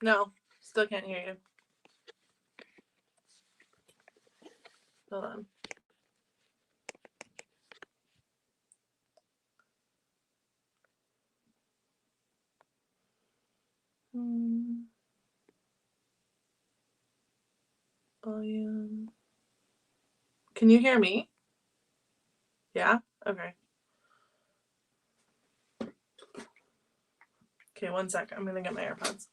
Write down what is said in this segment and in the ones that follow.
No, still can't hear you. Hold on. Volume. Can you hear me? Yeah? Okay. Okay, 1 sec. I'm gonna get my AirPods.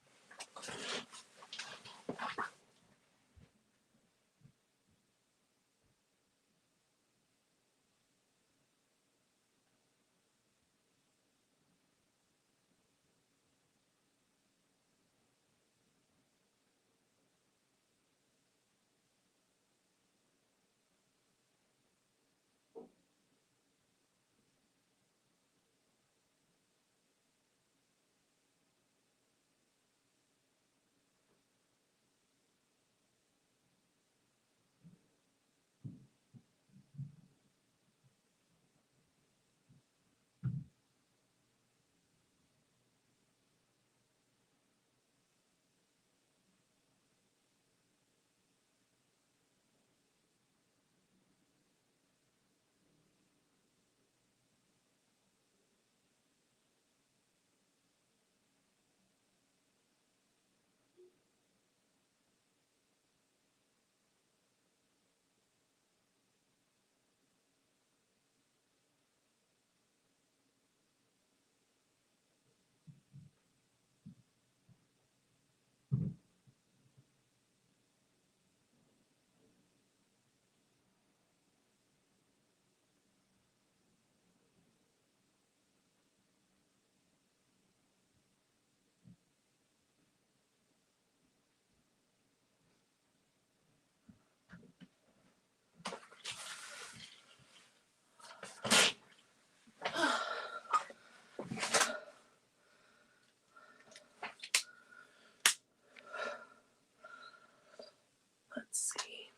Let's see.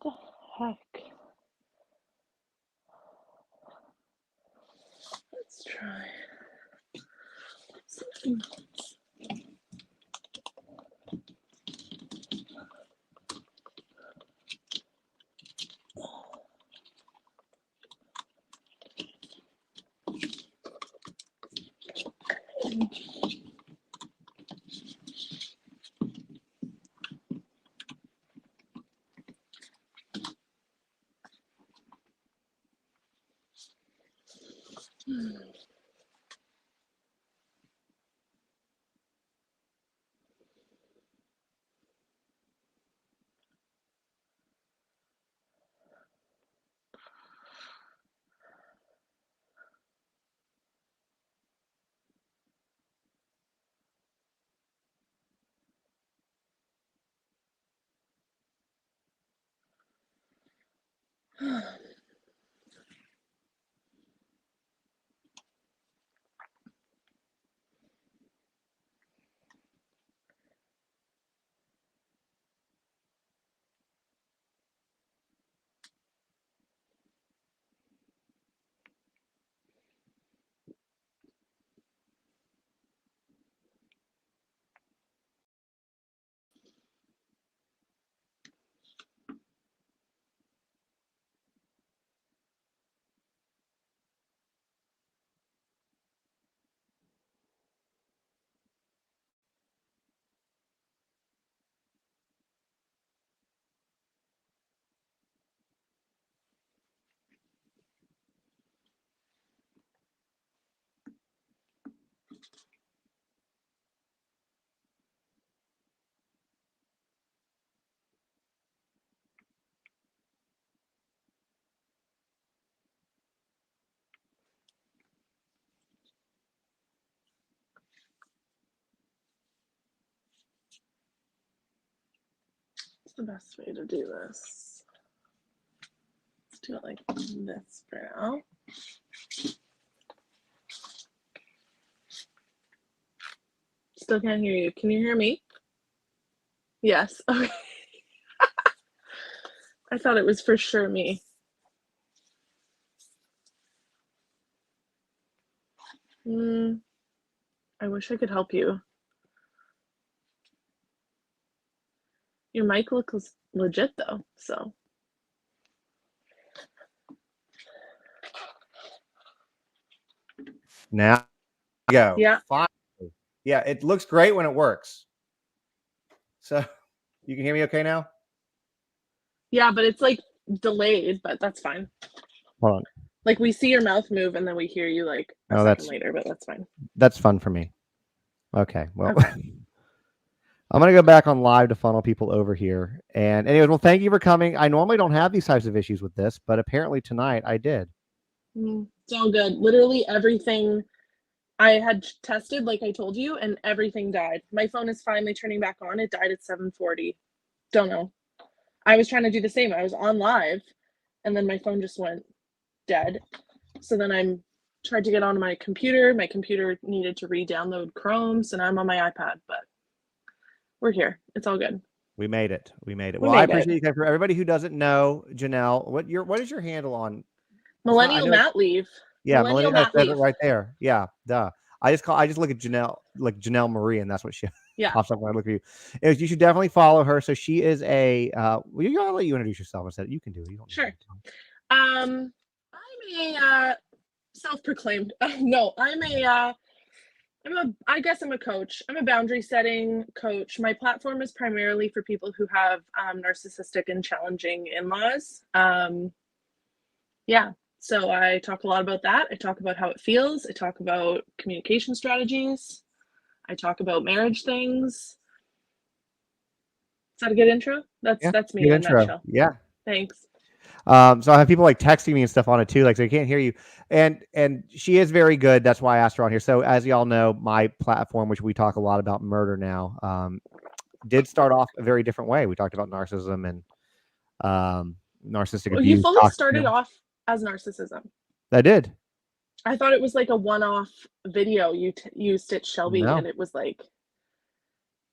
What the heck? Let's try something else. What's the best way to do this? do it like this for now. Still can't hear you. Can you hear me? Yes. Okay. I thought it was for sure me. I wish I could help you. Your mic looks legit though, so. Now go. Yeah. Finally. Yeah, it looks great when it works. So you can hear me okay now? Yeah, but it's like delayed, but that's fine. Hold on. Like we see your mouth move and then we hear you like a second later, but that's fine. That's fun for me. Okay, well, Okay. I'm going to go back on live to funnel people over here. And anyways, well, thank you for coming. I normally don't have these types of issues with this, but apparently tonight I did. It's all good. Literally everything I had tested, like I told you, and everything died. My phone is finally turning back on. It died at 7:40. Don't know. I was trying to do the same. I was on live, and then my phone just went dead. So then I tried to get onto my computer. My computer needed to re-download Chrome, so now I'm on my iPad, but we're here. It's all good. We made it. Well, I appreciate you guys. For everybody who doesn't know, Janelle, what is your handle on? Millennial Mat Leave. Yeah, Millennial Mat Leave. Right there. Yeah, duh. I just look at Janelle, like Janelle Marie, and that's what she pops up when I look at you. You should definitely follow her. So she is a. I'll let you introduce yourself. I said you can do it. You don't. Sure. I'm a self-proclaimed. No, I guess I'm a coach. I'm a boundary setting coach. My platform is primarily for people who have narcissistic and challenging in-laws. Yeah. So I talk a lot about that. I talk about how it feels. I talk about communication strategies. I talk about marriage things. Is that a good intro? That's me in a nutshell. Yeah. Thanks. So I have people like texting me and stuff on it too, like so they can't hear you. And she is very good. That's why I asked her on here. So as y'all know, my platform, which we talk a lot about murder now, did start off a very different way. We talked about narcissism and narcissistic abuse. You fully started off as narcissism. I did. I thought it was like a one-off video you stitched Shelby, and it was like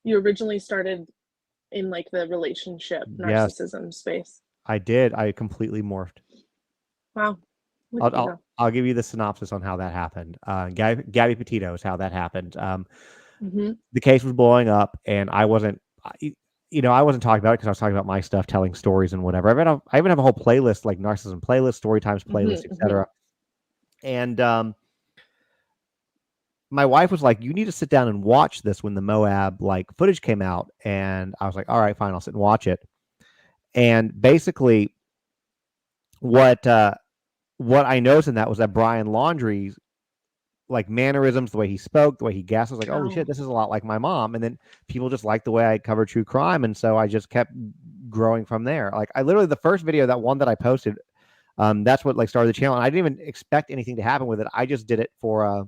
you originally started in like the relationship narcissism space. I did. I completely morphed. Wow. I'll give you the synopsis on how that happened. Gabby Petito is how that happened. The case was blowing up, and I wasn't talking about it because I was talking about my stuff, telling stories and whatever. I even have a whole playlist, like narcissism playlist, story times playlist, etc. And my wife was like, "You need to sit down and watch this." When the Moab like footage came out, and I was like, "All right, fine, I'll sit and watch it." And basically, what I noticed in that was that Brian Laundrie's like mannerisms, the way he spoke, the way he gasped, I was like, "Holy shit, this is a lot like my mom." And then people just liked the way I covered true crime, and so I just kept growing from there. Like I literally, the first video, that one that I posted, that's what like started the channel. And I didn't even expect anything to happen with it. I just did it for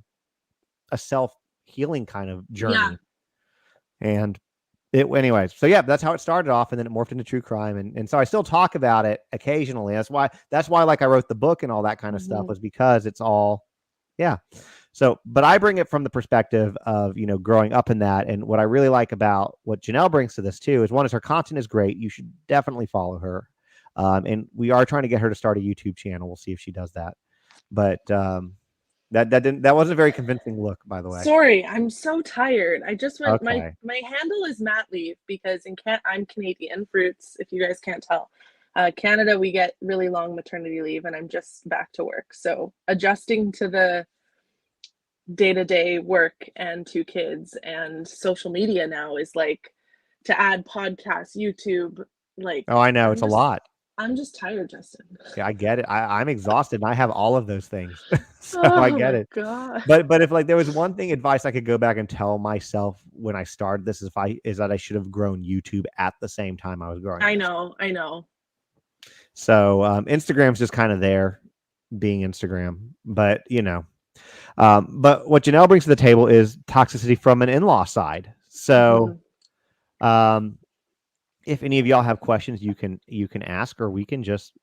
a self-healing kind of journey. And anyways, so yeah, that's how it started off, and then it morphed into true crime, and so I still talk about it occasionally. That's why like I wrote the book and all that kind of stuff, was because it's all so, but I bring it from the perspective of growing up in that. And what I really like about what Janelle brings to this too is, one, is her content is great. You should definitely follow her, and we are trying to get her to start a YouTube channel. We'll see if she does that, but that wasn't a very convincing look, by the way. Sorry, I'm so tired. I just went. My handle is Mat Leave because I'm Canadian. Fruits, if you guys can't tell, Canada we get really long maternity leave, and I'm just back to work. So adjusting to the day-to-day work and 2 kids and social media now is like to add podcasts, YouTube. Like, I know it's a lot. I'm just tired, Justin. Yeah, I get it. I'm exhausted, and I have all of those things, so I get it. God. But if like there was one thing advice I could go back and tell myself when I started this, is that I should have grown YouTube at the same time I was growing. I know. So Instagram's just kind of there, being Instagram, but but what Janelle brings to the table is toxicity from an in-law side. So, if any of y'all have questions, you can ask, or we can just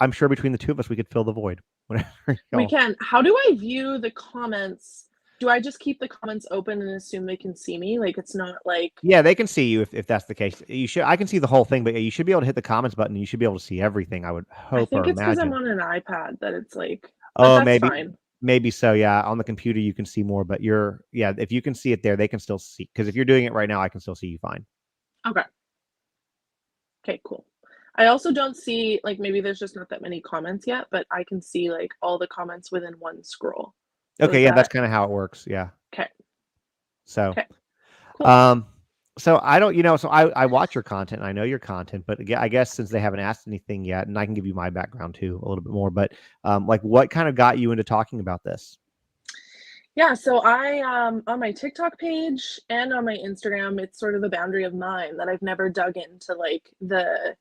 I'm sure between the two of us, we could fill the void. Whatever. We can. How do I view the comments? Do I just keep the comments open and assume they can see me? Like it's not like Yeah, they can see you if that's the case. I can see the whole thing, but you should be able to hit the comments button. And you should be able to see everything. I would I hope or think it's because I'm imagine. on an iPad that it's like, but Oh, that's fine. maybe so. Yeah, on the computer you can see more, but if you can see it there, they can still see. Because if you're doing it right now, I can still see you fine. Okay. Okay, cool. I also don't see like maybe there's just not that many comments yet, but I can see like all the comments within one scroll. So Okay, is yeah, that's that kind of how it works. Yeah. okay? So, Okay, cool. um, so I don't, so I watch your content and I know your content, but I guess since they haven't asked anything yet, and I can give you my background too a little bit more, but like what kind of got you into talking about this? Yeah, so I on my TikTok page and on my Instagram, it's sort of a boundary of mine that I've never dug into like the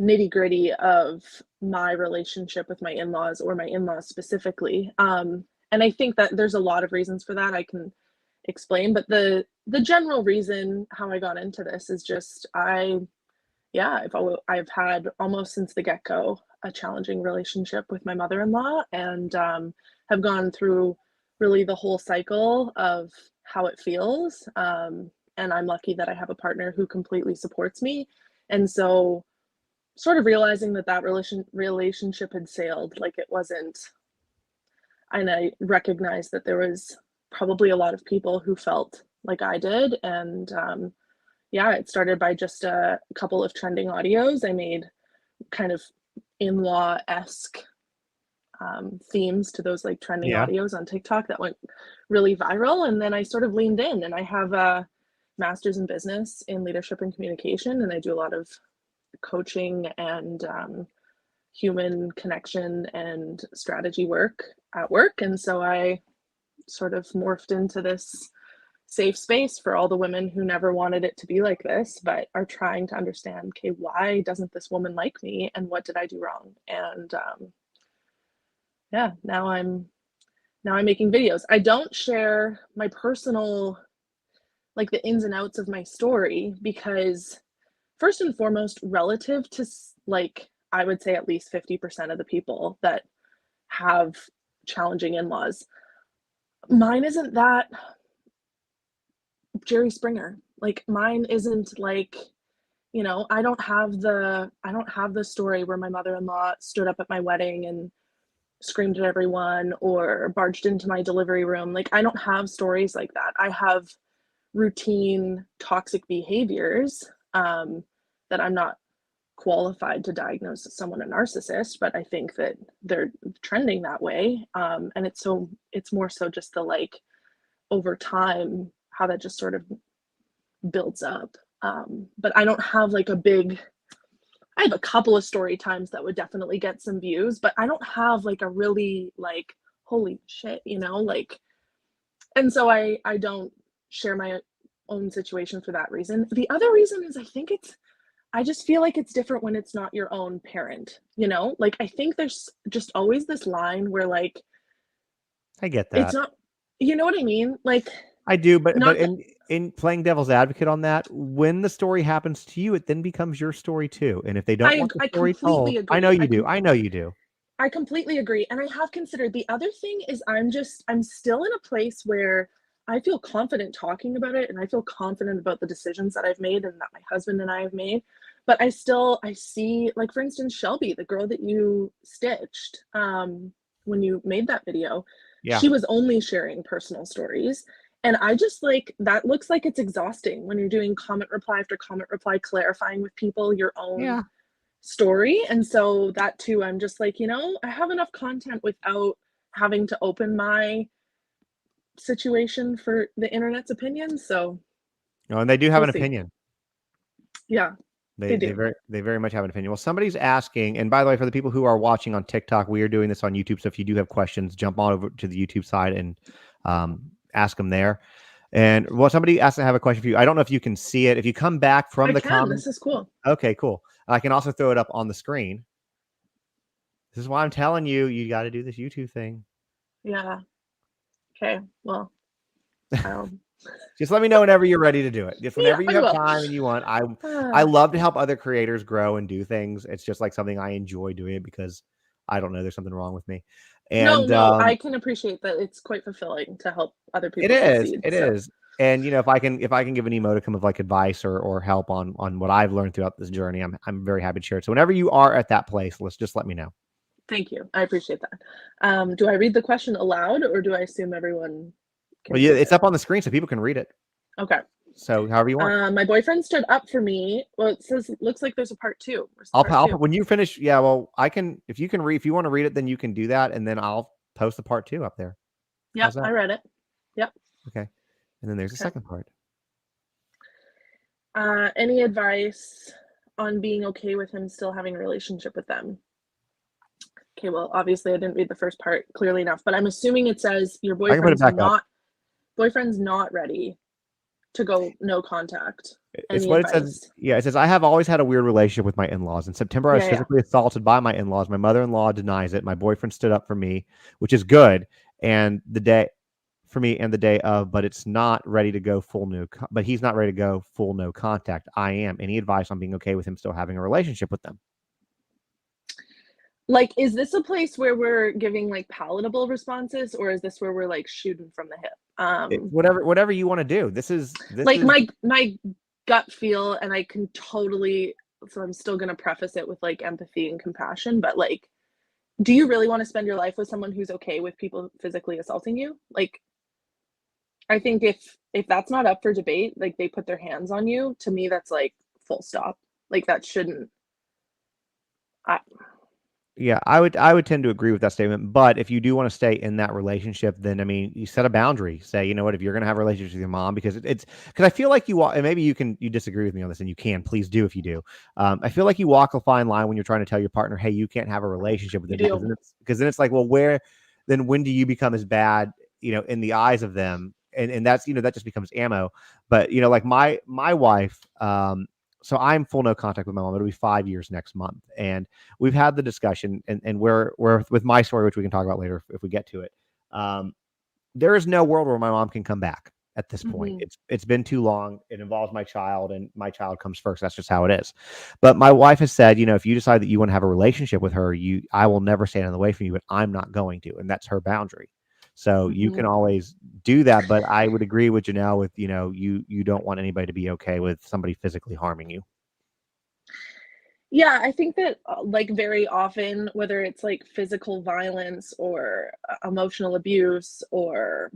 nitty-gritty of my relationship with my in-laws or my in-laws specifically. And I think that there's a lot of reasons for that I can explain, but the general reason how I got into this is just I've had almost since the get-go a challenging relationship with my mother-in-law and have gone through really the whole cycle of how it feels. And I'm lucky that I have a partner who completely supports me. And so sort of realizing that relationship had sailed, like it wasn't, and I recognized that there was probably a lot of people who felt like I did, and yeah, it started by just a couple of trending audios. I made kind of in-law esque themes to those like trending Yeah. audios on TikTok that went really viral, and then I sort of leaned in, and I have a master's in business in leadership and communication, and I do a lot of coaching and human connection and strategy work at work. And so I sort of morphed into this safe space for all the women who never wanted it to be like this, but are trying to understand, okay, why doesn't this woman like me? And what did I do wrong? And yeah, now I'm making videos. I don't share my personal, like the ins and outs of my story because first and foremost, relative to like I would say at least 50% of the people that have challenging in-laws, mine isn't that Jerry Springer. Like mine isn't like, I don't have the story where my mother-in-law stood up at my wedding and screamed at everyone or barged into my delivery room. Like I don't have stories like that. I have routine toxic behaviors that I'm not qualified to diagnose someone a narcissist, but I think that they're trending that way. And it's more so just the like over time how that just sort of builds up. But I don't have like I have a couple of story times that would definitely get some views, but I don't have like a really like holy shit, like, and so I don't share my own situation for that reason. The other reason is I just feel like it's different when it's not your own parent, Like I think there's just always this line where like I get it's that. not, you know what I mean? Like I do, but not that in playing devil's advocate on that, when the story happens to you, it then becomes your story too. And if they don't want the I story told, completely I know agree. you do. I know you do. I completely agree. And I have considered the other thing is I'm still in a place where I feel confident talking about it and I feel confident about the decisions that I've made and that my husband and I have made. But I see like for instance Shelby, the girl that you stitched when you made that video, Yeah. she was only sharing personal stories. And I just like that looks like it's exhausting when you're doing comment reply after comment reply, clarifying with people your own Yeah. story. And so that too, I'm just like, I have enough content without having to open my situation for the internet's opinion. So No, and they do have we'll an see. opinion. Yeah, they do. They very much have an opinion. Well, somebody's asking, and by the way, for the people who are watching on TikTok, we are doing this on YouTube. So if you do have questions, jump on over to the YouTube side and ask them there. And well, somebody asked to have a question for you. I don't know if you can see it. If you come back from I the can. comments, This is cool. okay, cool. I can also throw it up on the screen. This is why I'm telling you, you got to do this YouTube thing. Yeah. Okay. Well, I'll Just let me know whenever you're ready to do it. Just Yeah, whenever you I have will. time and you want. I love to help other creators grow and do things. It's just like something I enjoy doing it because I don't know, there's something wrong with me. And No, I can appreciate that. It's quite fulfilling to help other it people is. succeed. It So is. And if I can give an emoticum of like advice or help on what I've learned throughout this journey, I'm very happy to share it. So whenever you are at that place, let's just let me know. thank you. I appreciate that. Do I read the question aloud or do I assume everyone Well, can yeah, see it's it? up on the screen so people can read it. Okay. So however you want. My boyfriend stood up for me. Well, it says looks like there's a part two. Where's the part I'll two? when you finish. Yeah, well, I can if you can read if you want to read it, then you can do that, and then I'll post the part 2 up there. Yep, How's that? I read it. Yep. Okay. And then there's the Okay. second part. Any advice on being okay with him still having a relationship with them? Okay, well, obviously I didn't read the first part clearly enough, but I'm assuming it says your I can put it back up. boyfriend's not ready to go no contact. It's Any what it says. advice? Yeah, it says I have always had a weird relationship with my in-laws. In September, I was Yeah, yeah. physically assaulted by my in-laws. My mother-in-law denies it. My boyfriend stood up for me, which is good. And the day for me and the day of, but it's not ready to go full new. But he's not ready to go full no contact. I am. Any advice on being okay with him still having a relationship with them? Like, is this a place where we're giving like palatable responses, or is this where we're like shooting from the hip? Whatever you want to do. This Like is my gut feel, and I can totally. So I'm still gonna preface it with like empathy and compassion, but like, do you really want to spend your life with someone who's okay with people physically assaulting you? Like, I think if that's not up for debate, like they put their hands on you, to me that's like full stop. Like that shouldn't. I, Yeah, I would tend to agree with that statement. But if you do want to stay in that relationship, then I mean, you set a boundary. Say, you know what, if you're going to have a relationship with your mom, because it's because I feel like and maybe you disagree with me on this, and you can please do if you do. I feel like you walk a fine line when you're trying to tell your partner, hey, you can't have a relationship with you them do. because then it's like, well, when do you become as bad, in the eyes of them, and that's that just becomes ammo. But like my wife, so I'm full no contact with my mom. It'll be 5 years next month, and we've had the discussion, and we're with my story, which we can talk about later if we get to it. Um, there is no world where my mom can come back at this point. Hmm. It's been too long. It involves my child, and my child comes first. That's just how it is. But my wife has said, if you decide that you want to have a relationship with her, I will never stand in the way from you, but I'm not going to, and that's her boundary. So you Hmm. can always do that, but I would agree with Janelle with you don't want anybody to be okay with somebody physically harming you. Yeah, I think that like very often, whether it's like physical violence or emotional abuse or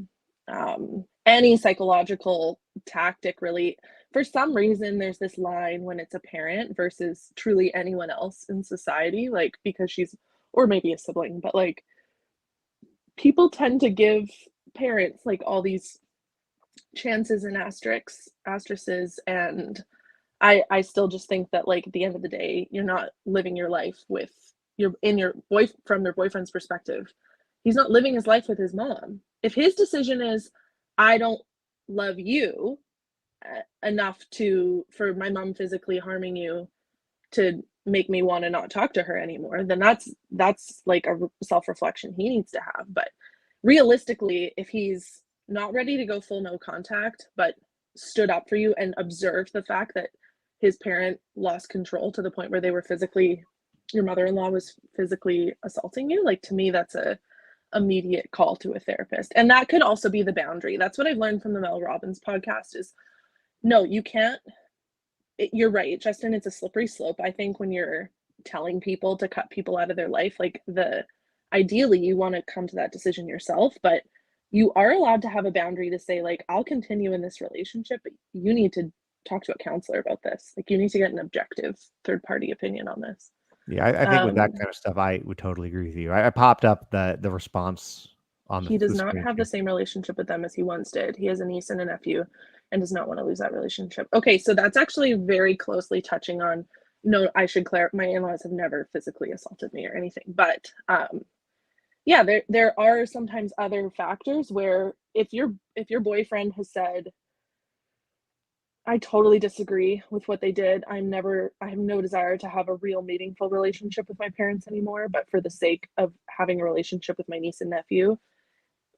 any psychological tactic, really, for some reason, there's this line when it's a parent versus truly anyone else in society, like because she's, or maybe a sibling, but like people tend to give parents like all these chances and asterisks, and I still just think that like at the end of the day, you're not living your life with your boy from your boyfriend's perspective. He's not living his life with his mom. If his decision is, I don't love you enough to for my mom physically harming you to make me want to not talk to her anymore, then that's like a self-reflection he needs to have. But realistically, if he's not ready to go full no contact, but stood up for you and observed the fact that his parent lost control to the point where they were physically your mother-in-law was physically assaulting you, like to me that's a immediate call to a therapist. And that could also be the boundary. That's what I've learned from the Mel Robbins podcast is no, you can't you're right, Justin. It's a slippery slope. I think when you're telling people to cut people out of their life, like ideally you want to come to that decision yourself, but you are allowed to have a boundary to say, like, I'll continue in this relationship, but you need to talk to a counselor about this. Like, you need to get an objective third party opinion on this. Yeah, I think with that kind of stuff, I would totally agree with you. I popped up the response on He does the not screen have too. the same relationship with them as he once did. He has a niece and a nephew and does not want to lose that relationship. Okay, so that's actually very closely touching on. No, I should clarify. My in-laws have never physically assaulted me or anything, but yeah, there are sometimes other factors where if your boyfriend has said, I totally disagree with what they did. I have no desire to have a real meaningful relationship with my parents anymore, but for the sake of having a relationship with my niece and nephew,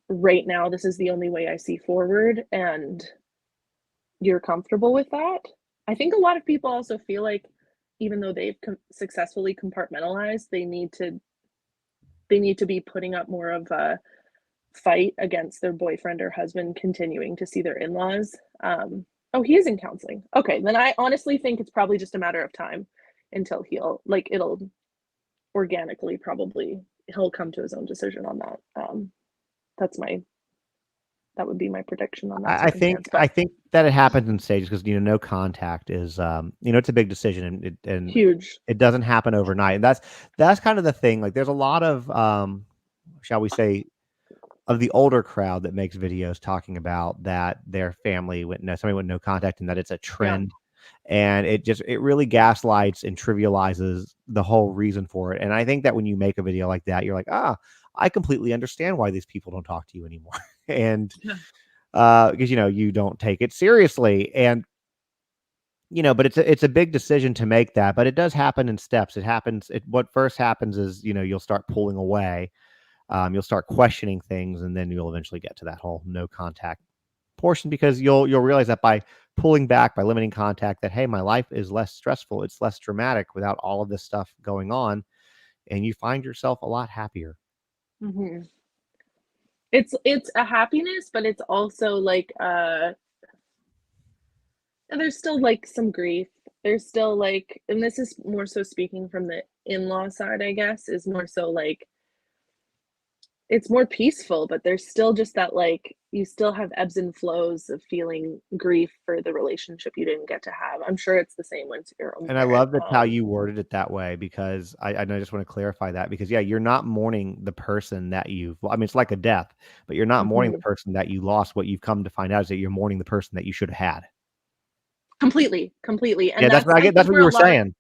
right now this is the only way I see forward, and you're comfortable with that. I think a lot of people also feel like even though they've successfully compartmentalized, they need to be putting up more of a fight against their boyfriend or husband continuing to see their in-laws. Oh, he is in counseling. Okay, then I honestly think it's probably just a matter of time until it'll organically probably he'll come to his own decision on that. That's my that would be my prediction on that circumstance. I But think that it happens in stages because no contact is it's a big decision, and huge. it doesn't happen overnight, and that's kind of the thing. Like there's a lot of shall we say, of the older crowd that makes videos talking about that their family somebody went no contact, and that it's a trend. And it really gaslights and trivializes the whole reason for it. And I think that when you make a video like that, you're like, I completely understand why these people don't talk to you anymore. And because you don't take it seriously. And but it's a big decision to make that, but it does happen in steps. What first happens is you'll start pulling away, you'll start questioning things, and then you'll eventually get to that whole no contact portion, because you'll realize that by pulling back, by limiting contact, that hey, my life is less stressful, it's less dramatic without all of this stuff going on, and you find yourself a lot happier. Mm-hmm. It's a happiness, but it's also like there's still like some grief. There's still like, and this is more so speaking from the in-law side, I guess, is more so like it's more peaceful, but there's still just that like you still have ebbs and flows of feeling grief for the relationship you didn't get to have. I'm sure it's the same with your own And I parent. love that how you worded it that way, because I just want to clarify that, because you're not mourning the person that it's like a death, but you're not mourning the person that you lost. What you've come to find out is that you're mourning the person that you should have had. Completely. And that's what you were saying.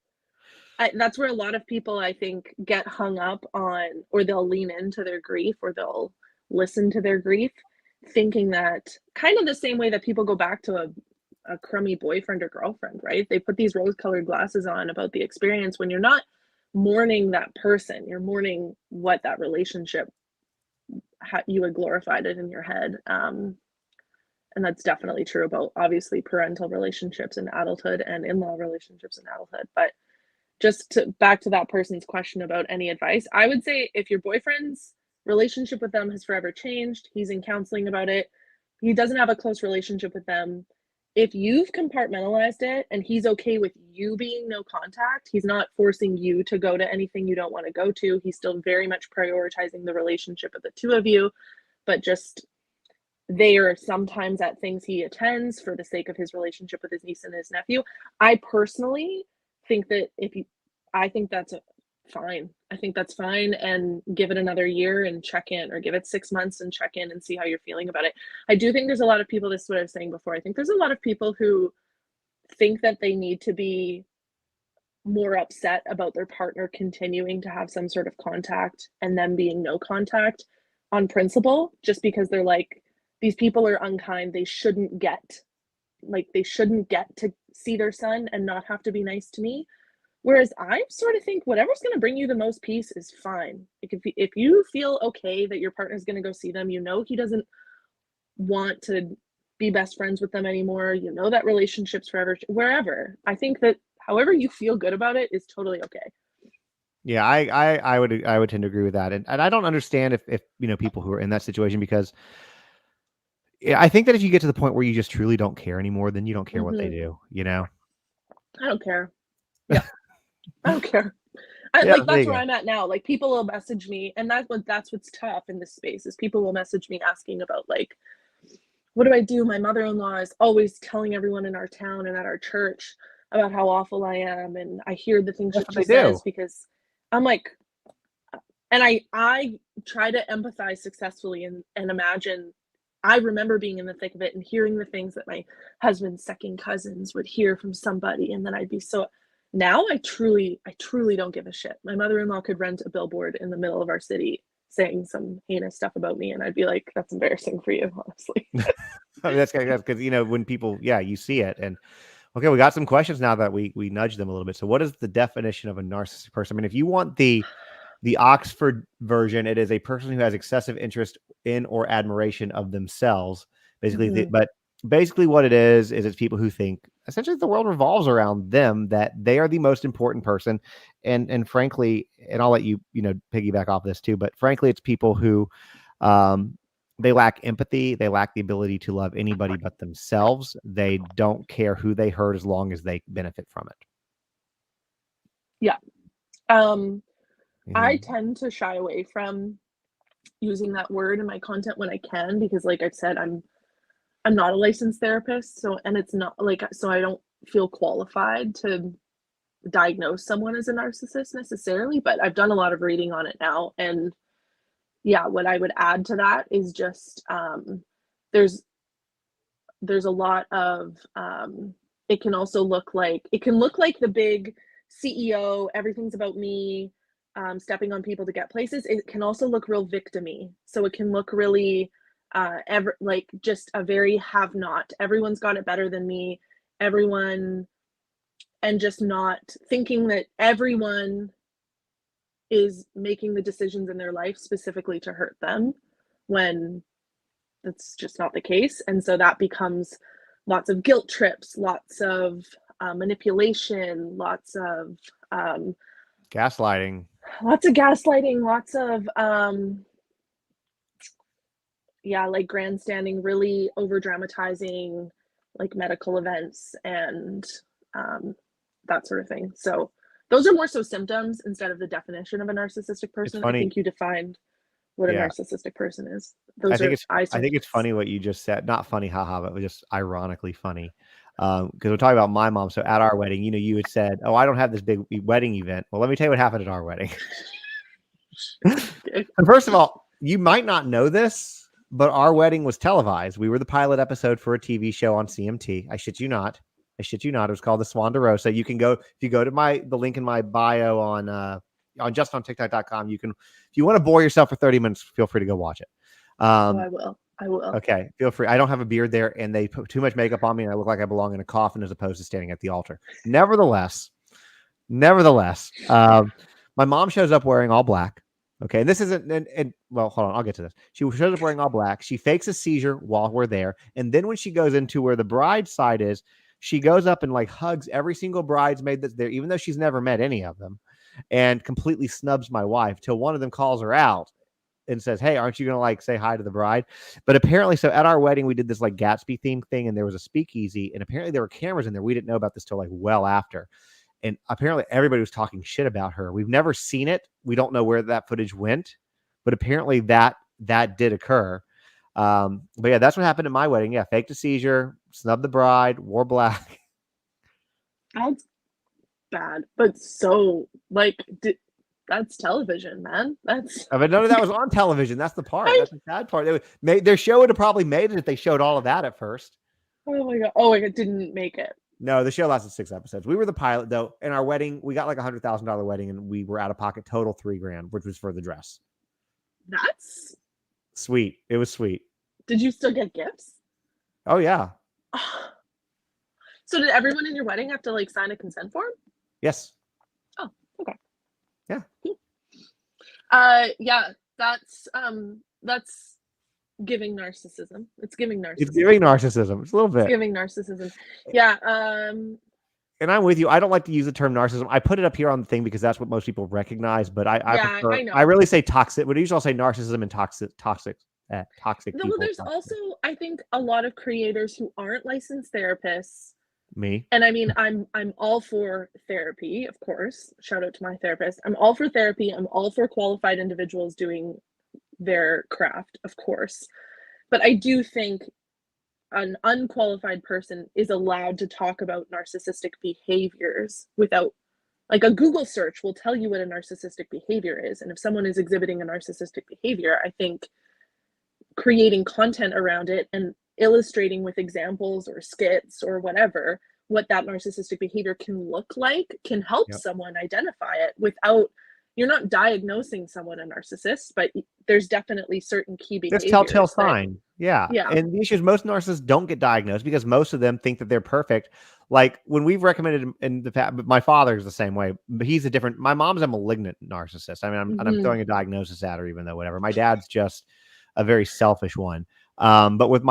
That's where a lot of people, I think, get hung up on, or they'll lean into their grief, or they'll listen to their grief, thinking that kind of the same way that people go back to a crummy boyfriend or girlfriend, right? They put these rose-colored glasses on about the experience when you're not mourning that person, you're mourning what that relationship, you had glorified it in your head. And that's definitely true about obviously parental relationships in adulthood and in-law relationships in adulthood. But back to that person's question about any advice, I would say if your boyfriend's relationship with them has forever changed, he's in counseling about it, he doesn't have a close relationship with them, if you've compartmentalized it and he's okay with you being no contact, he's not forcing you to go to anything you don't want to go to, he's still very much prioritizing the relationship of the two of you, but just they are sometimes at things he attends for the sake of his relationship with his niece and his nephew. I personally think that I think that's fine. I think that's fine, and give it another year and check in, or give it 6 months and check in and see how you're feeling about it. I do think there's a lot of people, this is what I was saying before, I think there's a lot of people who think that they need to be more upset about their partner continuing to have some sort of contact and them being no contact on principle, just because they're like, these people are unkind, they shouldn't get to see their son and not have to be nice to me. Whereas I sort of think whatever's going to bring you the most peace is fine. Like if you feel okay that your partner's going to go see them, he doesn't want to be best friends with them anymore, that relationship's forever, wherever. I think that however you feel good about it is totally okay. Yeah, I would tend to agree with that. And I don't understand if people who are in that situation, because I think that if you get to the point where you just truly don't care anymore, then you don't care what they do, I don't care. Yeah. I don't care. That's where I'm at now. Like people will message me, and that's what's tough in this space, is people will message me asking about like, what do I do? My mother-in-law is always telling everyone in our town and at our church about how awful I am, and I hear the things that she says, because I'm like, and I try to empathize successfully and imagine. I remember being in the thick of it and hearing the things that my husband's second cousins would hear from somebody, and then I'd be so. Now I truly don't give a shit. My mother-in-law could rent a billboard in the middle of our city saying some heinous stuff about me, and I'd be like, that's embarrassing for you, honestly. That's because when people, you see it. And okay, we got some questions now that we nudged them a little bit. So what is the definition of a narcissistic person? I mean, if you want the Oxford version, it is a person who has excessive interest in or admiration of themselves. Basically, but basically what it is it's people who think essentially the world revolves around them, that they are the most important person. And frankly, and I'll let you, piggyback off this too, but frankly, it's people who, they lack empathy. They lack the ability to love anybody but themselves. They don't care who they hurt as long as they benefit from it. Yeah. I tend to shy away from using that word in my content when I can, because like I've said, I'm not a licensed therapist. So, and it's not like, so I don't feel qualified to diagnose someone as a narcissist necessarily, but I've done a lot of reading on it now. And yeah, what I would add to that is just, there's a lot of, it can look like the big CEO, everything's about me, stepping on people to get places. It can also look real victim-y. So it can look really, like just a very have not. Everyone's got it better than me. Everyone, and just not thinking that everyone is making the decisions in their life specifically to hurt them, when that's just not the case. And so that becomes lots of guilt trips, lots of manipulation, lots of gaslighting, lots of like grandstanding, really over dramatizing like medical events and that sort of thing. So those are more so symptoms instead of the definition of a narcissistic person. I think you defined what a narcissistic person is. I think it's funny what you just said. Not funny, haha, but just ironically funny. Because we're talking about my mom. So at our wedding, you had said, "Oh, I don't have this big wedding event." Well, let me tell you what happened at our wedding. Okay. First of all, you might not know this, but our wedding was televised. We were the pilot episode for a TV show on CMT. I shit you not. It was called The Swan de Rosa. You can go, if you go to the link in my bio on justontiktok.com, you can, if you want to bore yourself for 30 minutes, feel free to go watch it. I will. Okay, feel free. I don't have a beard there, and they put too much makeup on me, and I look like I belong in a coffin as opposed to standing at the altar. Nevertheless, my mom shows up wearing all black. Okay, and this isn't, and well, hold on, I'll get to this. She shows up wearing all black. She fakes a seizure while we're there, and then when she goes into where the bride side is, she goes up and like hugs every single bridesmaid that's there, even though she's never met any of them, and completely snubs my wife till one of them calls her out and says, "Hey, aren't you going to like say hi to the bride?" But apparently, so at our wedding, we did this like Gatsby themed thing, and there was a speakeasy, and apparently there were cameras in there. We didn't know about this till like well after. And apparently everybody was talking shit about her. We've never seen it. We don't know where that footage went, but apparently that did occur. But yeah, that's what happened at my wedding. Yeah, faked a seizure, snubbed the bride, wore black. That's bad, but so like that's television, man. That's. But none of that was on television. That's the part. That's the sad part. Their show would have probably made it if they showed all of that at first. Oh my god! Oh, it didn't make it. No, the show lasted 6 episodes. We were the pilot though. In our wedding, we got like $100,000 wedding, and we were out of pocket total $3,000, which was for the dress. That's sweet. It was sweet. Did you still get gifts? Oh yeah. So did everyone in your wedding have to like sign a consent form? Yes. Oh, okay. Yeah. Cool. Yeah, that's giving narcissism. It's giving narcissism. It's giving narcissism. It's a little bit. It's giving narcissism. Yeah. And I'm with you. I don't like to use the term narcissism. I put it up here on the thing because that's what most people recognize. But I prefer. I know. I really say toxic. But usually I'll say narcissism and toxic. No, well, there's also, I think, a lot of creators who aren't licensed therapists. Me. And I mean, I'm all for therapy, of course. Shout out to my therapist. I'm all for therapy. I'm all for qualified individuals doing their craft, of course. But I do think an unqualified person is allowed to talk about narcissistic behaviors without, like, a Google search will tell you what a narcissistic behavior is. And if someone is exhibiting a narcissistic behavior, I think creating content around it and illustrating with examples or skits or whatever what that narcissistic behavior can look like can help someone identify it without, you're not diagnosing someone a narcissist, but there's definitely certain key behaviors. There's telltale sign. Yeah. And the issue is most narcissists don't get diagnosed because most of them think that they're perfect. Like when we've recommended in the past, but my father is the same way, but he's a different, my mom's a malignant narcissist. I mean, I'm throwing a diagnosis at her, even though whatever. My dad's just a very selfish one. But with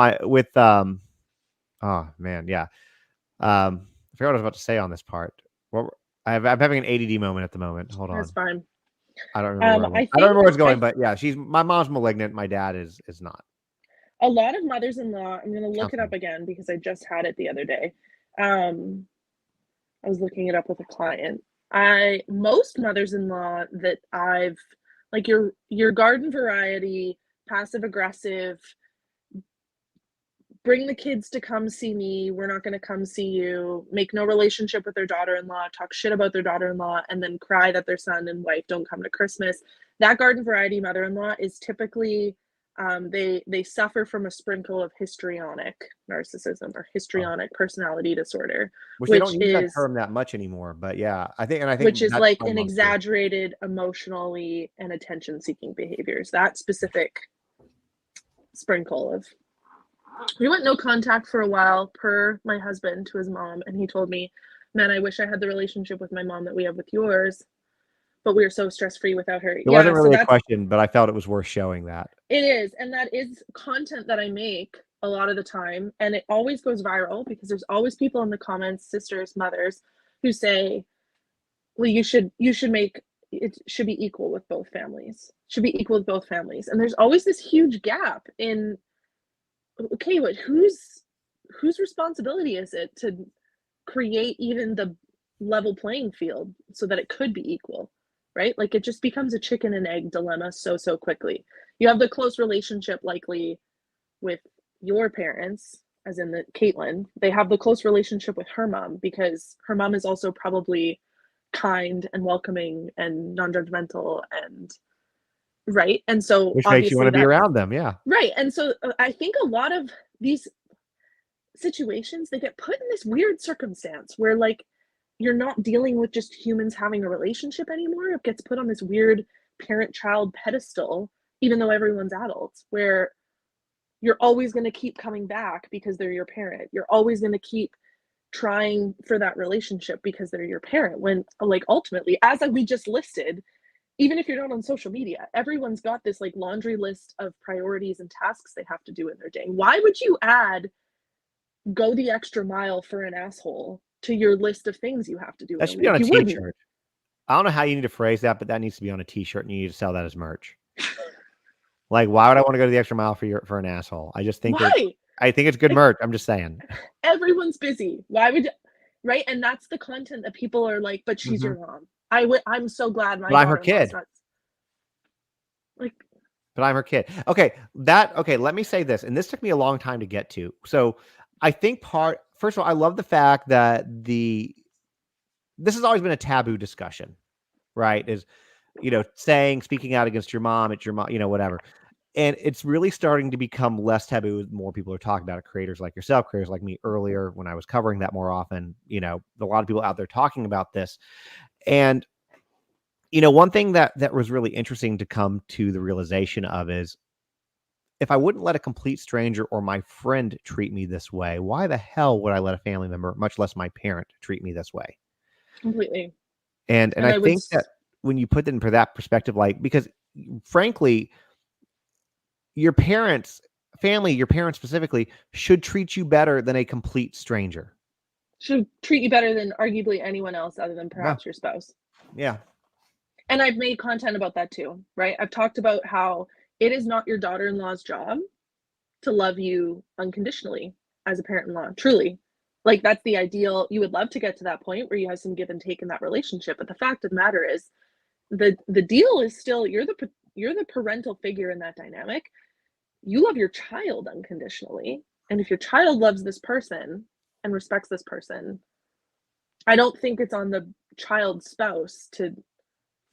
oh man, yeah. I forgot what I was about to say on this part. Well, I'm having an ADD moment at the moment. Hold That's on. fine. I don't remember where I was. I I don't remember where think it's going, but yeah, my mom's malignant. My dad is not. a lot of mothers-in-law, I'm gonna look it Counseling. up again because I just had it the other day. Um, I was looking it up with a client. Most mothers-in-law that I've like your garden variety, passive aggressive, bring the kids to come see me, we're not going to come see you, make no relationship with their daughter-in-law, talk shit about their daughter-in-law, and then cry that their son and wife don't come to Christmas. That garden variety mother-in-law is typically they suffer from a sprinkle of histrionic narcissism or Oh. histrionic personality disorder, Which they which don't use that is term that much anymore. But yeah, I think which is that's like my an mom too. exaggerated emotionally and attention-seeking behaviors. That specific sprinkle of we went no contact for a while per my husband to his mom, and he told me, man, I wish I had the relationship with my mom that we have with yours, but we are so stress free without her. It wasn't Yeah, so really a that's question, but I felt it was worth showing that. it is, and that is content that I make a lot of the time, and it always goes viral because there's always people in the comments, sisters, mothers, who say, well, you should make it should be equal with both families. Should be equal with both families. And there's always this huge gap in okay, but whose responsibility is it to create even the level playing field so that it could be equal, right? Like it just becomes a chicken and egg dilemma so quickly. You have the close relationship likely with your parents, as in the Caitlin. They have the close relationship with her mom because her mom is also probably kind and welcoming and non-judgmental and right. And so Which makes you want obviously to be that around them. Yeah. right. And so I think a lot of these situations they get put in this weird circumstance where like you're not dealing with just humans having a relationship anymore. It gets put on this weird parent child pedestal even though everyone's adults where you're always going to keep coming back because they're your parent. You're always going to keep trying for that relationship because they're your parent when like ultimately as we just listed, even if you're not on social media, everyone's got this like laundry list of priorities and tasks they have to do in their day. Why would you add go the extra mile for an asshole to your list of things you have to do in That a should be on week? a You wouldn't. t-shirt. I don't know how you need to phrase that, but that needs to be on a t-shirt and you need to sell that as merch. Like, why would I want to go to the extra mile for an asshole? Why? I think it's good Like merch. I'm just saying. everyone's busy. Why would right? And that's the content that people are like, but she's Hmm. your mom. I'm so glad my But I'm her daughter-in-law is kid. not like But I'm her kid. Okay, let me say this, and this took me a long time to get to. So I think first of all, I love the fact that this has always been a taboo discussion, right? Is speaking out against your mom, it's your mom, whatever. And it's really starting to become less taboo. More people are talking about it. Creators like yourself, creators like me earlier when I was covering that more often. A lot of people out there talking about this. And one thing that was really interesting to come to the realization of is if I wouldn't let a complete stranger or my friend treat me this way, why the hell would I let a family member, much less my parent, treat me this way? completely. And And I I would think that when you put it in for that perspective, like because frankly, your parents, your parents specifically, should treat you better than a complete stranger. should treat you better than arguably anyone else other than Yeah. perhaps your spouse. Yeah. And I've made content about that too, right? I've talked about how it is not your daughter-in-law's job to love you unconditionally as a parent-in-law, truly. Like that's the ideal. You would love to get to that point where you have some give and take in that relationship, but the fact of the matter is the deal is still you're the parental figure in that dynamic. You love your child unconditionally, and if your child loves this person and respects this person, I don't think it's on the child's spouse to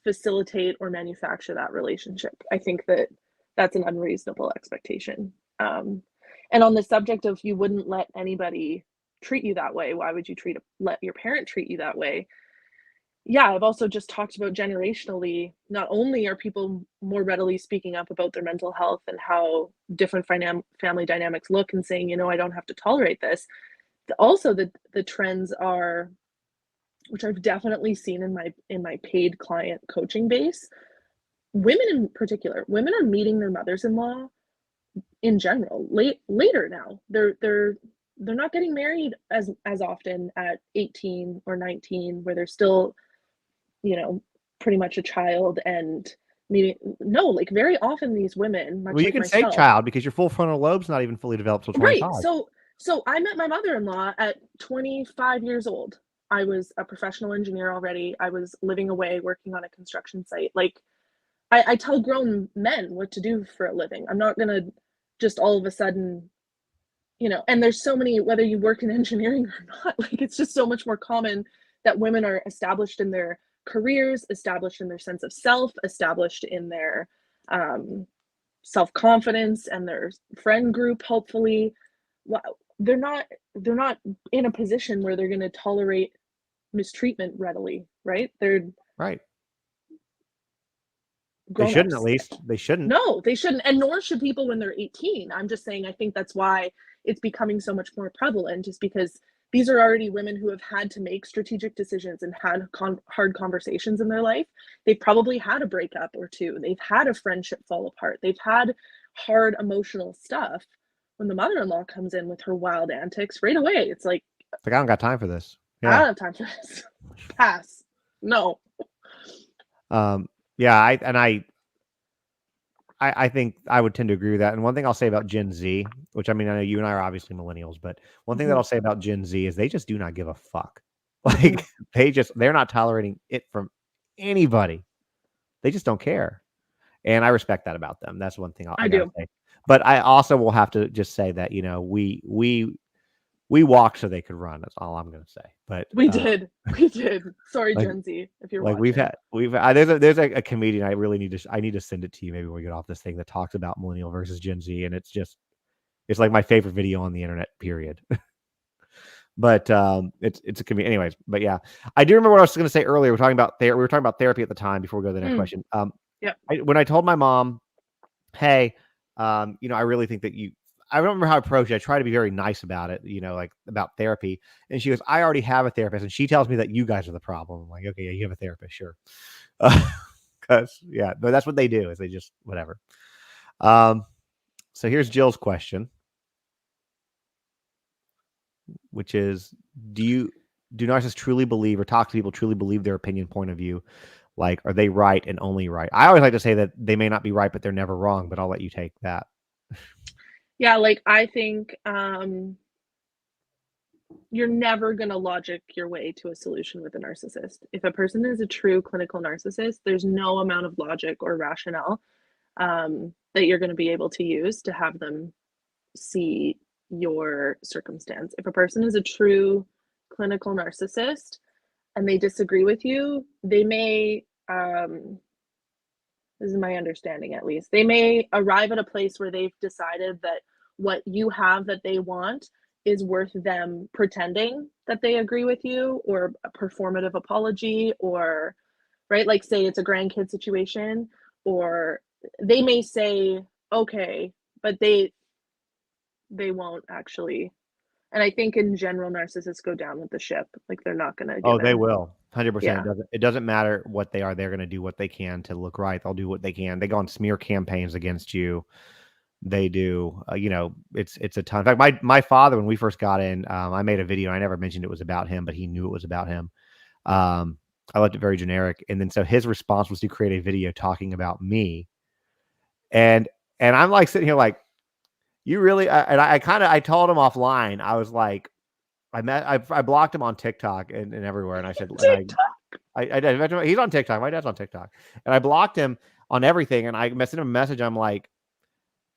facilitate or manufacture that relationship. I think that that's an unreasonable expectation. And on the subject of you wouldn't let anybody treat you that way, why would you let your parent treat you that way? Yeah, I've also just talked about generationally, not only are people more readily speaking up about their mental health and how different family dynamics look and saying, I don't have to tolerate this. Also, the trends are, which I've definitely seen in my paid client coaching base, women in particular, women are meeting their mothers-in-law in general, later now. They're not getting married as often at 18 or 19, where they're still, you know, pretty much a child. And maybe, no, like very often these women, much Well, you like can say myself. child because your full frontal lobe's not even fully developed till Right. 25. So I met my mother-in-law at 25 years old. I was a professional engineer already. I was living away working on a construction site. Like, I tell grown men what to do for a living. I'm not gonna just all of a sudden, and there's so many, whether you work in engineering or not, like it's just so much more common that women are established in their careers, established in their sense of self, established in their um, self-confidence and their friend group, hopefully. They're not in a position where they're going to tolerate mistreatment readily, right? They're Right. They shouldn't, at grown-ups. least. They shouldn't. No, they shouldn't, and nor should people when they're 18. I'm just saying, I think that's why it's becoming so much more prevalent, just because these are already women who have had to make strategic decisions and had hard conversations in their life. They've probably had a breakup or two. They've had a friendship fall apart. They've had hard emotional stuff. When the mother-in-law comes in with her wild antics, right away, it's like, It's like, I don't got time for this. I Yeah. don't have time for this. Pass. No. Yeah. I think I would tend to agree with that. And one thing I'll say about Gen Z, which, I mean, I know you and I are obviously millennials, but one thing that I'll say about Gen Z is they just do not give a fuck. Like, they're not tolerating it from anybody. They just don't care. And I respect that about them. That's one thing I gotta do. say. But I also will have to just say that, we walked so they could run. That's all I'm gonna say. But We did. Sorry, like, Gen Z, if you're like watching. there's a comedian I really need to send it to you maybe when we get off this thing that talks about millennial versus Gen Z, and it's like my favorite video on the internet, period. But it's a comedian, anyways. But yeah, I do remember what I was going to say earlier. We were talking about therapy at the time before we go to the next question. Yep. When I told my mom, hey, I really think that I don't remember how I approached it. I try to be very nice about it, like about therapy. And she goes, I already have a therapist. And she tells me that you guys are the problem. I'm like, okay, yeah, you have a therapist. Sure. Cause yeah, but that's what they do, is they just, whatever. So here's Jill's question, which is, do narcissists truly believe, or toxic people truly believe, their opinion, point of view? Like, are they right and only right? I always like to say that they may not be right, but they're never wrong, but I'll let you take that. Yeah, like, I think you're never going to logic your way to a solution with a narcissist. If a person is a true clinical narcissist, there's no amount of logic or rationale that you're going to be able to use to have them see your circumstance. If a person is a true clinical narcissist and they disagree with you, they may, this is my understanding at least, they may arrive at a place where they've decided that what you have that they want is worth them pretending that they agree with you, or a performative apology, or, right, like, say it's a grandkid situation, or they may say, okay, but they won't actually. And I think in general, narcissists go down with the ship. Like, they're not going to Oh, give they in. will. 100%. Yeah. It doesn't matter what they are. They're going to do what they can to look right. They'll do what they can. They go on smear campaigns against you. They do. It's a ton. In fact, my father, when we first got in, I made a video. I never mentioned it was about him, but he knew it was about him. I left it very generic, and then so his response was to create a video talking about me, and I'm like sitting here like, you really? I told him offline. I was like, I blocked him on TikTok and everywhere, and I said, I did. He's on TikTok. My dad's on TikTok, and I blocked him on everything. And I sent him a message. I'm like,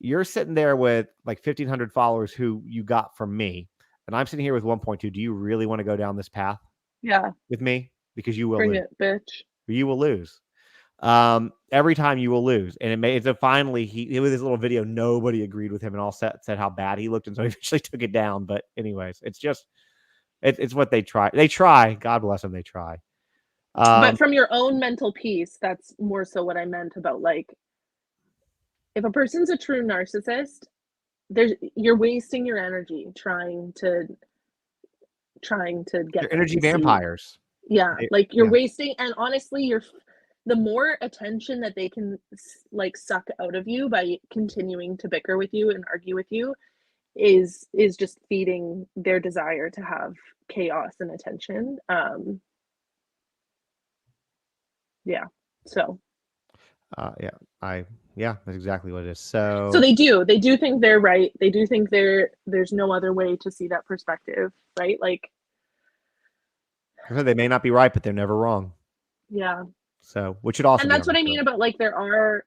you're sitting there with like 1,500 followers who you got from me, and I'm sitting here with 1.2. Do you really want to go down this path Yeah. with me? Because you will Bring lose. it, bitch. You will lose. Every time you will lose. And so finally, he with his little video, nobody agreed with him, and all said how bad he looked, and so he eventually took it down. But anyways, it's what they try. They try. God bless them. They try. But from your own mental peace, that's more so what I meant about, like, if a person's a true narcissist, you're wasting your energy trying to get They're them energy to see. vampires. Yeah, like, you're Yeah. wasting, and honestly, the more attention that they can like suck out of you by continuing to bicker with you and argue with you is just feeding their desire to have chaos and attention. Yeah. So Yeah, that's exactly what it is. so they do think they're right. They do think there's no other way to see that perspective, right? Like, they may not be right, but they're never wrong. yeah. So, which should also And be that's what I mean about, like, there are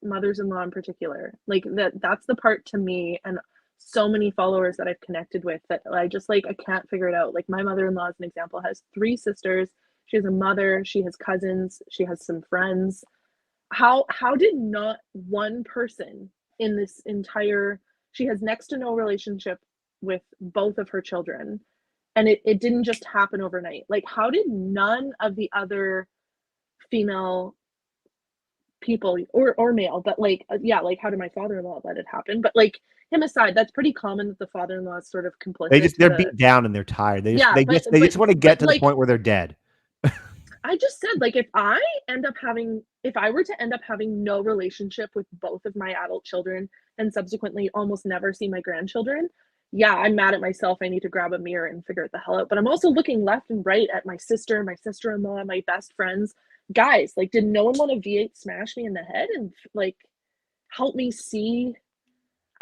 mothers-in-law in particular, like, that's the part to me and so many followers that I've connected with that I just, like, I can't figure it out. Like, my mother-in-law, as an example, has 3 sisters. She has a mother, she has cousins, she has some friends. How did not one person in this entire, she has next to no relationship with both of her children, and it didn't just happen overnight. Like, how did none of the other female people or male, but like, yeah, like, how did my father-in-law let it happen? But like, him aside, that's pretty common that the father-in-law is sort of complicit to they're the, beat down and they're tired. yeah, They just want to get to the like, point where they're dead. I just said, like, if I were to end up having no relationship with both of my adult children and subsequently almost never see my grandchildren, yeah, I'm mad at myself. I need to grab a mirror and figure it the hell out. But I'm also looking left and right at my sister, my sister-in-law, my best friends. Guys, like, did no one want to V8 smash me in the head and like help me see?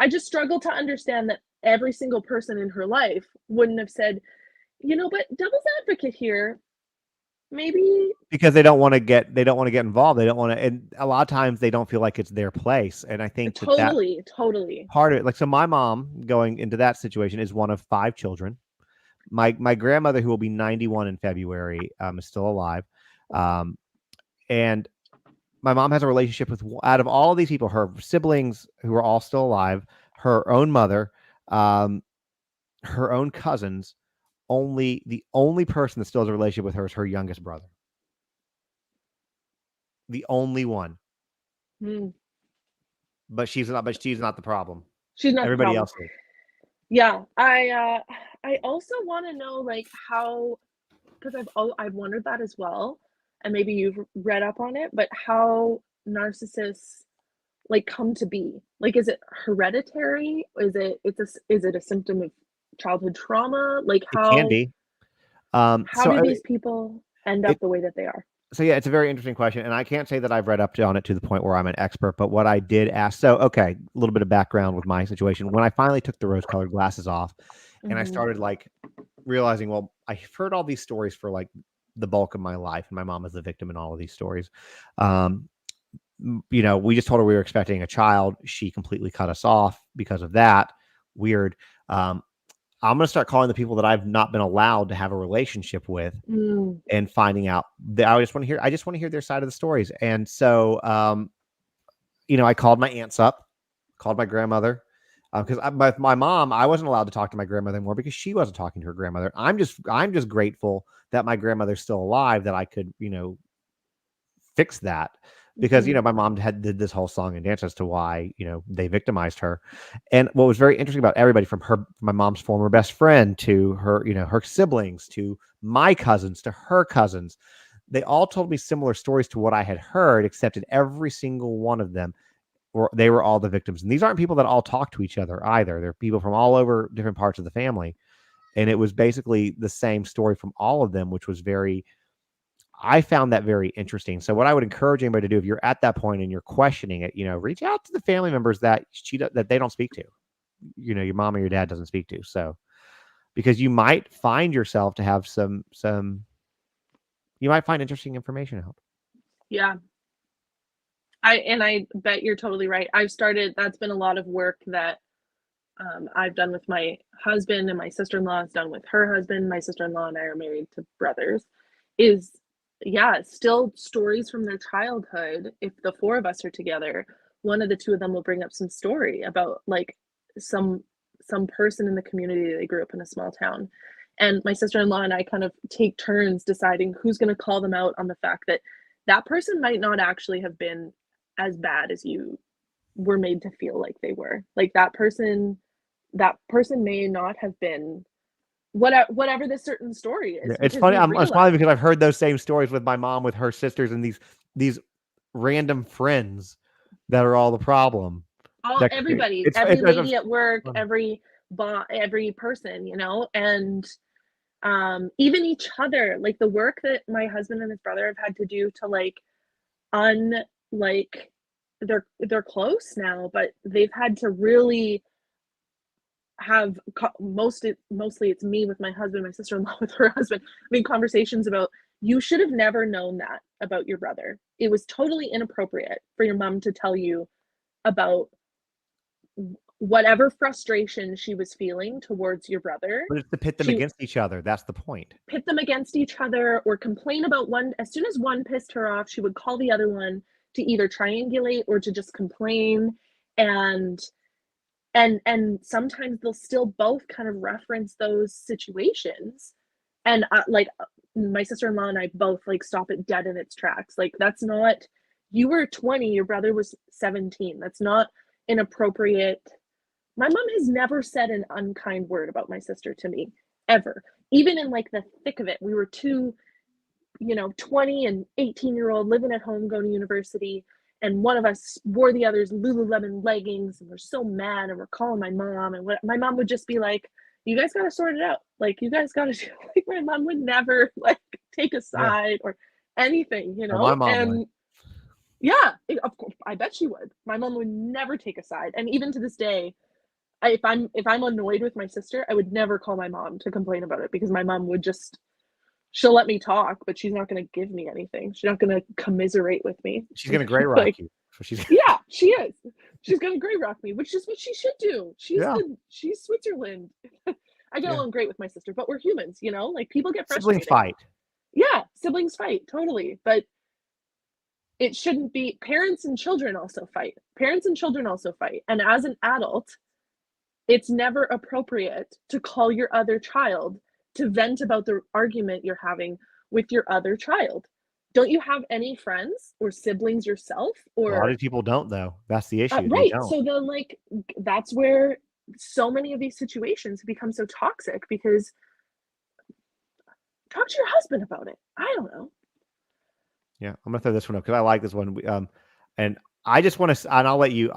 I just struggle to understand that every single person in her life wouldn't have said, but devil's advocate here, maybe. Because they don't want to get involved. They don't want to, and a lot of times they don't feel like it's their place. And I think that Totally. part of it, like, so my mom going into that situation is one of 5 children. My grandmother, who will be 91 in February, is still alive. And my mom has a relationship with, out of all of these people, her siblings who are all still alive, her own mother, her own cousins, the only person that still has a relationship with her is her youngest brother. The only one. But she's not the problem. She's not Everybody the problem. else is. Yeah, I also want to know, like, how, because I've wondered that as well, and maybe you've read up on it, but how narcissists like come to be. Like, is it hereditary? Is it a symptom of childhood trauma? Like, It can be. how do these people end up the way that they are? So yeah, it's a very interesting question, and I can't say that I've read up on it to the point where I'm an expert. But what I did ask, so okay, a little bit of background with my situation. When I finally took the rose-colored glasses off, and I started like realizing, well, I've heard all these stories for like the bulk of my life, and my mom is the victim in all of these stories. We just told her we were expecting a child. She completely cut us off because of that. Weird. I'm going to start calling the people that I've not been allowed to have a relationship with and finding out that I just want to hear their side of the stories. And so, I called my aunts up, called my grandmother, because my mom, I wasn't allowed to talk to my grandmother anymore because she wasn't talking to her grandmother. I'm just grateful that my grandmother's still alive, that I could, fix that. Because, my mom did this whole song and dance as to why, they victimized her. And what was very interesting about everybody, from my mom's former best friend to her, her siblings, to my cousins, to her cousins, they all told me similar stories to what I had heard, except in every single one of them, they were all the victims. And these aren't people that all talk to each other either. They're people from all over different parts of the family. And it was basically the same story from all of them, which was I found that very interesting. So what I would encourage anybody to do, if you're at that point and you're questioning it, reach out to the family members that they don't speak to, your mom or your dad doesn't speak to. So, because you might find yourself to have you might find interesting information out. Yeah. I bet you're totally right. That's been a lot of work that I've done with my husband, and my sister-in-law has done with her husband. My sister-in-law and I are married to brothers. Still stories from their childhood. If the 4 of us are together, one of the 2 of them will bring up some story about like some person in the community. They grew up in a small town, and my sister-in-law and I kind of take turns deciding who's going to call them out on the fact that that person might not actually have been as bad as you were made to feel like they were. Like, that person may not have been whatever this certain story is. It's funny. I'm smiling because I've heard those same stories with my mom, with her sisters, and these these random friends that are all the problem. Everybody, every lady at work, every person, you know, and even each other, like the work that my husband and his brother have had to do to like like they're close now, but they've had to really have mostly it's me with my husband, my sister-in-law with her husband, conversations about, you should have never known that about your brother. It was totally inappropriate for your mom to tell you about whatever frustration she was feeling towards your brother. But it's to pit them against each other. That's the point. Pit them against each other, or complain about one. As soon as one pissed her off, she would call the other one to either triangulate or to just complain. And sometimes they'll still both kind of reference those situations. And like my sister-in-law and I both like stop it dead in its tracks. Like, that's not, you were 20, your brother was 17. That's not inappropriate. My mom has never said an unkind word about my sister to me, ever. Even in like the thick of it, we were two, 20 and 18-year-old living at home, going to university, and one of us wore the other's Lululemon leggings, and we're so mad, and we're calling my mom, and my mom would just be like, you guys got to sort it out. Like, you guys got to, like, my mom would never like take a side or anything, My mom would. Yeah, of course, I bet she would. My mom would never take a side. And even to this day, if I'm annoyed with my sister, I would never call my mom to complain about it, because my mom would just, she'll let me talk, but she's not going to give me anything. She's not going to commiserate with me. She's going to gray rock you. So yeah, she is. She's going to gray rock me, which is what she should do. She's Switzerland. I get along great with my sister, but we're humans, like, people get frustrated. Siblings fight. Yeah, siblings fight, totally. But it shouldn't be. Parents and children also fight. And as an adult, it's never appropriate to call your other child to vent about the argument you're having with your other child. Don't you have any friends or siblings yourself? Or a lot of people don't, though. That's the issue. Right. So then, like, that's where so many of these situations become so toxic, because talk to your husband about it. I don't know. Yeah, I'm gonna throw this one up because I like this one. And I just want to, and I'll let you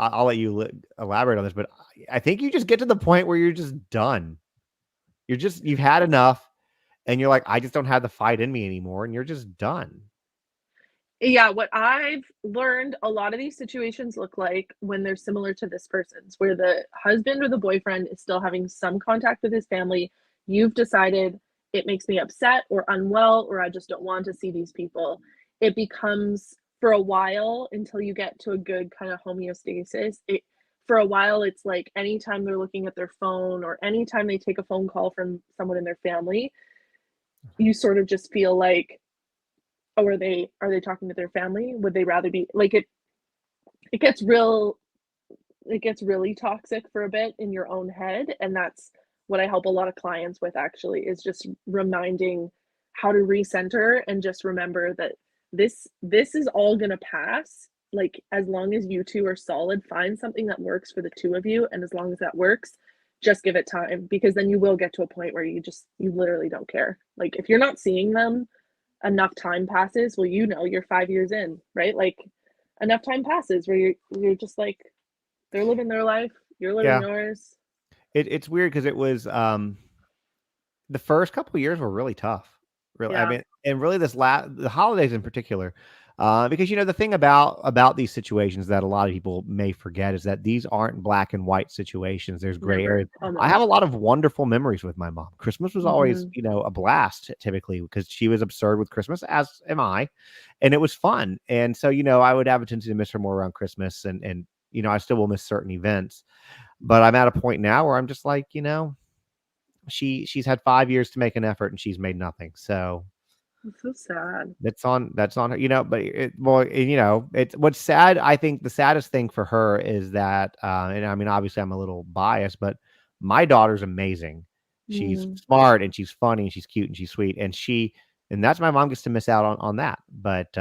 elaborate on this, but I think you just get to the point where you're just done. You've had enough, and you're like, I just don't have the fight in me anymore, and you're just done. Yeah, what I've learned, a lot of these situations look like when they're similar to this person's, where the husband or the boyfriend is still having some contact with his family. You've decided, it makes me upset or unwell, or I just don't want to see these people. It becomes, for a while, until you get to a good kind of homeostasis, for a while, it's like anytime they're looking at their phone, or anytime they take a phone call from someone in their family, you sort of just feel like, oh, are they talking to their family? Would they rather be like it? It gets really toxic for a bit in your own head, and that's what I help a lot of clients with, actually, is just reminding how to recenter and just remember that this is all gonna pass. Like, as long as you two are solid, find something that works for the two of you, and as long as that works, just give it time, because then you will get to a point where you literally don't care. Like, if you're not seeing them, enough time passes, well, you're 5 years in, right? Like, enough time passes where you're just like, they're living their life, you're living yours. It's weird because it was the first couple of years were really tough. Really, I mean, and really the holidays in particular, because the thing about these situations that a lot of people may forget is that these aren't black and white situations. There's gray areas. I have a lot of wonderful memories with my mom. Christmas was always, a blast, typically, because she was absurd with Christmas, as am I, and it was fun. And so, I would have a tendency to miss her more around Christmas, and I still will miss certain events. But I'm at a point now where I'm just like, she's had 5 years to make an effort, and she's made nothing. So it's so sad. That's on her, but it's what's sad. I think the saddest thing for her is that, and I mean, obviously I'm a little biased, but my daughter's amazing. She's smart, and she's funny, and she's cute, and she's sweet. And that's, my mom gets to miss out on that. But,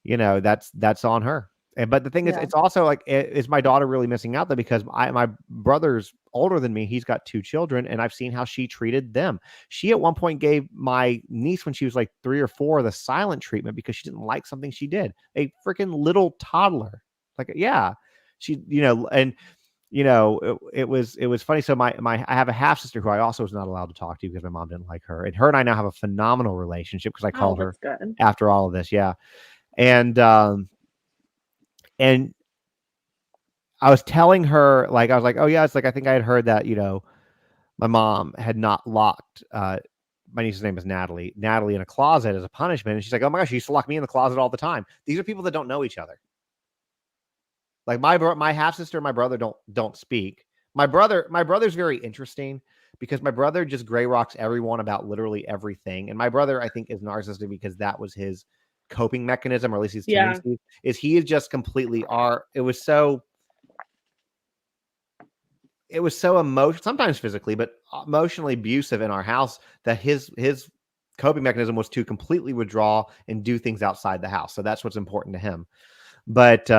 that's on her. But the thing is, Yeah. it's also like, is my daughter really missing out though? Because my brother's older than me. He's got 2 children, and I've seen how she treated them. She at one point gave my niece, when she was like 3 or 4, the silent treatment because she didn't like something she did. A freaking little toddler. Like, yeah, she, and it was funny. So I have a half sister who I also was not allowed to talk to because my mom didn't like her, and her and I now have a phenomenal relationship because I Oh, called her that's good. after all of this. Yeah. And I was telling her, like, I was like, oh yeah, it's like, I think I had heard that, my mom had not locked, my niece's name is Natalie in a closet as a punishment. And she's like, oh my gosh, she used to lock me in the closet all the time. These are people that don't know each other. Like my half sister and my brother don't speak. My brother's very interesting because my brother just gray rocks everyone about literally everything. And my brother, I think, is narcissistic because that was his coping mechanism, or at least his Yeah. tendency, is he is just completely it was so emotional, sometimes physically, but emotionally abusive in our house, that his coping mechanism was to completely withdraw and do things outside the house. So that's what's important to him. But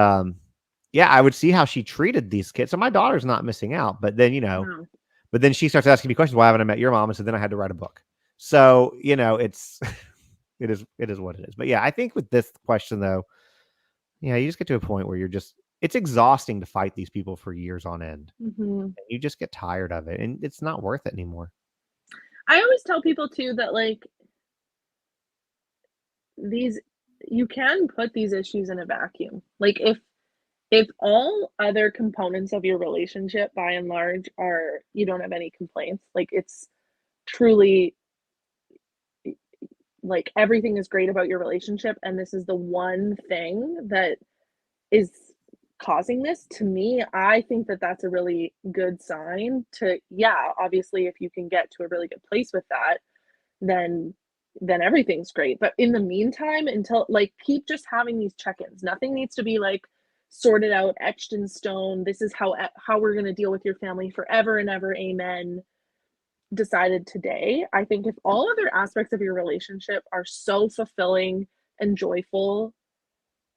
yeah, I would see how she treated these kids. So my daughter's not missing out, but then, No. but then she starts asking me questions. Why haven't I met your mom? And so then I had to write a book. So, it's, it is what it is. But yeah, I think with this question though, yeah, you just get to a point where it's exhausting to fight these people for years on end. Hmm. You just get tired of it, and it's not worth it anymore. I always tell people too that like these you can put these issues in a vacuum. Like if all other components of your relationship by and large are you don't have any complaints, like it's truly like everything is great about your relationship and this is the one thing that is causing this, to me, I think that that's a really good sign to, yeah, obviously if you can get to a really good place with that, then everything's great. But in the meantime, until like keep just having these check-ins. Nothing needs to be like sorted out, etched in stone. This is how we're going to deal with your family forever and ever. Amen. Decided today. I think if all other aspects of your relationship are so fulfilling and joyful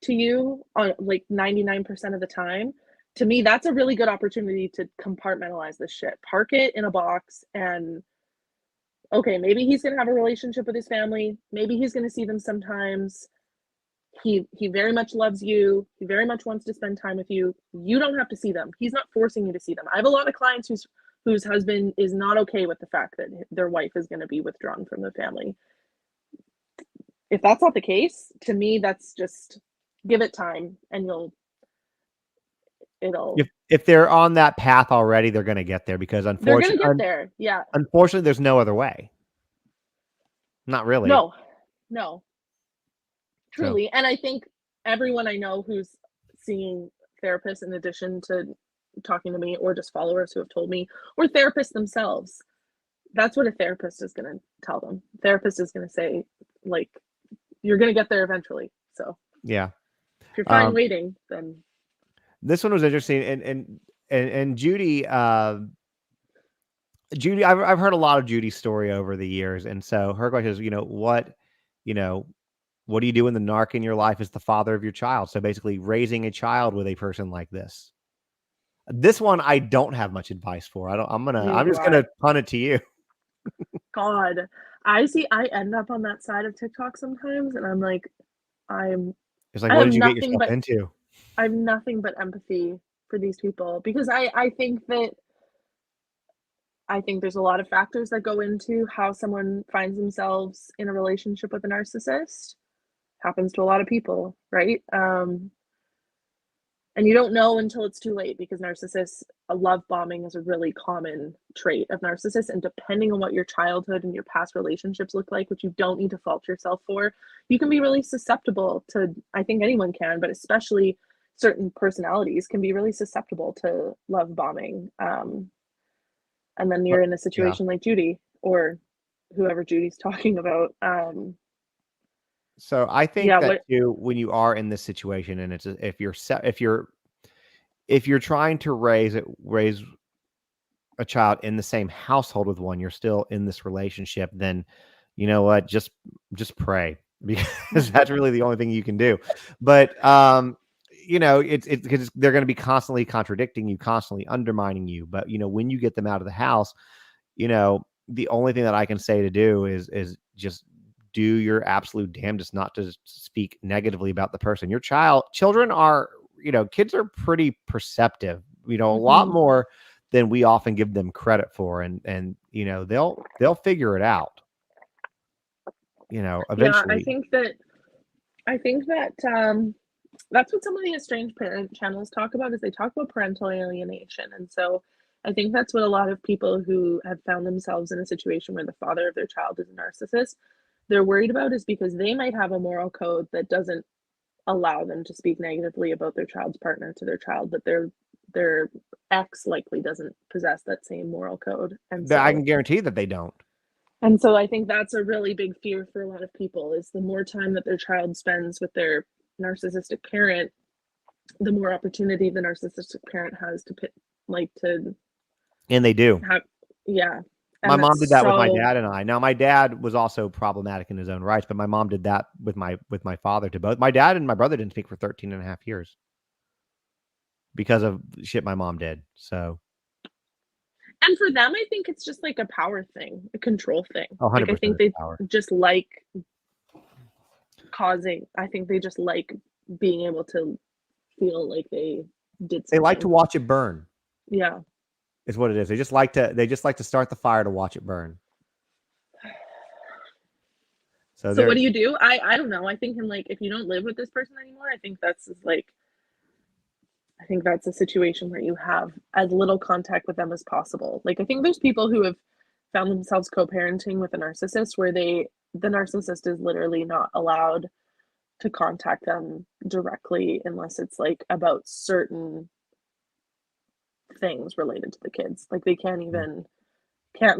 to you on like 99% of the time, to me, that's a really good opportunity to compartmentalize this shit. Park it in a box and okay, maybe he's gonna have a relationship with his family. Maybe he's gonna see them sometimes. He very much loves you. He very much wants to spend time with you. You don't have to see them. He's not forcing you to see them. I have a lot of clients whose husband is not okay with the fact that their wife is going to be withdrawn from the family. If that's not the case, to me, that's just give it time and it'll If they're on that path already, they're going to get there because they're going to get there. Yeah. unfortunately, there's no other way. Not really. No, no, So truly. And I think everyone I know who's seeing therapists in addition to talking to me or just followers who have told me or therapists themselves, that's what a therapist is going to tell them. Therapist is going to say like you're going to get there eventually. So yeah, if you're fine waiting, then this one was interesting. And Judy, I've heard a lot of Judy's story over the years, and so her question is, what do you do when the narc in your life is the father of your child? So basically, raising a child with a person like this. This one I don't have much advice for. I'm just gonna punt it to you. God, I end up on that side of TikTok sometimes, and I'm like, It's like, what did you get yourself into? I have nothing but empathy for these people because I think there's a lot of factors that go into how someone finds themselves in a relationship with a narcissist. Happens to a lot of people, right? And you don't know until it's too late because narcissists, love bombing is a really common trait of narcissists. And depending on what your childhood and your past relationships look like, which you don't need to fault yourself for, you can be really susceptible to, I think anyone can, but especially certain personalities can be really susceptible to love bombing. And then you're in a situation like Judy or whoever Judy's talking about. So I think that too, when you are in this situation, and if you're trying to raise a child in the same household with one, you're still in this relationship, then you know what? Just pray because that's really the only thing you can do. But you know, it's because they're going to be constantly contradicting you, constantly undermining you. But you know, when you get them out of the house, you know, the only thing that I can say to do is just do your absolute damnedest not to speak negatively about the person. Your children are, you know, kids are pretty perceptive, you know, a lot more than we often give them credit for. And, you know, they'll figure it out, you know, Yeah, eventually. I think that that's what some of the estranged parent channels talk about is they talk about parental alienation. And so I think that's what a lot of people who have found themselves in a situation where the father of their child is a narcissist, they're worried about is because they might have a moral code that doesn't allow them to speak negatively about their child's partner to their child, but their ex likely doesn't possess that same moral code. I can guarantee that they don't. And so I think that's a really big fear for a lot of people is the more time that their child spends with their narcissistic parent, the more opportunity the narcissistic parent has to And they do. have, yeah. My And mom did that's that with my so, dad and I. Now, my dad was also problematic in his own rights, but my mom did that with my father to both. My dad and my brother didn't speak for 13 and a half years because of shit my mom did. So, and for them, I think it's just like a power thing, a control thing. Like, I 100% think is they power. just I think they just like being able to feel like they did They like to something. watch it burn. Yeah. Is what it is. They just like to start the fire to watch it burn. So So what they're do you do? I don't know. I think in like if you don't live with this person anymore, I think that's a situation where you have as little contact with them as possible. Like I think there's people who have found themselves co-parenting with a narcissist where the narcissist is literally not allowed to contact them directly unless it's like about certain things related to the kids. Like they can't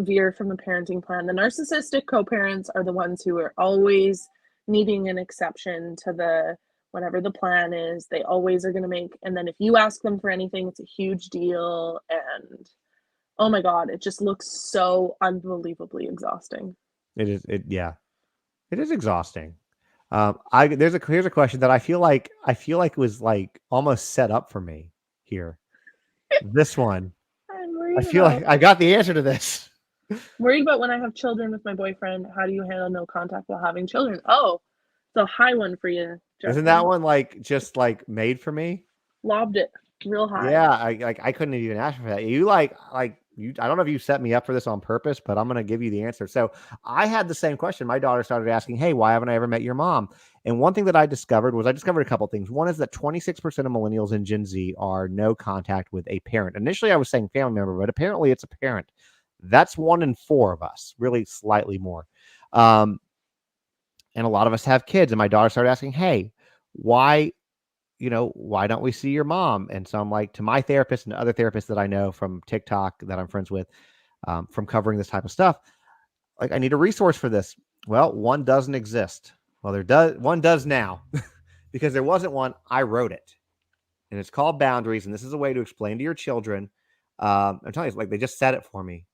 veer from the parenting plan. The narcissistic co-parents are the ones who are always needing an exception to the whatever the plan is. They always are going to make, and then if you ask them for anything, it's a huge deal. And oh my God, it just looks so unbelievably exhausting. yeah. It is exhausting. Here's a question that I feel like was like almost set up for me here. This one. I'm I worried feel like about I got the answer to this. worried about when I have children with my boyfriend. How do you handle no contact while having children? Oh, it's a high one for you, Isn't that Justin. one like just like made for me? Lobbed it real high. Yeah, I couldn't have even asked for that. You like you I don't know if you set me up for this on purpose, but I'm gonna give you the answer. So I had the same question. My daughter started asking, "Hey, why haven't I ever met your mom?" And one thing that I discovered a couple of things. One is that 26% of millennials and Gen Z are no contact with a parent. Initially, I was saying family member, but apparently it's a parent. That's 1 in 4 of us, really slightly more. Um, and a lot of us have kids. And my daughter started asking, "Hey, why why don't we see your mom?" And so I'm like, to my therapist and other therapists that I know from TikTok that I'm friends with, from covering this type of stuff, like, I need a resource for this. Well, one doesn't exist. Well, one does now because there wasn't one. I wrote it, and it's called Boundaries. And this is a way to explain to your children. I'm telling you, like, they just said it for me.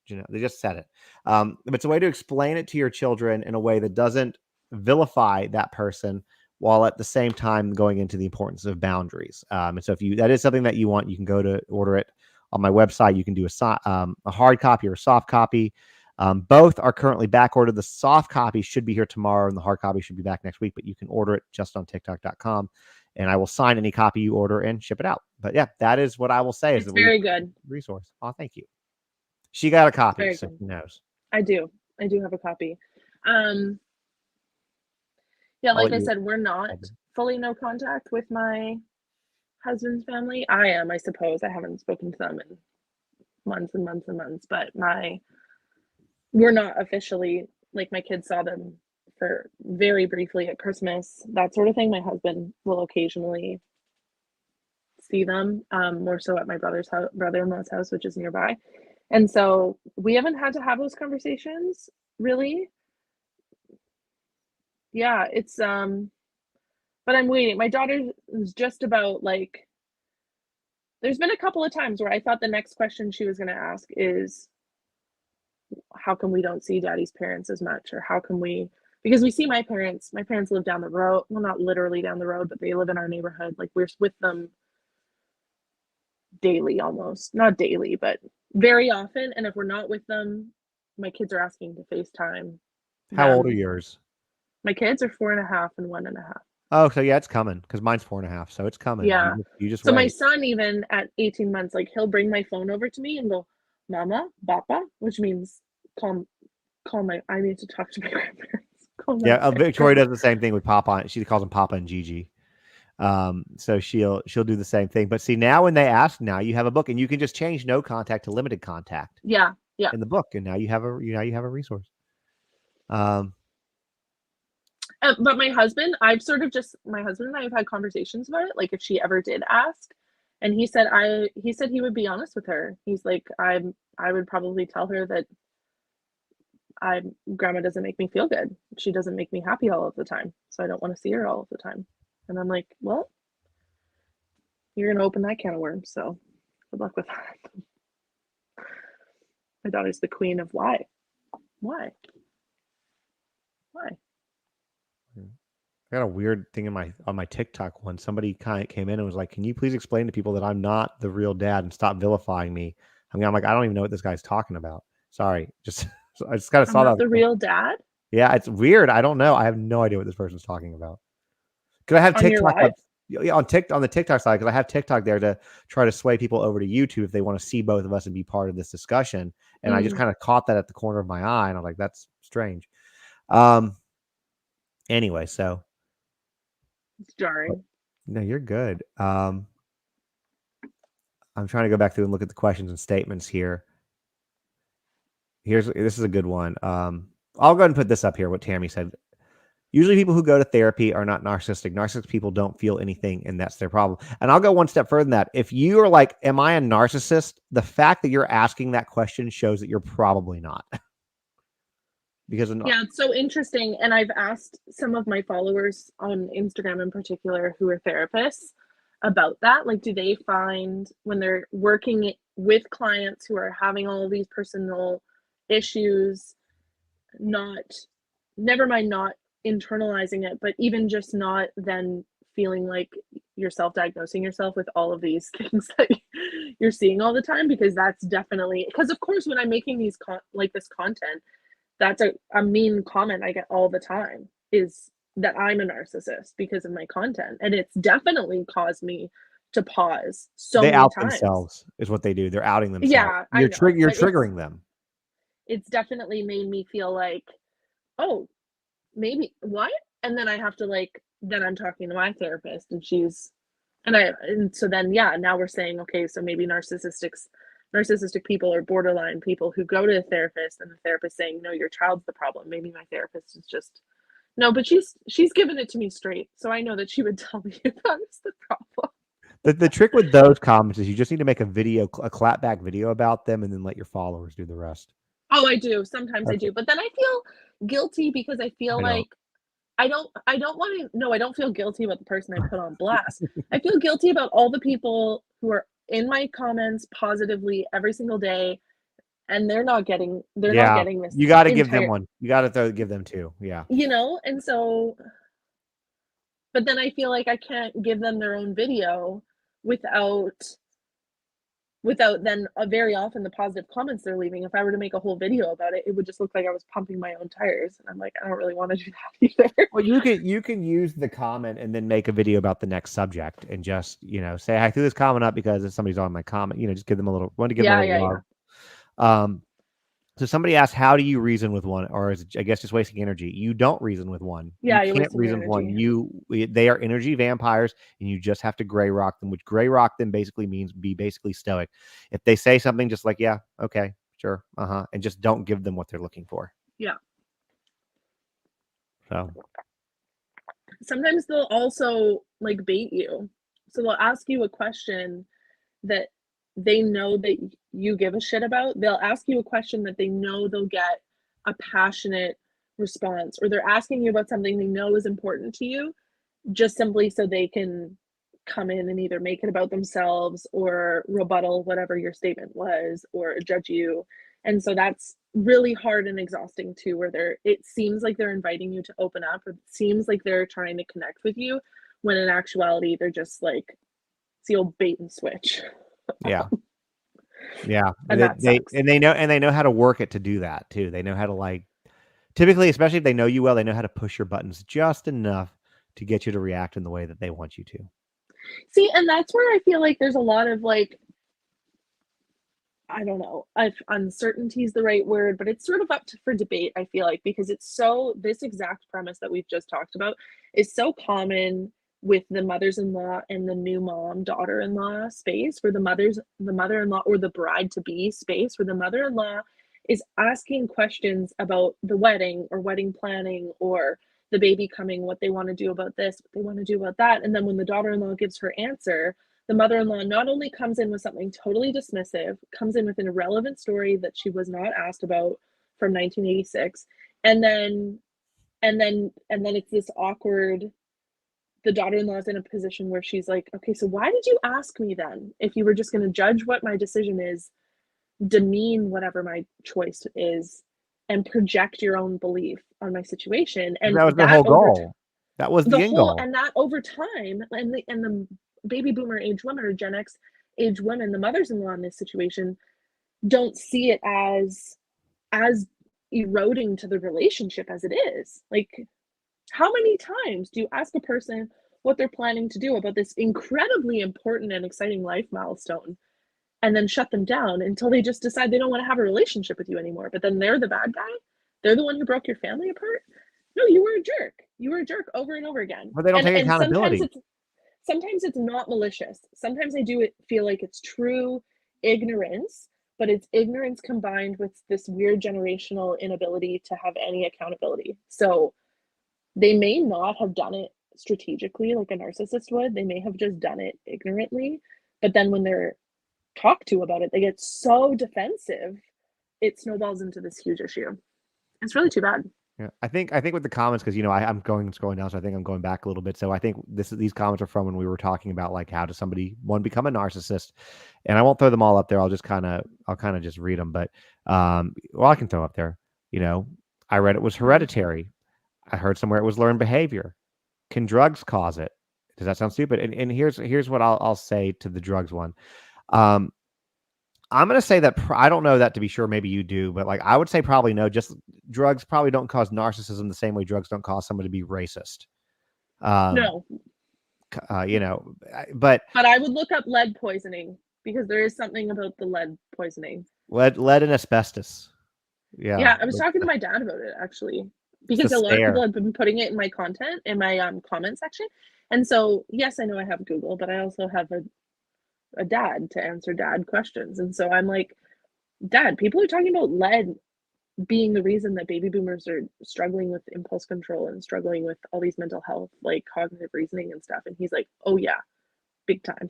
They just said it. But it's a way to explain it to your children in a way that doesn't vilify that person, while at the same time going into the importance of boundaries. And so if that is something that you want, you can go to order it on my website. You can do a hard copy or a soft copy. Both are currently back ordered. The soft copy should be here tomorrow and the hard copy should be back next week, but you can order it just on TikTok.com. And I will sign any copy you order and ship it out. But yeah, that is what I will say is It's that we very good. resource. Oh, thank you. She got a It's copy, very so good. she knows. I do. I do have a copy. Um, yeah, I'll like let I you. said, we're not fully no contact with my husband's family. I am, I suppose. I haven't spoken to them in months and months and months, but we're not officially, like my kids saw them for very briefly at Christmas, that sort of thing. My husband will occasionally see them, more so at my brother-in-law's house, which is nearby. And so we haven't had to have those conversations really. Yeah, it's but I'm waiting. My daughter is just about like there's been a couple of times where I thought the next question she was going to ask is how come we don't see daddy's parents as much, or how come we, because we see my parents live down the road, well, not literally down the road, but they live in our neighborhood. Like, we're with them daily, almost not daily, but very often. And if we're not with them, my kids are asking to FaceTime How old are them. yours? My kids are 4.5 and 1.5. Oh, so yeah, it's coming because mine's 4.5, so it's coming. Yeah. You just So my wait. son, even at 18 months, like, he'll bring my phone over to me and go, "Mama, Papa," which means call my, I need to talk to my grandparents. Call my Yeah, Victoria grandparents. does the same thing with Papa. She calls them Papa and Gigi. So she'll do the same thing. But see, now when they ask, now you have a book, and you can just change no contact to limited contact Yeah, yeah. in the book, and now you have a resource. But my husband and I have had conversations about it. Like, if she ever did ask, and he said he would be honest with her. He's like, I would probably tell her that grandma doesn't make me feel good. She doesn't make me happy all of the time. So I don't want to see her all of the time. And I'm like, well, you're gonna open that can of worms. So good luck with that. My daughter's the queen of why. Why? Why? I got a weird thing on my TikTok one. Somebody kind of came in and was like, "Can you please explain to people that I'm not the real dad and stop vilifying me?" I mean, I'm like, I don't even know what this guy's talking about. Sorry, just I just kind of I'm saw not that. the real dad Yeah, it's weird. I don't know. I have no idea what this person's talking about. Because I have on your TikTok live. on the TikTok side, because I have TikTok there to try to sway people over to YouTube if they want to see both of us and be part of this discussion. And I just kind of caught that at the corner of my eye, and I'm like, that's strange. Anyway, so It's jarring. no, you're good. I'm trying to go back through and look at the questions and statements here. This is a good one. I'll go ahead and put this up here. What Tammy said. Usually people who go to therapy are not narcissistic. Narcissistic people don't feel anything, and that's their problem. And I'll go one step further than that. If you are like, am I a narcissist? The fact that you're asking that question shows that you're probably not. Because Yeah, it's so interesting. And I've asked some of my followers on Instagram in particular who are therapists about that. Like, do they find when they're working with clients who are having all of these personal issues, not, never mind not internalizing it, but even just not then feeling like you're self-diagnosing yourself with all of these things that you're seeing all the time? Because that's definitely, because of course when I'm making these like this content, that's a mean comment I get all the time, is that I'm a narcissist because of my content. And it's definitely caused me to pause so they many out times. themselves is what they do. They're outing themselves. Yeah, I know. You're triggering them. It's definitely made me feel like, oh, maybe what? And then I have to, like, then I'm talking to my therapist and and so then, yeah, now we're saying, okay, so maybe narcissistic people or borderline people who go to a therapist, and the therapist saying, no, your child's the problem. Maybe my therapist is just, no, but she's given it to me straight. So I know that she would tell me if that is the problem. The trick with those comments is you just need to make a clapback video about them, and then let your followers do the rest. Oh, I do. Sometimes I do. But then I feel guilty because I feel like I don't want to, no, I don't feel guilty about the person I put on blast. I feel guilty about all the people who are in my comments positively every single day, and they're not getting this. You got to give them one. You got to give them two. Yeah. And so, but then I feel like I can't give them their own video without then very often the positive comments they're leaving. If I were to make a whole video about it, it would just look like I was pumping my own tires. And I'm like, I don't really want to do that either. Well, you can use the comment and then make a video about the next subject and just, say, I threw this comment up because if somebody's on my comment, just give them a little love. So somebody asked, how do you reason with one? Or is it, I guess, just wasting energy? You don't reason with one. Yeah, you can't reason with one. They are energy vampires, and you just have to gray rock them, which gray rock them basically means be basically stoic. If they say something, just like, yeah, okay, sure, and just don't give them what they're looking for. Yeah. So sometimes they'll also like bait you. So they'll ask you a question that they know that you give a shit about. They'll ask you a question that they know they'll get a passionate response, or they're asking you about something they know is important to you, just simply so they can come in and either make it about themselves or rebuttal whatever your statement was or judge you. And so that's really hard and exhausting too, where it seems like they're inviting you to open up, or it seems like they're trying to connect with you, when in actuality they're just like, it's the old bait and switch. Yeah. Yeah. And that sucks. They know how to work it to do that too. They know how to, like, typically, especially if they know you well, they know how to push your buttons just enough to get you to react in the way that they want you to. See, and that's where I feel like there's a lot of, like, I don't know if uncertainty is the right word, but it's sort of for debate, I feel like, because this exact premise that we've just talked about is so common with the mothers-in-law and the new mom daughter-in-law space, where the mother-in-law or the bride to be space, where the mother-in-law is asking questions about the wedding or wedding planning or the baby coming, what they want to do about this, what they want to do about that. And then when the daughter-in-law gives her answer, the mother-in-law not only comes in with something totally dismissive, comes in with an irrelevant story that she was not asked about from 1986, and then it's this awkward, the daughter-in-law is in a position where she's like, okay, so why did you ask me then? If you were just going to judge what my decision is, demean whatever my choice is, and project your own belief on my situation. And that was the whole goal. That was the end goal. And that over time, and the baby boomer age women or Gen X age women, the mothers-in-law in this situation, don't see it as eroding to the relationship as it is. Like, how many times do you ask a person what they're planning to do about this incredibly important and exciting life milestone, and then shut them down until they just decide they don't want to have a relationship with you anymore? But then they're the bad guy. They're the one who broke your family apart. No, you were a jerk. You were a jerk over and over again. But they don't take accountability. Sometimes it's not malicious. Sometimes I do feel like it's true ignorance, but it's ignorance combined with this weird generational inability to have any accountability. So they may not have done it strategically like a narcissist would. They may have just done it ignorantly. But then when they're talked to about it, they get so defensive, it snowballs into this huge issue. It's really too bad. Yeah, I think with the comments, because I'm scrolling down, so I think I'm going back a little bit. So I think these comments are from when we were talking about, like, how does somebody become a narcissist, and I won't throw them all up there. I'll kind of just read them, but well, I can throw up there. I read it was hereditary. I heard somewhere it was learned behavior. Can drugs cause it? Does that sound stupid? And here's what I'll say to the drugs one. I'm going to say that I don't know that to be sure. Maybe you do, but, like, I would say probably no. Just drugs probably don't cause narcissism the same way drugs don't cause someone to be racist. No. But I would look up lead poisoning, because there is something about the lead poisoning. Lead and asbestos. Yeah. Yeah, I was talking to my dad about it, actually, because a lot of people have been putting it in my content, in my comment section. And so, yes, I know I have Google, but I also have a dad to answer dad questions. And so I'm like, Dad, people are talking about lead being the reason that baby boomers are struggling with impulse control and struggling with all these mental health, like cognitive reasoning and stuff. And he's like, oh yeah, big time.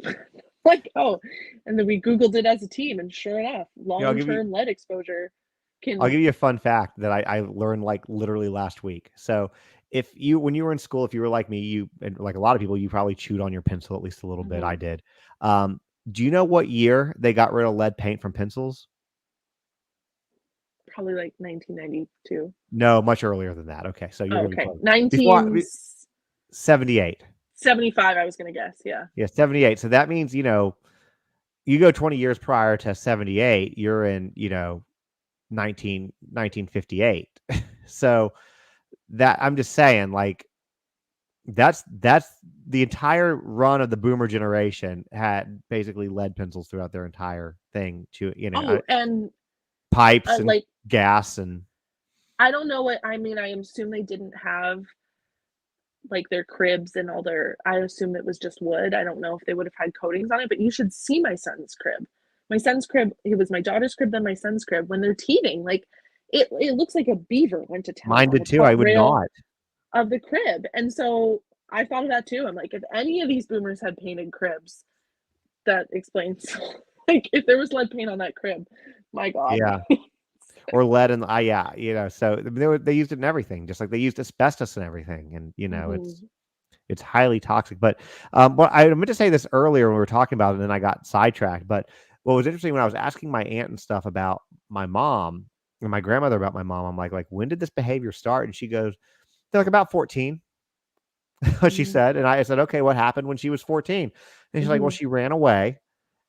Like, oh, and then we Googled it as a team, and sure enough, long-term lead exposure can... I'll give you a fun fact that I learned, like, literally last week. So when you were in school, if you were like me, and like a lot of people, you probably chewed on your pencil at least a little bit. I did. Do you know what year they got rid of lead paint from pencils? Probably like 1992. No, much earlier than that. Okay, so you're okay. 1978. 75, I was going to guess. Yeah. Yeah, 78. So that means, you go 20 years prior to 78, you're in, 1958. So that, I'm just saying, like, that's the entire run of the boomer generation had basically lead pencils throughout their entire thing to, and pipes and like gas. And I don't know what, I assume they didn't have, like, their cribs and I assume it was just wood. I don't know if they would have had coatings on it, but you should see my son's crib. My son's crib, it was my daughter's crib, then my son's crib. When they're teething, like, it looks like a beaver went to town. Mine did too. I would not. Of the crib. And so I thought of that too. I'm like, if any of these boomers had painted cribs, that explains, like, if there was lead paint on that crib, my God. Yeah. Or lead and so they used it in everything, just like they used asbestos and everything. And it's highly toxic. But I meant to say this earlier when we were talking about it, and then I got sidetracked. But what was interesting, when I was asking my aunt and stuff about my mom, and my grandmother about my mom. I'm like, when did this behavior start? And she goes, they're like about 14. She Mm-hmm. said, and I said, okay, what happened when she was 14? And she's like, well, Mm-hmm. she ran away,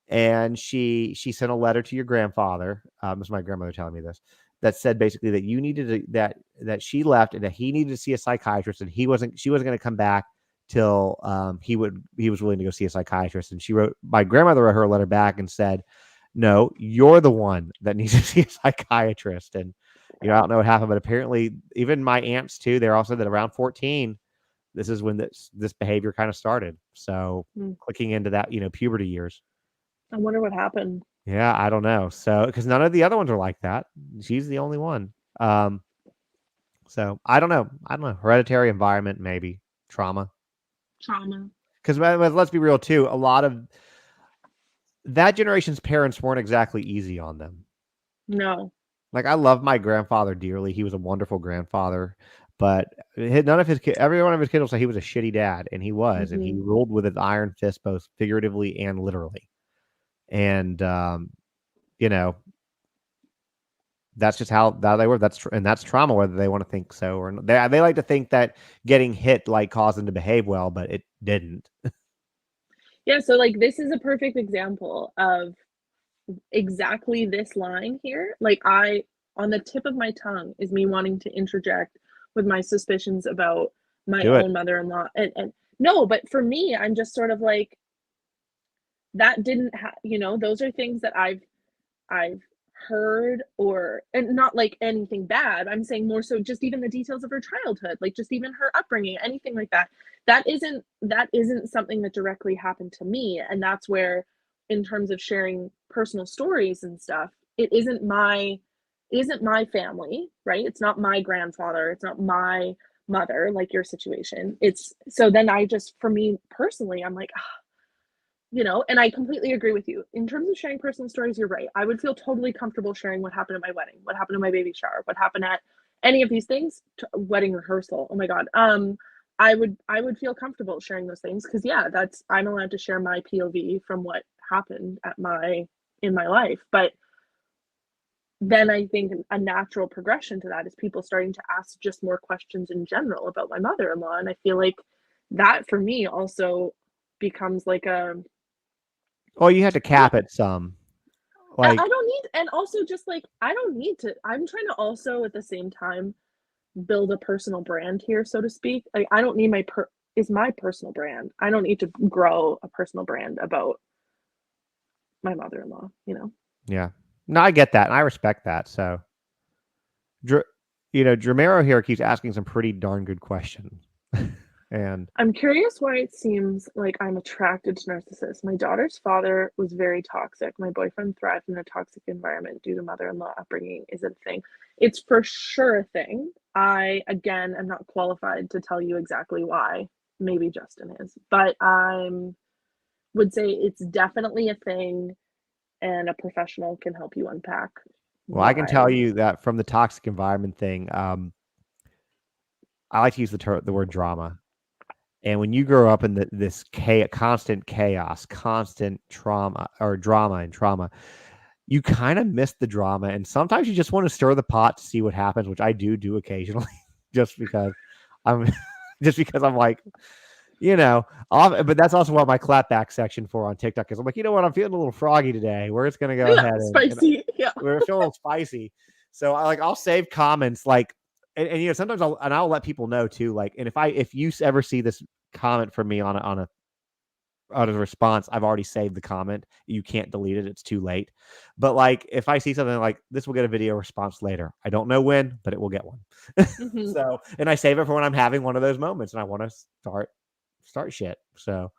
and she sent a letter to your grandfather. This is my grandmother telling me this. That said basically that you needed to, that she left and that he needed to see a psychiatrist, and she wasn't going to come back till he was willing to go see a psychiatrist. And my grandmother wrote her a letter back and said, no, you're the one that needs to see a psychiatrist. And I don't know what happened, but apparently even my aunts too, they're also that around 14, this is when this behavior kind of started. So clicking into that, puberty years. I wonder what happened. Yeah, I don't know. So because none of the other ones are like that. She's the only one. So I don't know. Hereditary environment, maybe trauma. Trauma. Because let's be real too. A lot of that generation's parents weren't exactly easy on them. No. Like I love my grandfather dearly. He was a wonderful grandfather, but none of his kids, every one of his kids will say he was a shitty dad, and he was, and he Mm-hmm. ruled with his iron fist, both figuratively and literally. And that's just how they were. That's trauma, whether they want to think so or not. They like to think that getting hit like caused them to behave well, but it didn't. Yeah, so like this is a perfect example of exactly this line here. Like on the tip of my tongue is me wanting to interject with my suspicions about my Do it. own mother-in-law. And no, but for me, I'm just sort of like that didn't those are things that I've heard, or and not like anything bad. I'm saying more so just even the details of her childhood, like just even her upbringing, anything like that. That isn't something that directly happened to me. And that's where, in terms of sharing personal stories and stuff, it isn't my family, right? It's not my grandfather, it's not my mother, like your situation. It's so then I just, for me personally, I'm like, and I completely agree with you. In terms of sharing personal stories, you're right. I would feel totally comfortable sharing what happened at my wedding, what happened at my baby shower, what happened at any of these things, wedding rehearsal. Oh my God. I would feel comfortable sharing those things because yeah, I'm allowed to share my POV from what happened in my life. But then I think a natural progression to that is people starting to ask just more questions in general about my mother-in-law. And I feel like that for me also becomes like a Well, you had to yeah, cap it some. I Like, don't need, and also just like I don't need to. I'm trying to also at the same time build a personal brand here, so to speak. Like I don't need is my personal brand. I don't need to grow a personal brand about my mother-in-law, yeah. No, I get that, and I respect that. So, Dramero here keeps asking some pretty darn good questions, and I'm curious why it seems like I'm attracted to narcissists. My daughter's father was very toxic. My boyfriend thrived in a toxic environment due to mother-in-law upbringing. Is it a thing? It's for sure a thing. I, again, am not qualified to tell you exactly why. Maybe Justin is, but I would say it's definitely a thing, and a professional can help you unpack well, I can tell why. you that from the toxic environment thing, I like to use the word drama. And when you grow up in this constant chaos, constant trauma or drama and trauma, you kind of miss the drama. And sometimes you just want to stir the pot to see what happens, which I do occasionally, just because I'm like, but that's also what my clapback section for on TikTok is. I'm like, you know what? I'm feeling a little froggy today. We're just going to go Yeah, ahead and spicy. Yeah. we're feeling a little spicy. So I'll save comments like, and sometimes I'll let people know too. Like, and if you ever see this comment from me on a response, I've already saved the comment. You can't delete it. It's too late. But like, if I see something like this will get a video response later. I don't know when, but it will get one. Hmm. So, and I save it for when I'm having one of those moments and I want to start shit. So,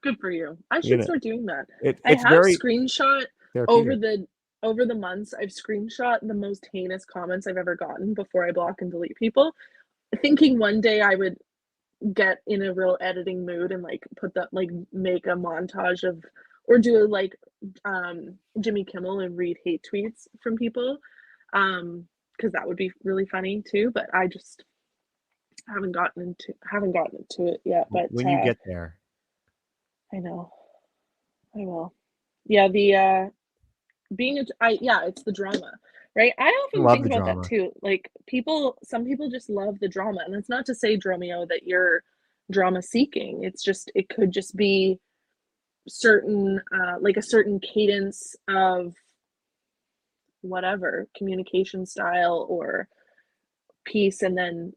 Good for you. I you should know, start doing that. I it's have very screenshot over therapeutic. the months. I've screenshot the most heinous comments I've ever gotten before I block and delete people, thinking one day I would get in a real editing mood and like put that, like make a montage of, or do like Jimmy Kimmel and read hate tweets from people, because that would be really funny too. But I just haven't gotten into it yet. But When you get there, I know I will. Yeah, the being a I yeah, it's the drama, right? I often Love think the about that drama. too. Like some people just love the drama. And it's not to say, Dromeo, that you're drama seeking. It's just, it could just be certain, like a certain cadence of whatever communication style or peace and then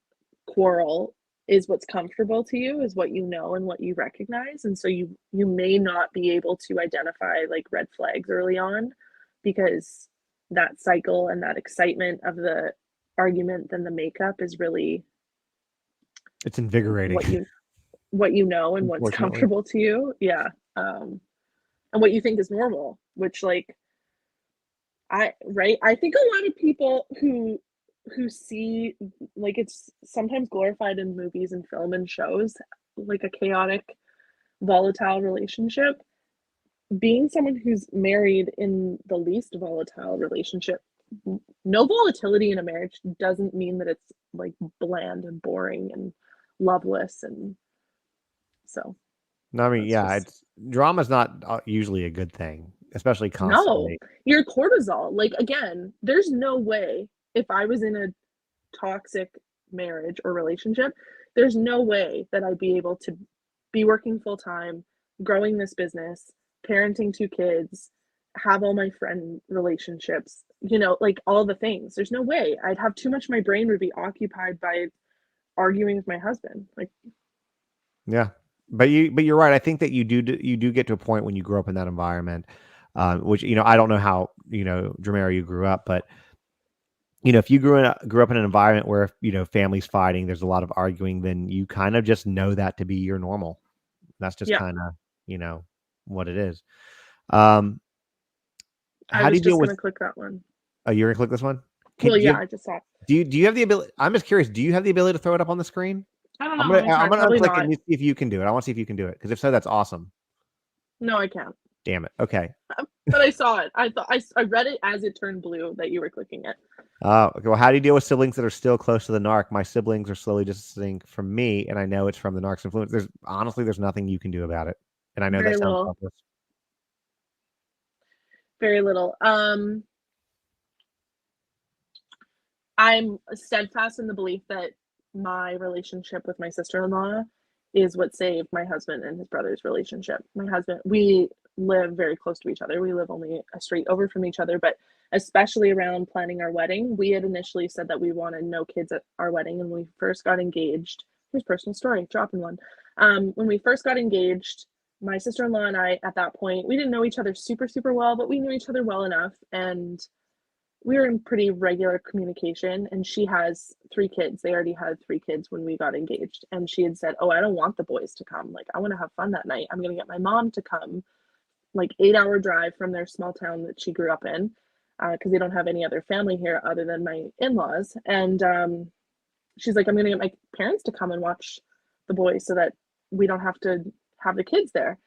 quarrel is what's comfortable to you, is what you know and what you recognize. And so you may not be able to identify like red flags early on, because that cycle and that excitement of the argument then the makeup is really It's invigorating, what you know and what's unfortunately. comfortable to you. Yeah. um and what you think is normal, which, like, I think a lot of people who see, like, it's sometimes glorified in movies and film and shows, like a chaotic, volatile relationship. Being someone who's married in the least volatile relationship, no volatility in a marriage doesn't mean that it's like bland and boring and loveless, and so No, I mean, that's yeah, just it's drama's not usually a good thing, especially no. constantly. Your cortisol, like, again, there's no way, if I was in a toxic marriage or relationship, there's no way that I'd be able to be working full time, growing this business, parenting 2 kids, have all my friend relationships, like all the things. There's no way. I'd have too much, my brain would be occupied by arguing with my husband. Like, Yeah, but you're right. I think that you do get to a point when you grow up in that environment, which I don't know how Dramera, you grew up, but if you grew up in an environment where families fighting, there's a lot of arguing, then you kind of just know that to be your normal. That's just yeah, kind of what it is. Um, I how do was you deal just with? gonna click that one. Oh, you're gonna click this one. Well, Do you yeah, have, I just saw it. do you have the ability? I'm just curious. Do you have the ability to throw it up on the screen? I don't I'm know, gonna let me I'm try. gonna Probably unclick it not. and see if you can do it. I want to see if you can do it, because if so, that's awesome. No, I can't. Damn it. Okay. But I saw it. I read it as it turned blue that you were clicking it. Okay. Well, how do you deal with siblings that are still close to the narc? My siblings are slowly distancing from me, and I know it's from the narc's influence. There's nothing you can do about it, and I know that Very sounds little. helpless. Very little. I'm steadfast in the belief that my relationship with my sister-in-law is what saved my husband and his brother's relationship. My husband, we live very close to each other. We live only a street over from each other, but especially around planning our wedding, we had initially said that we wanted no kids at our wedding. And when we first got engaged, here's a personal story, dropping one. When we first got engaged, my sister-in-law and I, at that point, we didn't know each other super, super well, but we knew each other well enough. And we were in pretty regular communication, and she has 3 kids. They already had 3 kids when we got engaged. And she had said, "Oh, I don't want the boys to come. Like, I want to have fun that night. I'm going to get my mom to come, like 8-hour drive from their small town that she grew up in, because they don't have any other family here other than my in-laws." And she's like, "I'm going to get my parents to come and watch the boys so that we don't have to have the kids there."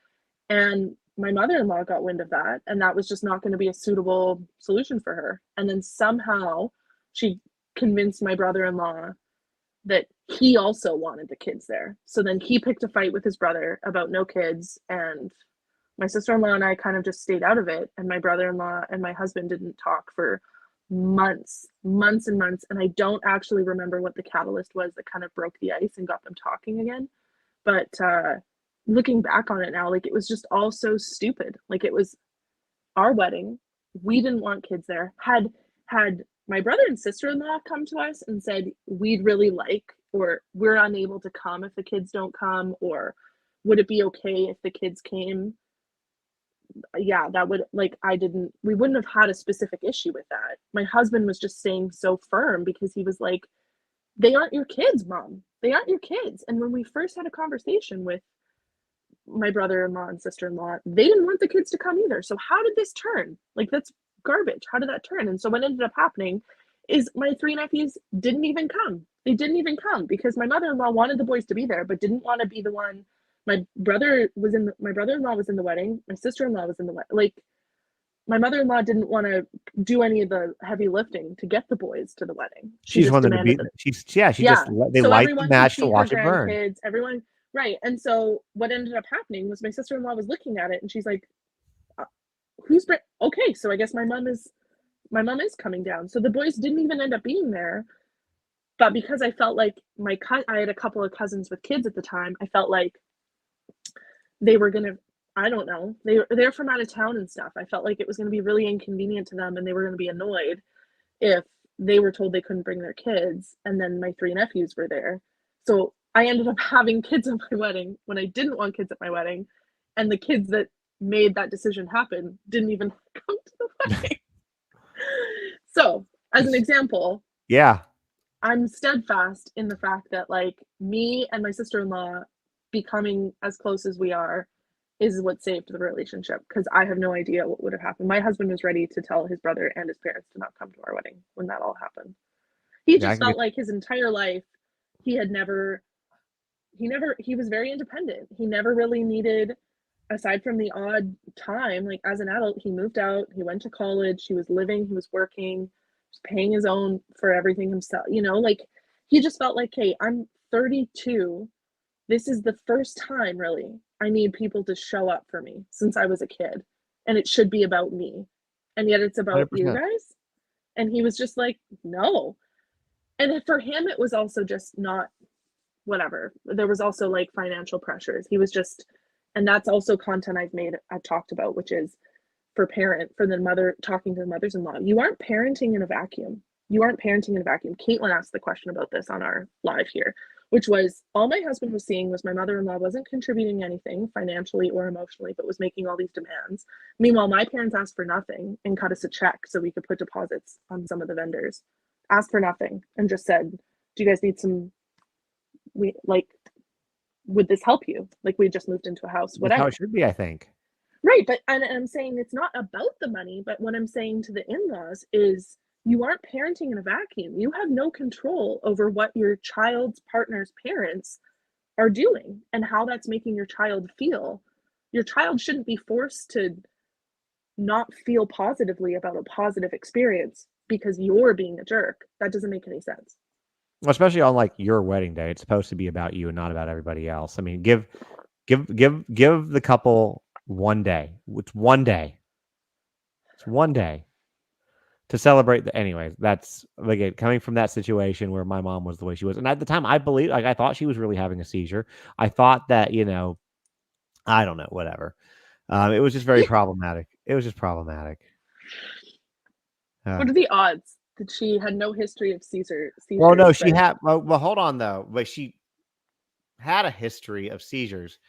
And my mother-in-law got wind of that, and that was just not going to be a suitable solution for her. And then somehow she convinced my brother-in-law that he also wanted the kids there. So then he picked a fight with his brother about no kids, and my sister-in-law and I kind of just stayed out of it. And my brother-in-law and my husband didn't talk for months, months and months. And I don't actually remember what the catalyst was that kind of broke the ice and got them talking again. But looking back on it now, like, it was just all so stupid. Like, it was our wedding. We didn't want kids there. Had my brother and sister-in-law come to us and said, "We'd really like," or "We're unable to come if the kids don't come," or "Would it be okay if the kids came?" Yeah, that would, like, we wouldn't have had a specific issue with that. My husband was just staying so firm because he was like, "They aren't your kids, mom. They aren't your kids." And when we first had a conversation with my brother-in-law and sister-in-law, they didn't want the kids to come either. So how did this turn? Like, that's garbage. How did that turn? And so what ended up happening is my 3 nephews didn't even come. They didn't even come because my mother-in-law wanted the boys to be there, but didn't want to be the one. My brother-in-law was in the wedding. My sister-in-law was in the wedding. Like, my mother-in-law didn't want to do any of the heavy lifting to get the boys to the wedding. She She just just wanted to demanded be. that. She just Yeah. they So light the everyone could match to see her watch it burn. grandkids, everyone, right. And so what ended up happening was my sister-in-law was looking at it and she's like, "Who's okay, so I guess my mom is my mom is coming down. So the boys didn't even end up being there. But because I felt like I had a couple of cousins with kids at the time, I felt like they were gonna, I don't know, they're from out of town and stuff. I felt like it was gonna be really inconvenient to them, and they were gonna be annoyed if they were told they couldn't bring their kids, and then my three nephews were there. So I ended up having kids at my wedding when I didn't want kids at my wedding, and the kids that made that decision happen didn't even come to the wedding. So, as an example, Yeah. I'm steadfast in the fact that, like, me and my sister-in-law becoming as close as we are is what saved the relationship, because I have no idea what would have happened. My husband was ready to tell his brother and his parents to not come to our wedding when that all happened. He Yeah, I just can felt get. like his entire life he had never he was very independent. He never really needed, aside from the odd time, like as an adult, he moved out, he went to college, he was living, he was working, was paying his own for everything himself, like he just felt like, hey, I'm 32. This is the first time really I need people to show up for me since I was a kid. And it should be about me. And yet it's about you 100%. guys. And he was just like, no. And for him, it was also just not whatever. There was also like financial pressures. He was just, and that's also content I've talked about, which is for the mother, talking to the mothers-in-law. You aren't parenting in a vacuum. You aren't parenting in a vacuum. Caitlin asked the question about this on our live here, which was all my husband was seeing was my mother-in-law wasn't contributing anything financially or emotionally, but was making all these demands. Meanwhile, my parents asked for nothing and cut us a check so we could put deposits on some of the vendors. Asked for nothing and just said, do you guys need some, we like, would this help you? Like, we just moved into a house, That's how whatever. it should be, I think. Right, but and I'm saying it's not about the money, but what I'm saying to the in-laws is you aren't parenting in a vacuum. You have no control over what your child's partner's parents are doing and how that's making your child feel. Your child shouldn't be forced to not feel positively about a positive experience because you're being a jerk. That doesn't make any sense. Well, especially on like your wedding day, it's supposed to be about you and not about everybody else. I mean, give the couple one day. It's one day. It's one day to celebrate the. Anyways, that's again coming from that situation where my mom was the way she was, and at the time, I believe, like, I thought she was really having a seizure. I thought that I don't know, whatever. It was just very problematic. It was just problematic. What are the odds that she had no history of Well, no, seizures? she But had. Well, hold on though. But she had a history of seizures.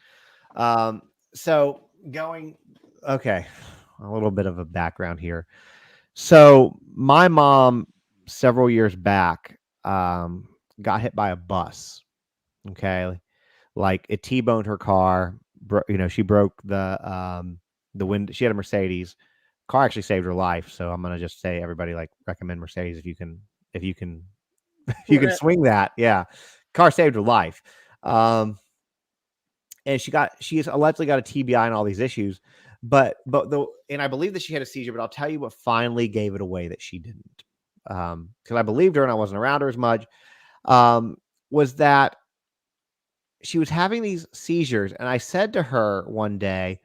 Um, so going, okay, a little bit of a background here. So my mom, several years back, got hit by a bus. Okay, like it T-boned her car. She broke the wind. She had a Mercedes. Car actually saved her life. So I'm gonna just say everybody like recommend Mercedes if you can if you afford can it. swing that. Yeah, car saved her life. And she has allegedly got a TBI and all these issues. And I believe that she had a seizure, but I'll tell you what finally gave it away that she didn't. Because I believed her and I wasn't around her as much. Was that she was having these seizures, and I said to her one day,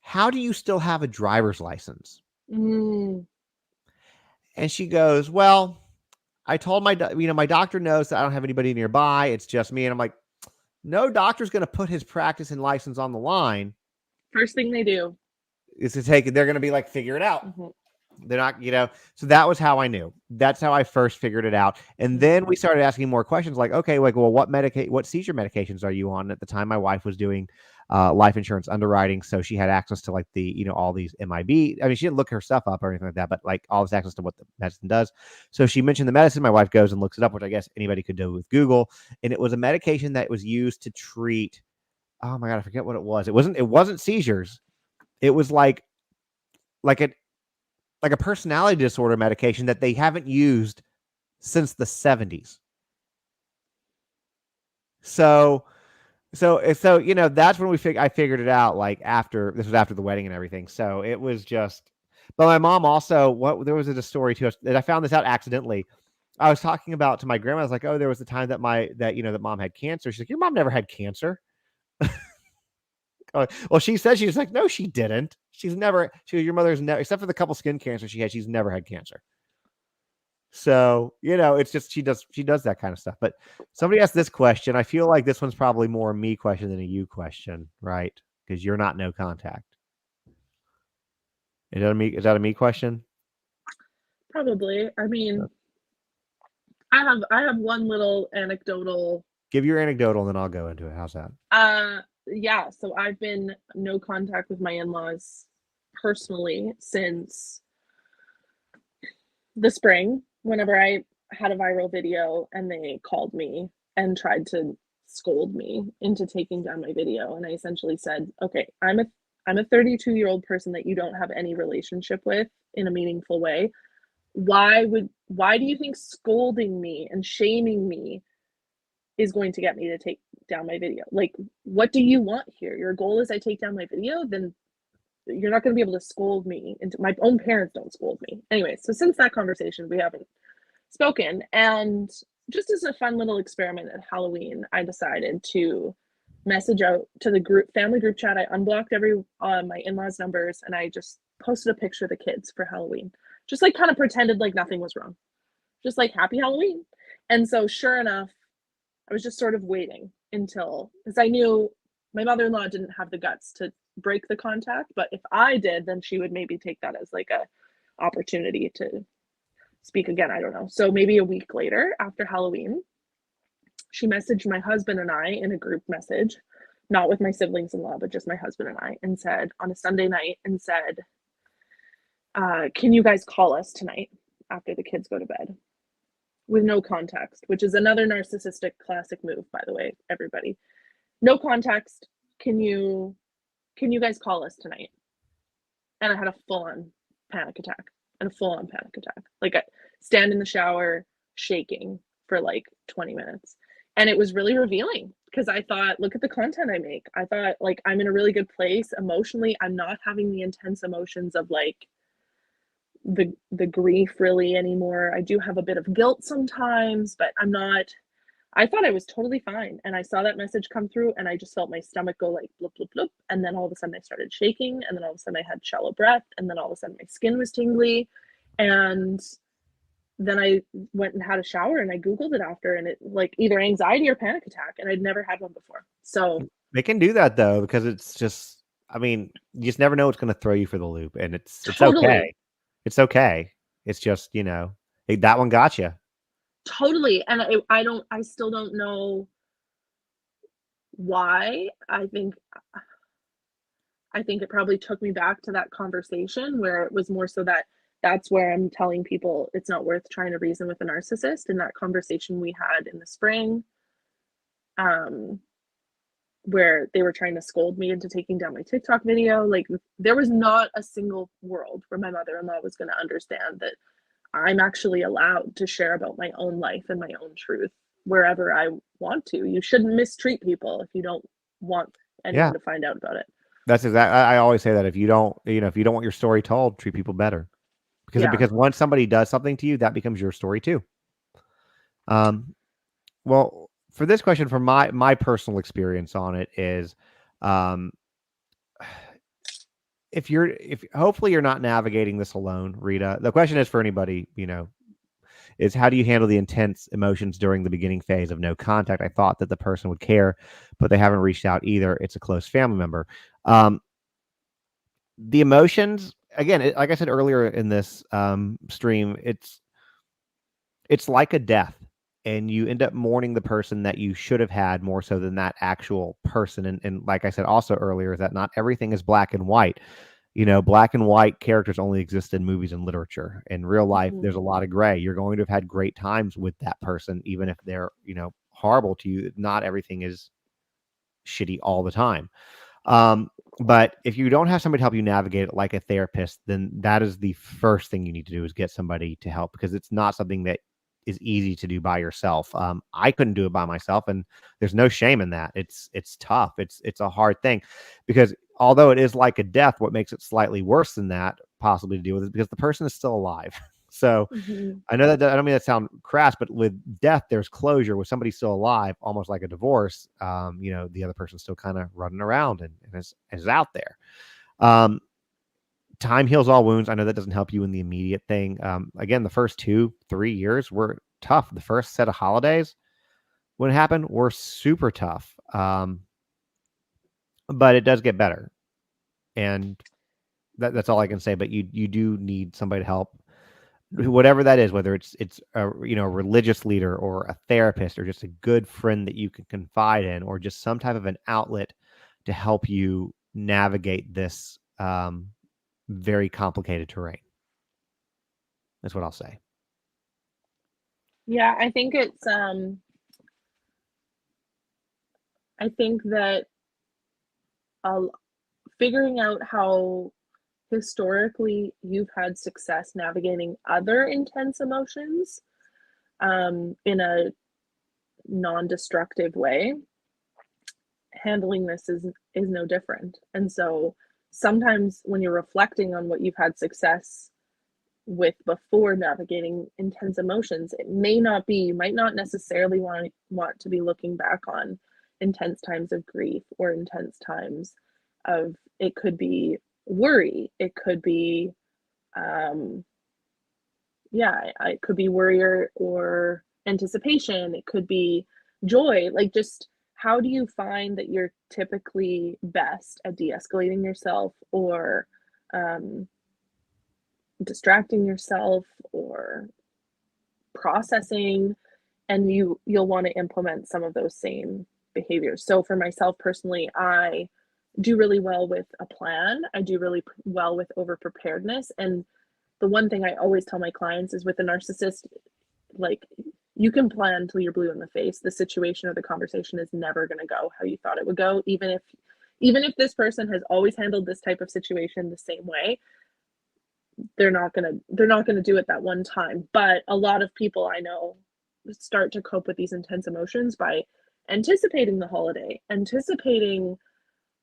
"How do you still have a driver's license?" Mm. And she goes, "Well, I told my doctor knows that I don't have anybody nearby. It's just me." And I'm like, "No doctor's going to put his practice and license on the line. First thing they do. Is to take it. They're going to be like, figure it out. Mhm. They're not, So that was how I knew. That's how I first figured it out. And then we started asking more questions, like, okay, like, well, what seizure medications are you on? At the time, my wife was doing life insurance underwriting, so she had access to like the, all these MIB. I mean, she didn't look her stuff up or anything like that, but like all this access to what the medicine does. So she mentioned the medicine. My wife goes and looks it up, which I guess anybody could do with Google. And it was a medication that was used to treat. Oh my god, I forget what it was. It wasn't seizures. It was like a personality disorder medication that they haven't used since the 70s. So that's when I figured it out, like this was after the wedding and everything. So it was just, but my mom also, there was a story too, that I found this out accidentally. I was talking about to my grandma. I was like, oh, there was the time that that mom had cancer. She's like, your mom never had cancer. Well, she said, she's like, no, she didn't. Your mother's never, except for the couple skin cancer she had, she's never had cancer. So, it's just, she does that kind of stuff. But somebody asked this question. I feel like this one's probably more a me question than a you question, right? Because you're not no contact. Is that a me question? Probably. I mean, I have one little anecdotal. Give your anecdotal and then I'll go into it. How's that? Yeah, so I've been no contact with my in-laws personally since the spring, whenever I had a viral video and they called me and tried to scold me into taking down my video. And I essentially said, okay, I'm a 32-year-old person that you don't have any relationship with in a meaningful way. Why do you think scolding me and shaming me is going to get me to take down my video? Like, what do you want here? Your goal is I take down my video, then you're not going to be able to scold me. And my own parents don't scold me. Anyway, so since that conversation, we haven't spoken. And just as a fun little experiment at Halloween, I decided to message out to the family group chat. I unblocked my in-laws' numbers, and I just posted a picture of the kids for Halloween. Just like kind of pretended like nothing was wrong. Just like happy Halloween. And so sure enough, I was just sort of waiting until, because I knew my mother-in-law didn't have the guts to break the contact, but if I did, then she would maybe take that as like a opportunity to speak again. I don't know. So maybe a week later, after Halloween, she messaged my husband and I in a group message, not with my siblings-in-law, but just my husband and I, and said on a Sunday night, and said, can you guys call us tonight after the kids go to bed? With no context, which is another narcissistic classic move, by the way, everybody. No context. Can you guys call us tonight? And I had a full-on panic attack. Like, I stand in the shower shaking for like 20 minutes. And it was really revealing because I thought, look at the content I make. I thought, like, I'm in a really good place emotionally. I'm not having the intense emotions of like the grief really anymore. I do have a bit of guilt sometimes, but I'm not. I thought I was totally fine. And I saw that message come through and I just felt my stomach go like bloop, bloop, bloop. And then all of a sudden I started shaking. And then all of a sudden I had shallow breath. And then all of a sudden my skin was tingly. And then I went and had a shower and I Googled it after, and it like either anxiety or panic attack. And I'd never had one before. So they can do that though, because it's just, I mean, you just never know what's going to throw you for the loop. And it's totally. Okay. It's okay. It's just, hey, that one got you. Totally. And I still don't know why. I think it probably took me back to that conversation where it was more so that's where I'm telling people it's not worth trying to reason with a narcissist. In that conversation we had in the spring, where they were trying to scold me into taking down my TikTok video. Like, there was not a single world where my mother-in-law was going to understand that I'm actually allowed to share about my own life and my own truth wherever I want to. You shouldn't mistreat people if you don't want anyone to find out about it. That's exactly. I always say that if you don't want your story told, treat people better, because once somebody does something to you, that becomes your story too. Well, for this question, from my personal experience on it is, if hopefully you're not navigating this alone, Rita. The question is for anybody, is how do you handle the intense emotions during the beginning phase of no contact? I thought that the person would care, but they haven't reached out either. It's a close family member. The emotions, again, like I said earlier in this stream, it's like a death, and you end up mourning the person that you should have had more so than that actual person. And like I said also earlier, is that not everything is black and white. Black and white characters only exist in movies and literature. In real life, there's a lot of gray. You're going to have had great times with that person, even if they're, horrible to you. Not everything is shitty all the time. But if you don't have somebody to help you navigate it like a therapist, then that is the first thing you need to do, is get somebody to help, because it's not something that is easy to do by yourself. I couldn't do it by myself, and there's no shame in that. It's tough. It's a hard thing, because although it is like a death, what makes it slightly worse than that possibly to deal with is because the person is still alive. So Mm-hmm. I know that I don't mean that sound crass, but with death, there's closure. With somebody still alive, almost like a divorce, the other person's still kind of running around and is out there. Um, Time heals all wounds. I know that doesn't help you in the immediate thing. Again, the first 2-3 years were tough. The first set of holidays when it happened were super tough. But it does get better. And that's all I can say. But you do need somebody to help, whatever that is, whether it's a religious leader or a therapist or just a good friend that you can confide in, or just some type of an outlet to help you navigate this very complicated terrain. That's what I'll say. Yeah, I think it's I think that uh, figuring out how historically you've had success navigating other intense emotions in a non-destructive way, handling this is no different. And so sometimes when you're reflecting on what you've had success with before navigating intense emotions, it may not be, you might not necessarily want to be looking back on intense times of grief or intense times of, it could be worry, it could be um yeah, it could be worry or anticipation, it could be joy. Like, just how do you find that you're typically best at de-escalating yourself or um distracting yourself or processing, and you'll want to implement some of those same behaviors. So for myself personally, I do really well with a plan. I do really well with over preparedness. And the one thing I always tell my clients is, with a narcissist, like, you can plan till you're blue in the face. The situation or the conversation is never going to go how you thought it would go, even if this person has always handled this type of situation the same way. They're not gonna do it that one time. But a lot of people I know start to cope with these intense emotions by anticipating the holiday, anticipating,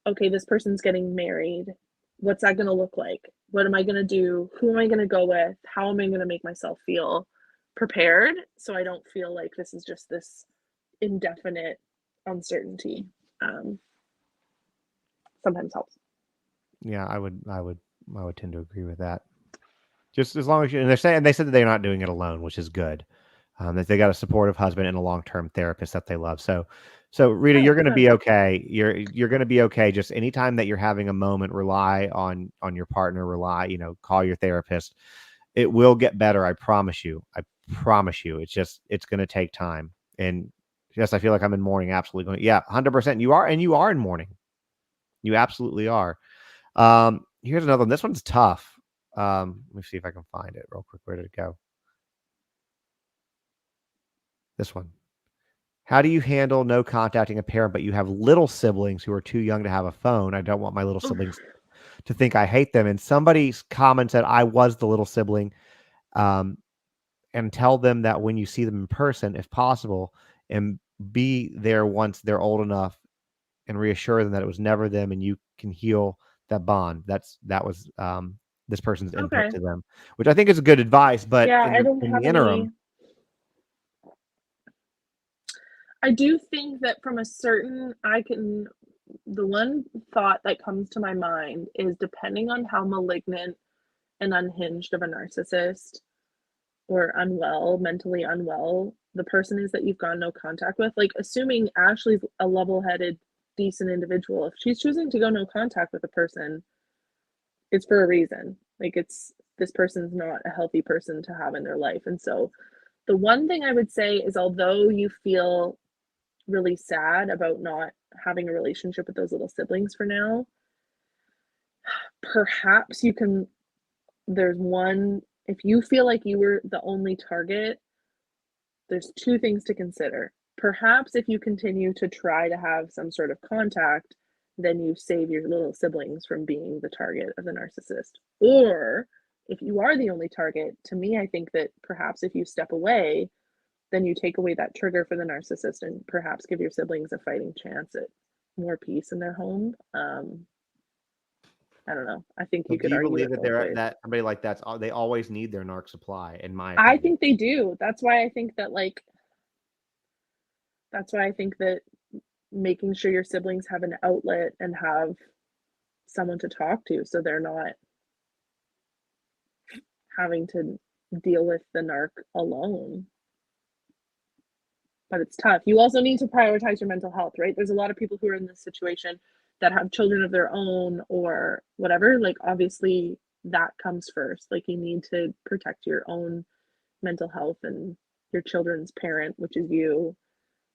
okay, this person's getting married. What's that gonna look like? What am I gonna do? Who am I gonna go with? How am I gonna make myself feel prepared so I don't feel like this is just this indefinite uncertainty? Um, Sometimes helps. Yeah, I would tend to agree with that. Just as long as and they said that they're not doing it alone, which is good. That they got a supportive husband and a long-term therapist that they love. So Rita, Oh, you're going to good. be okay. You're going to be okay. Just anytime that you're having a moment, rely on your partner. Call your therapist. It will get better. I promise you. I promise you. It's going to take time. And yes, I feel like I'm in mourning. Absolutely going. Yeah, 100%. You are, and you are in mourning. You absolutely are. Here's another one. This one's tough. Let me see if I can find it real quick. Where did it go? This one. How do you handle no contacting a parent, but you have little siblings who are too young to have a phone? I don't want my little siblings to think I hate them. And somebody's comment said, I was the little sibling. Um, and tell them that when you see them in person, if possible, and be there once they're old enough, and reassure them that it was never them and you can heal that bond. That was this person's input Okay. to them, which I think is good advice. But Yeah, in I the don't in the have interim, any. I do think that from a certain, the one thought that comes to my mind is, depending on how malignant and unhinged of a narcissist or mentally unwell the person is that you've gone no contact with. Like, assuming Ashley's a level-headed, decent individual, if she's choosing to go no contact with a person, it's for a reason. Like, this person's not a healthy person to have in their life. And so the one thing I would say is, although you feel really sad about not having a relationship with those little siblings for now, perhaps you can, there's one, if you feel like you were the only target, there's two things to consider. Perhaps if you continue to try to have some sort of contact, then you save your little siblings from being the target of the narcissist. Or if you are the only target, to me, I think that perhaps if you step away, then you take away that trigger for the narcissist and perhaps give your siblings a fighting chance at more peace in their home. I don't know. I think So you do could you argue believe it that both they're ways. that somebody like they always need their narc supply, in my I opinion? think they do. That's why I think that making sure your siblings have an outlet and have someone to talk to so they're not having to deal with the narc alone. But it's tough. You also need to prioritize your mental health, right? There's a lot of people who are in this situation that have children of their own or whatever. Like, obviously, that comes first. Like, you need to protect your own mental health and your children's parent, which is you.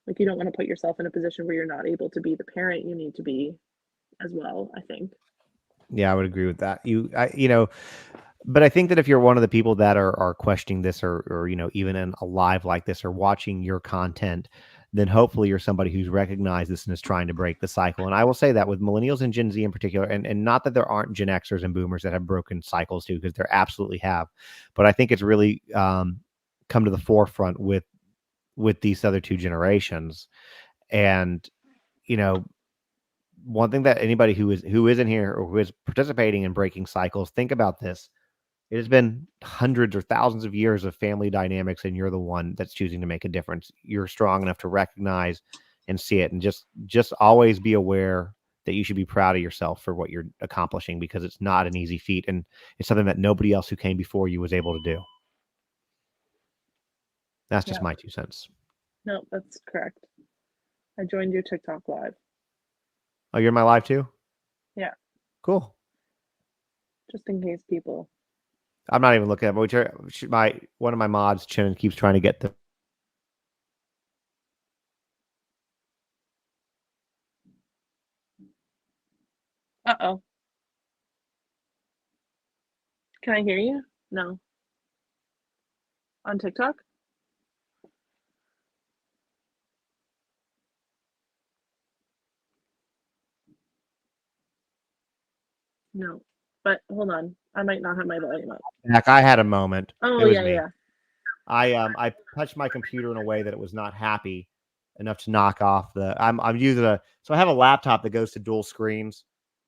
Like, you don't want to put yourself in a position where you're not able to be the parent you need to be as well, I think. Yeah, I would agree with that. But I think that if you're one of the people that are questioning this or even in a live like this or watching your content, then hopefully you're somebody who's recognized this and is trying to break the cycle. And I will say that with millennials and Gen Z in particular, and not that there aren't Gen Xers and boomers that have broken cycles too, because there absolutely have. But I think it's really come to the forefront with these other two generations. And, you know, one thing that anybody who is in here or who is participating in breaking cycles, think about this. It has been hundreds or thousands of years of family dynamics, and you're the one that's choosing to make a difference. You're strong enough to recognize and see it, and just always be aware that you should be proud of yourself for what you're accomplishing, because it's not an easy feat, and it's something that nobody else who came before you was able to do. That's just Yeah. my 2 cents. No, that's correct. I joined your TikTok live. Oh, you're in my live too? Yeah, Cool. just in case people. I'm not even looking at it, but one of my mods, Chin, keeps trying to get the. Uh-oh. Can I hear you? No. On TikTok? No. But hold on. I might not have my volume up. Heck, I had a moment. Oh, It was yeah, me. yeah. I touched my computer in a way that it was not happy enough to knock off the. I'm using so I have a laptop that goes to dual screens,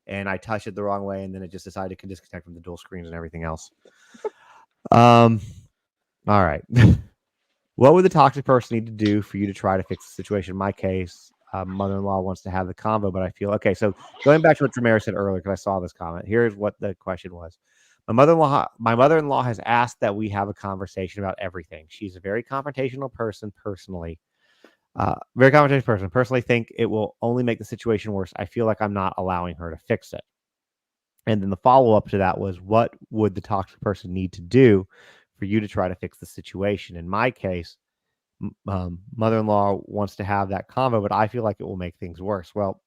and I touched it the wrong way, and then it just decided to disconnect from the dual screens and everything else. Um. All right. What would the toxic person need to do for you to try to fix the situation? In my case, mother-in-law wants to have the convo, but I feel okay. So going back to what Tremere said earlier, because I saw this comment. Here's what the question was. My mother-in-law has asked that we have a conversation about everything. She's a very confrontational person personally. Very confrontational person. Personally think it will only make the situation worse. I feel like I'm not allowing her to fix it. And then the follow-up to that was, what would the toxic person need to do for you to try to fix the situation? In my case, mother-in-law wants to have that convo, but I feel like it will make things worse. Well,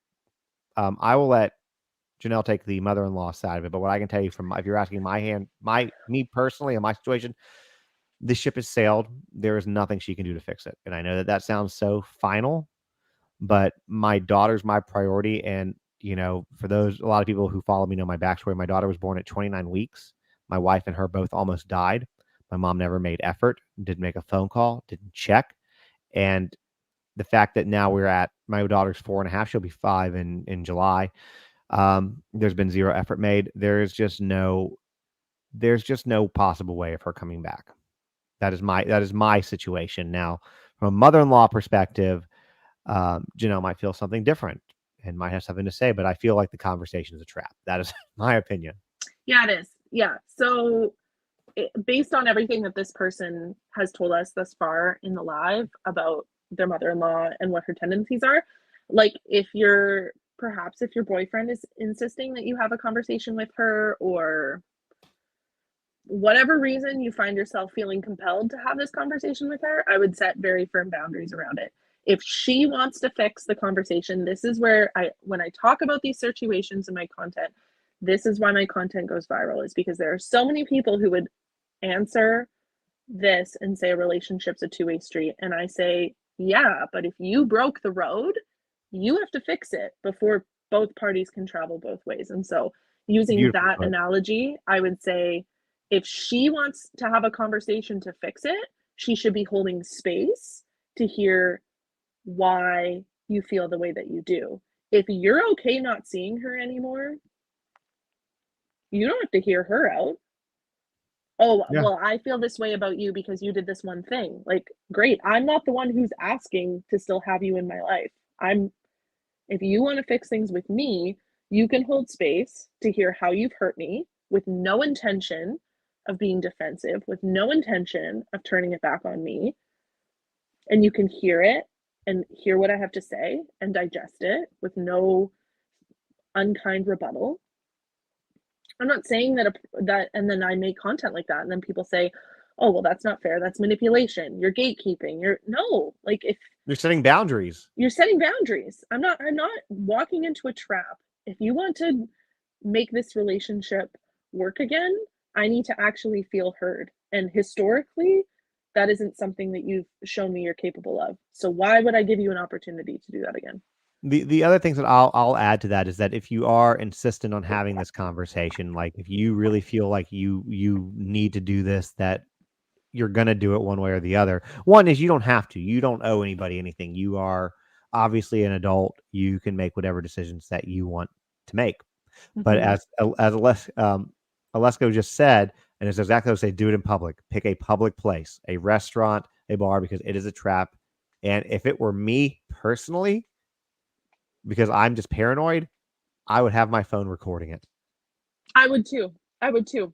I will let Janelle take the mother-in-law side of it. But what I can tell you from, if you're asking me personally in my situation, this ship has sailed. There is nothing she can do to fix it. And I know that that sounds so final, but my daughter's my priority. And, for a lot of people who follow me know my backstory. My daughter was born at 29 weeks. My wife and her both almost died. My mom never made effort, didn't make a phone call, didn't check. And the fact that now my daughter's 4.5, she'll be 5 in July. There's been zero effort made. There's just no possible way of her coming back. That is my situation. Now, from a mother-in-law perspective, Janelle might feel something different and might have something to say, but I feel like the conversation is a trap. That is my opinion. Yeah, it is. Yeah. So, based on everything that this person has told us thus far in the live about their mother-in-law and what her tendencies are, like, if your boyfriend is insisting that you have a conversation with her, or whatever reason you find yourself feeling compelled to have this conversation with her, I would set very firm boundaries around it. If she wants to fix the conversation, this is where when I talk about these situations in my content, this is why my content goes viral, is because there are so many people who would answer this and say a relationship's a two-way street. And I say, yeah, but if you broke the road, you have to fix it before both parties can travel both ways. And so, using Beautiful that put. analogy, I would say if she wants to have a conversation to fix it, she should be holding space to hear why you feel the way that you do. If you're okay not seeing her anymore, You don't have to hear her out. Oh, Yeah. well, I feel this way about you because you did this one thing. Like, great. I'm not the one who's asking to still have you in my life. I'm If you want to fix things with me, you can hold space to hear how you've hurt me with no intention of being defensive, with no intention of turning it back on me. And you can hear it and hear what I have to say and digest it with no unkind rebuttal. I'm not saying that and then I make content like that and then people say, "Oh, well that's not fair. That's manipulation. You're gatekeeping." You're No, like if You're setting boundaries. you're setting boundaries. I'm not walking into a trap. If you want to make this relationship work again, I need to actually feel heard. And historically, that isn't something that you've shown me you're capable of. So why would I give you an opportunity to do that again? The other things that I'll add to that is that if you are insistent on having this conversation, like if you really feel like you need to do this, that you're gonna do it one way or the other. One is you don't have to. You don't owe anybody anything. You are obviously an adult. You can make whatever decisions that you want to make. But Mhm. Alesko just said, and it's exactly what I say, do it in public. Pick a public place, a restaurant, a bar, because it is a trap. And if it were me personally, because I'm just paranoid, I would have my phone recording it. I would too. I would too.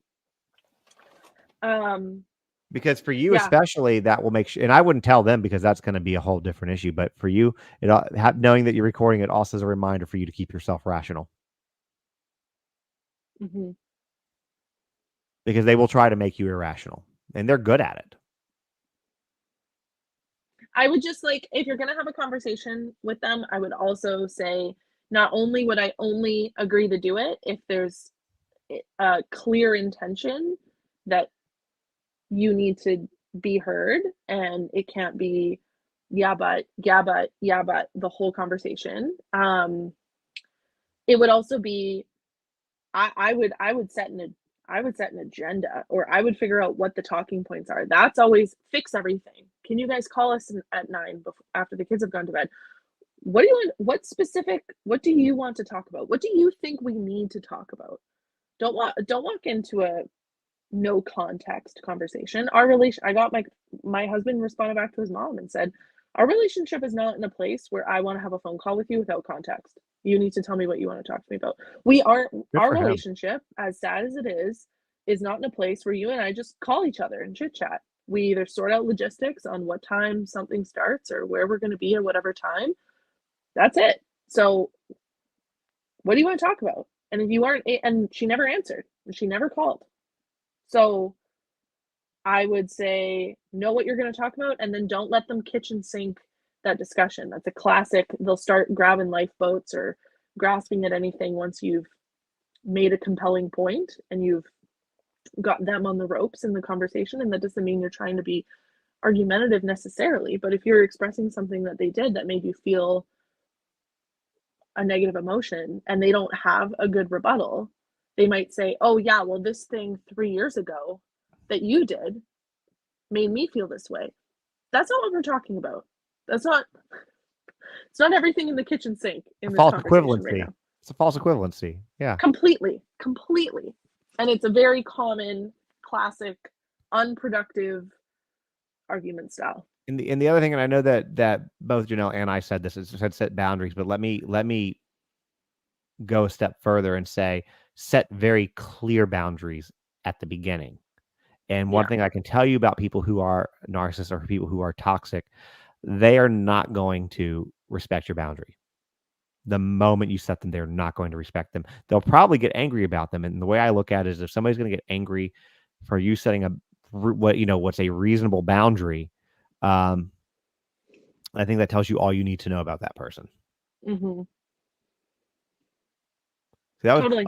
Um, Because for you yeah, especially, that will make sure, and I wouldn't tell them because that's going to be a whole different issue. But for you, knowing that you're recording it also is a reminder for you to keep yourself rational, mhm. because they will try to make you irrational, and they're good at it. I would just like if you're gonna have a conversation with them, I would also say not only would I only agree to do it if there's a clear intention that you need to be heard and it can't be yeah but yeah but yeah but the whole conversation. It would also be I would set an agenda, or I would figure out what the talking points are. That's always fix everything. Can you guys call us at 9 after the kids have gone to bed? What do you want? What do you want to talk about? What do you think we need to talk about? Don't walk into a no context conversation. I got my husband responded back to his mom and said, "Our relationship is not in a place where I want to have a phone call with you without context. You need to tell me what you want to talk to me about." We are Good Our for him. relationship, as sad as it is not in a place where you and I just call each other and chit chat. We either sort out logistics on what time something starts or where we're going to be at whatever time. That's it. So, what do you want to talk about? And if you aren't, and she never answered, and she never called. So, I would say know what you're going to talk about and then don't let them kitchen sink that discussion. That's a classic. They'll start grabbing lifeboats or grasping at anything once you've made a compelling point and you've got them on the ropes in the conversation. And that doesn't mean you're trying to be argumentative necessarily, but if you're expressing something that they did that made you feel a negative emotion and they don't have a good rebuttal, they might say, "Oh, yeah, well, this thing 3 years ago that you did made me feel this way." That's not what we're talking about. That's not It's not everything in the kitchen sink A in this false conversation right equivalency. now. It's a false equivalency. Yeah. Completely, completely. And it's a very common, classic, unproductive argument style. And the other thing, and I know that both Janelle and I said this, is said set boundaries, but let me go a step further and say set very clear boundaries at the beginning. And one Yeah. thing I can tell you about people who are narcissists or people who are toxic, they are not going to respect your boundary. The moment you set them, they're not going to respect them. They'll probably get angry about them. And the way I look at it is if somebody's going to get angry for you setting what's a reasonable boundary, um, I think that tells you all you need to know about that person. Mhm. So that was, Totally.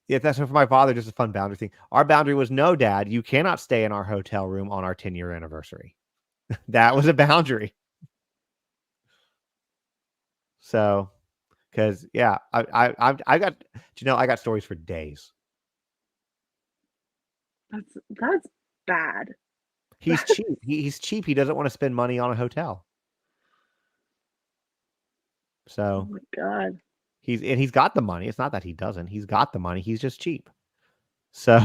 yeah, that's for my father, just a fun boundary thing. Our boundary was no, Dad, you cannot stay in our hotel room on our 10-year anniversary. That was a boundary. So, because yeah, I got, I got stories for days. That's bad. He's cheap. He's cheap. He doesn't want to spend money on a hotel. Oh So my god. he's got the money. It's not that he doesn't. He's got the money. He's just cheap. So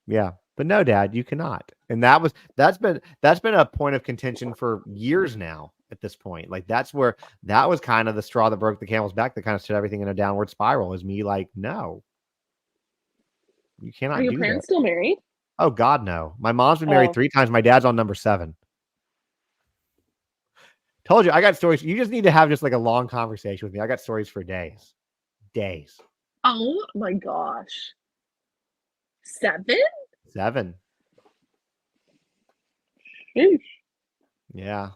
yeah, but no, Dad, you cannot. And that's been a point of contention for years now. At this point, like that was kind of the straw that broke the camel's back that kind of set everything in a downward spiral. Is me like, no, you Are cannot your do that. parents still married? Oh God, no. My mom's been married Oh, 3 times. My dad's on number 7. Told you, I got stories. You just need to have just like a long conversation with me. I got stories for days, days. oh my gosh. 7? 7, Sheesh. yeah.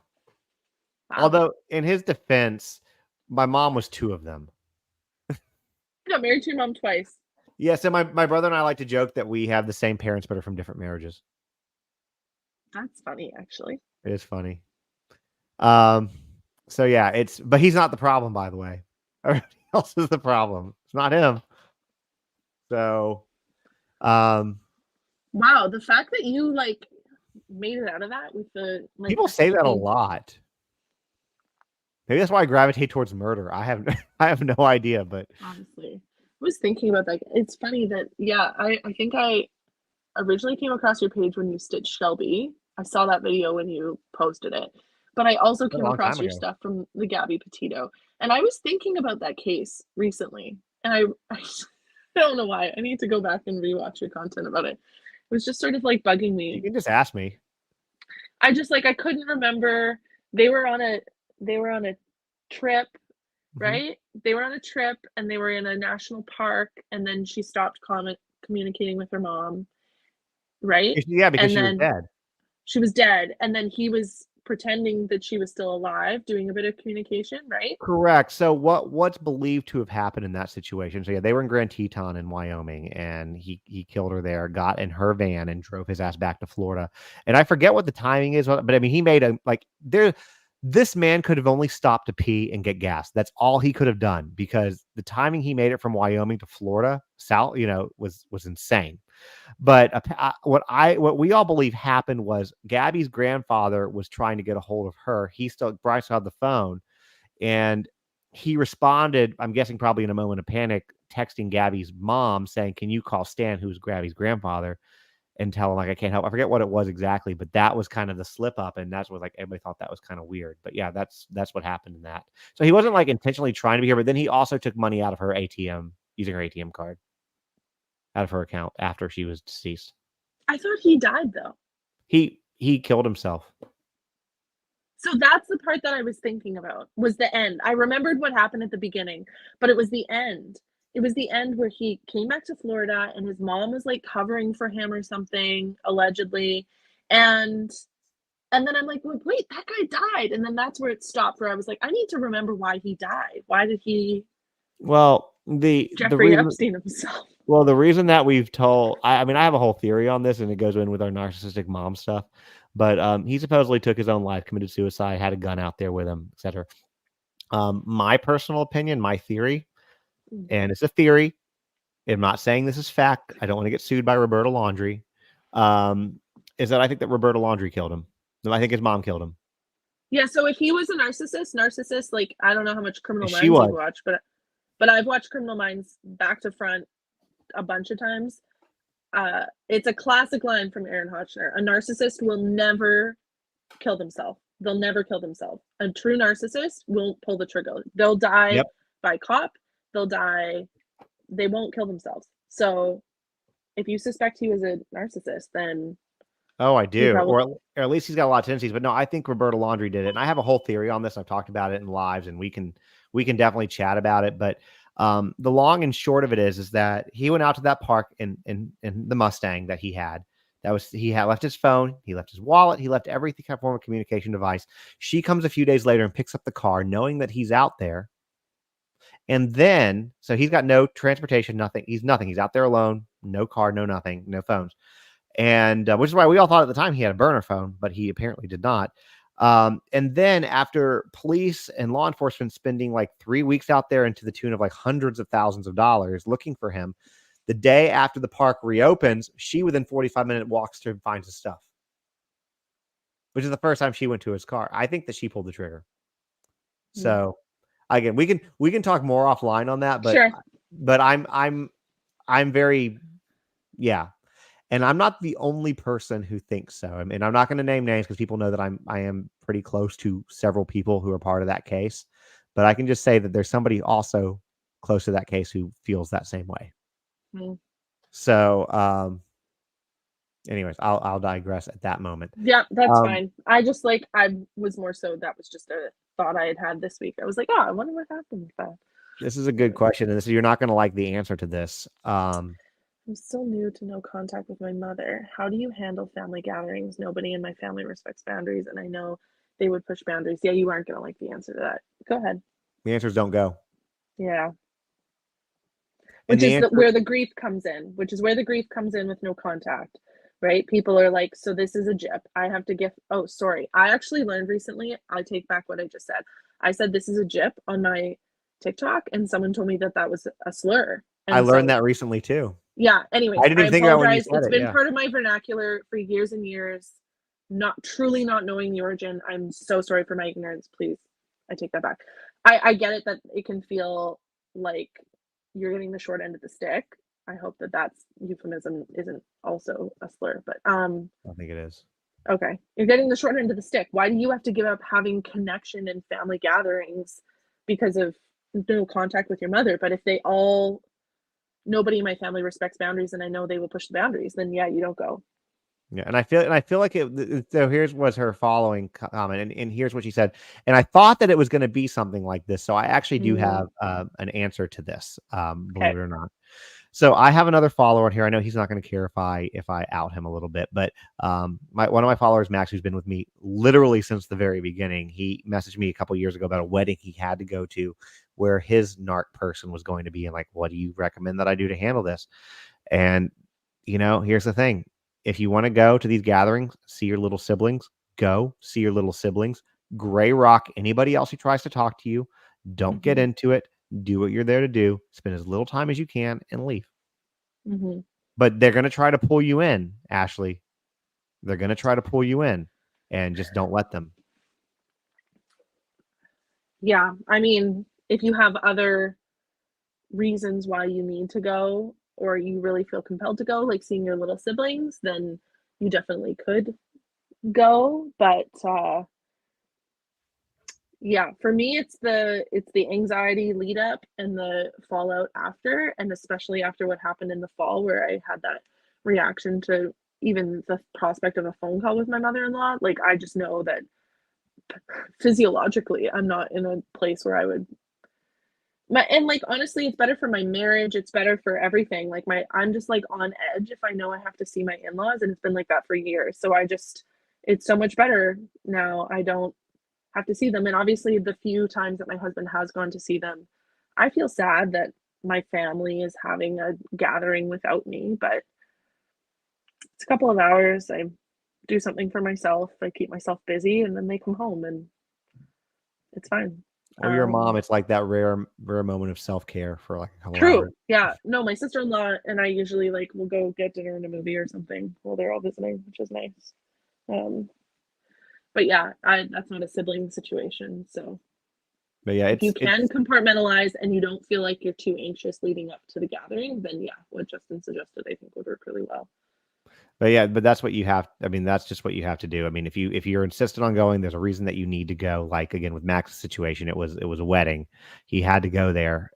Wow. Although in his defense, my mom was 2 of them. I got married to your mom twice. Yeah, so my brother and I like to joke that we have the same parents but are from different marriages. That's funny, actually. It is funny. Um, so yeah, but he's not the problem, by the way. Everybody else is the problem. It's not him. So, Wow, the fact that you like made it out of that with the like people say that a pain. lot. Maybe that's why I gravitate towards murder. I have no idea, but Honestly, I was thinking about that. It's funny that I think I originally came across your page when you stitched Shelby. I saw that video when you posted it, but I also a came long across time your ago. stuff from the Gabby Petito, and I was thinking about that case recently, and I don't know why. I need to go back and rewatch your content about it. It was just sort of like bugging You me. can just ask me. I just like I couldn't remember. They were on a they were on a trip, Mhm. right? They were on a trip and they were in a national park, and then she stopped communicating with her mom, right? Yeah, because And she was then dead. she was dead, and then he was pretending that she was still alive, doing a bit of communication, right? Correct. So what's believed to have happened in that situation? So yeah, they were in Grand Teton in Wyoming, and he killed her there, got in her van, and drove his ass back to Florida. And I forget what the timing is, but I mean, he made a like there. This man could have only stopped to pee and get gas. That's all he could have done because the timing he made it from Wyoming to Florida, south, was insane. But what we all believe happened was Gabby's grandfather was trying to get a hold of her. Bryce had the phone, and he responded, I'm guessing probably in a moment of panic, texting Gabby's mom saying, "Can you call Stan, who's Gabby's grandfather, and tell him like I can't help?" I forget what it was exactly, but that was kind of the slip up, and that's what like everybody thought that was kind of weird. But yeah, that's what happened in that. So he wasn't like intentionally trying to be here, but then he also took money out of her ATM using her ATM card out of her account after she was deceased. I thought he died though. He killed himself. So that's the part that I was thinking about was the end. I remembered what happened at the beginning, but it was the end. It was the end where he came back to Florida and his mom was like covering for him or something, allegedly. And and then I'm like, wait, that guy died. And then that's where it stopped, where I was like, I need to remember why he died. Why did he Well, the Jeffrey reason Epstein himself? Well, the reason that we've told, I mean, I have a whole theory on this, and it goes in with our narcissistic mom stuff. But he supposedly took his own life, committed suicide, had a gun out there with him, etc. My personal opinion, my theory, and it's a theory. I'm not saying this is fact. I don't want to get sued by Roberta Laundrie. Is that I think that Roberta Laundrie killed him. I think his mom killed him. Yeah, so if he was a narcissist, like I don't know how much Criminal She Minds you've was. watched, but I've watched Criminal Minds back to front a bunch of times. It's a classic line from Aaron Hotchner. A narcissist will never kill themselves. They'll never kill themselves. A true narcissist will pull the trigger. They'll die Yep. by cop. They'll die. They won't kill themselves. So if you suspect he was a narcissist, then Oh, I he do. probably. Or at least he's got a lot of tendencies. But no, I think Roberta Laundrie did it. And I have a whole theory on this. I've talked about it in lives, and we can definitely chat about it. But the long and short of it is that he went out to that park in the Mustang that he had. He had left his phone, he left his wallet, he left everything kind of form of communication device. She comes a few days later and picks up the car, knowing that he's out there. And then, so he's got no transportation, nothing. He's nothing. He's out there alone, no car, no nothing, no phones. And which is why we all thought at the time he had a burner phone, but he apparently did not. And then after police and law enforcement spending like 3 weeks out there into the tune of like hundreds of thousands of dollars looking for him, the day after the park reopens, she within 45 minutes walks to and finds his stuff, which is the first time she went to his car. I think that she pulled the trigger. So again, we can talk more offline on that, Sure. but I'm I'm very, yeah. And I'm not the only person who thinks so. I mean, I'm not going to name names because people know that I am pretty close to several people who are part of that case. But I can just say that there's somebody also close to that case who feels that same way. Mm. So, anyways, I'll digress at that moment. Yeah, that's fine. I just like I was more so that was just a thought I had this week. I was like, oh, I wonder what happened with that. This is a good question, and you're not going to like the answer to this. I'm still new to no contact with my mother. How do you handle family gatherings? Nobody in my family respects boundaries, and I know they would push boundaries. Yeah, you aren't going to like the answer to that. Go ahead. The answers don't go. Yeah. And Which the is answer, where the grief comes in, which is where the grief comes in with no contact, right? People are like, so this is a jip. I have to give, oh, sorry. I actually learned recently, I take back what I just said. I said this is a jip on my TikTok, and someone told me that that was a slur. I And learned so, that recently too. yeah, I anyways, didn't I even think about when you apologize. said It's it. been Yeah. part of my vernacular for years and years, not truly not knowing the origin. I'm so sorry for my ignorance. Please, I take that back. I get it that it can feel like you're getting the short end of the stick. I hope that that's euphemism isn't also a slur, but I think it is. okay. You're getting the short end of the stick. Why do you have to give up having connection in family gatherings because of no contact with your mother? But if they all nobody in my family respects boundaries and I know they will push the boundaries, then yeah, you don't go. Yeah, and I feel like so here's was her following comment, and here's what she said. And I thought that it was going to be something like this, so I actually do have an answer to this, believe Okay. it or not. So I have another follower here. I know he's not going to care if I out him a little bit, but one of my followers, Max, who's been with me literally since the very beginning, he messaged me a couple years ago about a wedding he had to go to, where his narc person was going to be, and like, what do you recommend that I do to handle this? And here's the thing. If you want to go to these gatherings, see your little siblings, go see your little siblings, gray rock anybody else who tries to talk to you. Don't get Mm-hmm. into it. Do what you're there to do. Spend as little time as you can and leave. Mm-hmm. But they're going to try to pull you in, Ashley. They're going to try to pull you in, and just don't let them. Yeah. I mean, if you have other reasons why you need to go or you really feel compelled to go, like seeing your little siblings, then you definitely could go. But yeah, for me it's the anxiety lead up and the fallout after, and especially after what happened in the fall where I had that reaction to even the prospect of a phone call with my mother-in-law. Like I just know that physiologically I'm not in a place where I would and like honestly it's better for my marriage, it's better for everything. Like I'm just like on edge if I know I have to see my in-laws, and it's been like that for years. So it's so much better now. I don't have to see them. And obviously, the few times that my husband has gone to see them, I feel sad that my family is having a gathering without me, but it's a couple of hours. I do something for myself, I keep myself busy, and then they come home and it's fine. Or your mom, it's like that rare moment of self-care for like a couple True. hours. Yeah. No, my sister-in-law and I usually like we'll go get dinner and a movie or something while they're all visiting, which is nice. Um, but yeah, that's not a sibling situation. So But yeah, if you it's can compartmentalize and you don't feel like you're too anxious leading up to the gathering, then yeah, what Justin suggested I think would work really well. But yeah, but that's what you have. I mean, that's just what you have to do. I mean, if you're insistent on going, there's a reason that you need to go. Like again with Max's situation, it was a wedding. He had to go there.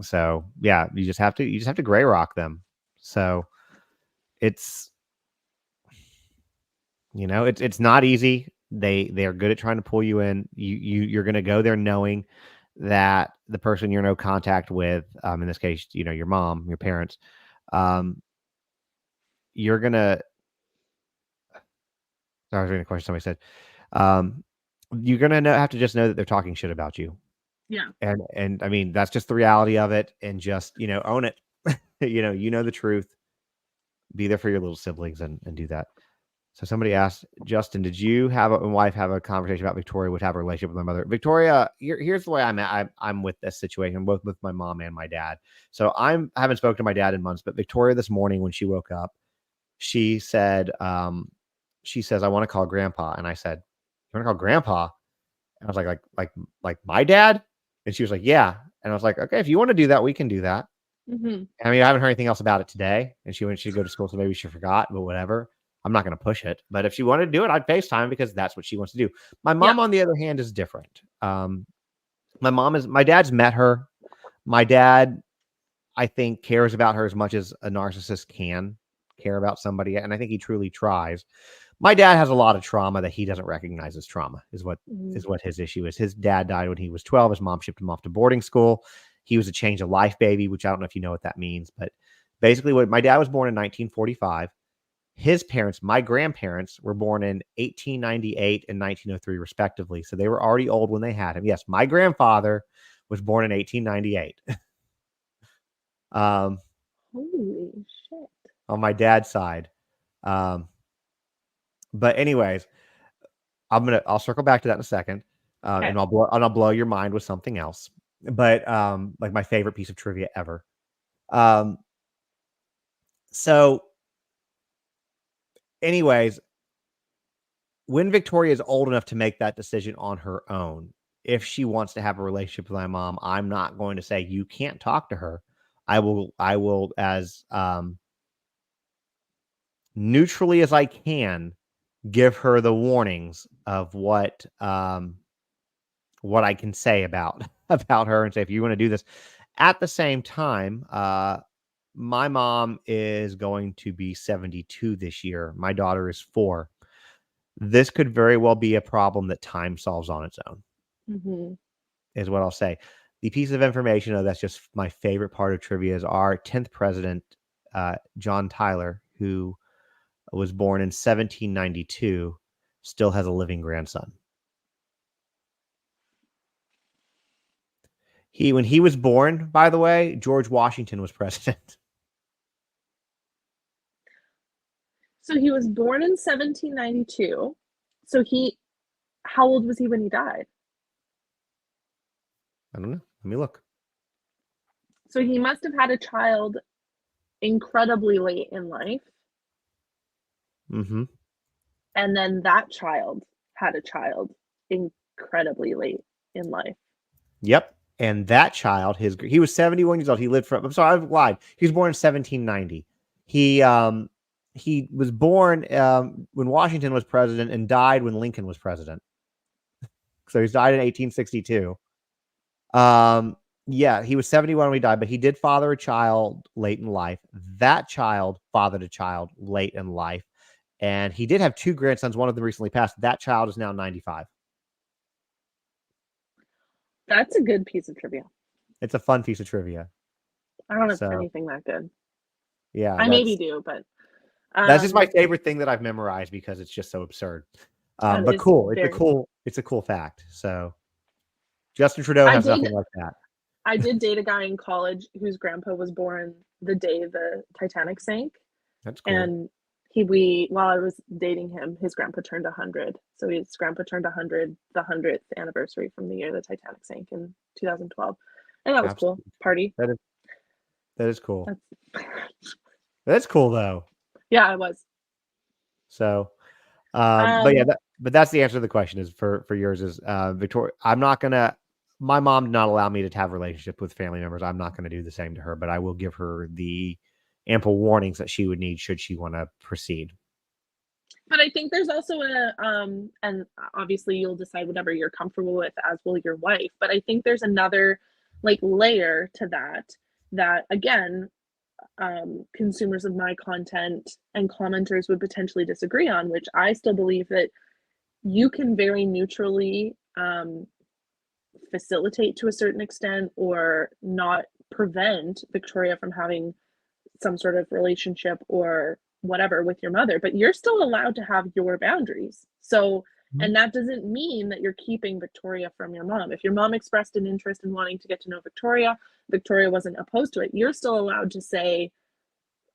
So yeah, you just have to gray rock them. So it's it's not easy. They are good at trying to pull you in. You're going to go there knowing that the person you're no contact with, in this case, your mom, your parents, you're gonna. I was reading a question somebody said. You're gonna have to just know that they're talking shit about you. Yeah. And I mean that's just the reality of it, and just own it. you know the truth. Be there for your little siblings and do that. So somebody asked, Justin, did you have a wife have a conversation about Victoria would have a relationship with my mother? Victoria, here's the way I'm at. I'm with this situation, both with my mom and my dad. So I haven't spoken to my dad in months, but Victoria this morning when she woke up, she said, she says, I want to call grandpa. And I said, you want to call grandpa? And I was like my dad? And she was like, yeah. And I was like, okay, if you want to do that, we can do that. Mm-hmm. I mean, I haven't heard anything else about it today, and she went, she'd go to school, so maybe she forgot, but whatever. I'm not going to push it. But if she wanted to do it, I'd FaceTime because that's what she wants to do. My Yeah. mom, on the other hand, is different. My dad's met her. My dad, I think, cares about her as much as a narcissist can care about somebody, and I think he truly tries. My dad has a lot of trauma that he doesn't recognize as trauma, is what his issue is. His dad died when he was 12. His mom shipped him off to boarding school. He was a change of life baby, which I don't know if you know what that means, but basically, what my dad was born in 1945. His parents, my grandparents, were born in 1898 and 1903, respectively. So they were already old when they had him. Yes, my grandfather was born in 1898. Holy shit. On my dad's side. But anyways, I'll circle back to that in a second. Okay. And I'll blow your mind with something else. But like my favorite piece of trivia ever. So anyways, when Victoria is old enough to make that decision on her own, if she wants to have a relationship with my mom, I'm not going to say you can't talk to her. I will as neutrally as I can give her the warnings of what I can say about her, and say, if you want to do this. At the same time, my mom is going to be 72 this year. My daughter is 4. This could very well be a problem that time solves on its own, is what I'll say. The piece of information, though, that's just my favorite part of trivia, is our 10th president, John Tyler, who was born in 1792, still has a living grandson. When he was born, by the way, George Washington was president. So he was born in 1792. So how old was he when he died? I don't know. Let me look. So he must have had a child incredibly late in life. Mm-hmm. And then that child had a child incredibly late in life. Yep. And that child, he was 71 years old. He lived from, I'm sorry, I've lied. He was born in 1790. He was born when Washington was president and died when Lincoln was president. So he's died in 1862. Yeah, he was 71 when he died, but he did father a child late in life. That child fathered a child late in life. And he did have 2 grandsons. One of them recently passed. That child is now 95. That's a good piece of trivia. It's a fun piece of trivia. I don't have anything that good. Yeah. I maybe do, but that's just my favorite thing that I've memorized because it's just so absurd. But cool. It's a cool fact. So Justin Trudeau has nothing like that. I did date a guy in college whose grandpa was born the day the Titanic sank. That's cool. And while I was dating him, his grandpa turned 100. So his grandpa turned 100, the 100th anniversary from the year the Titanic sank in 2012. And that was cool. Party. That is cool. That's cool though. Yeah, I was. So, but yeah, but that's the answer to the question is for yours is Victoria. My mom did not allow me to have a relationship with family members. I'm not going to do the same to her, but I will give her the ample warnings that she would need should she want to proceed. But I think there's also and obviously you'll decide whatever you're comfortable with, as will your wife. But I think there's another layer to that again, consumers of my content and commenters would potentially disagree on, which I still believe that you can very neutrally facilitate to a certain extent or not prevent Victoria from having some sort of relationship or whatever with your mother, but you're still allowed to have your boundaries. So, and that doesn't mean that you're keeping Victoria from your mom. If your mom expressed an interest in wanting to get to know Victoria wasn't opposed to it, you're still allowed to say,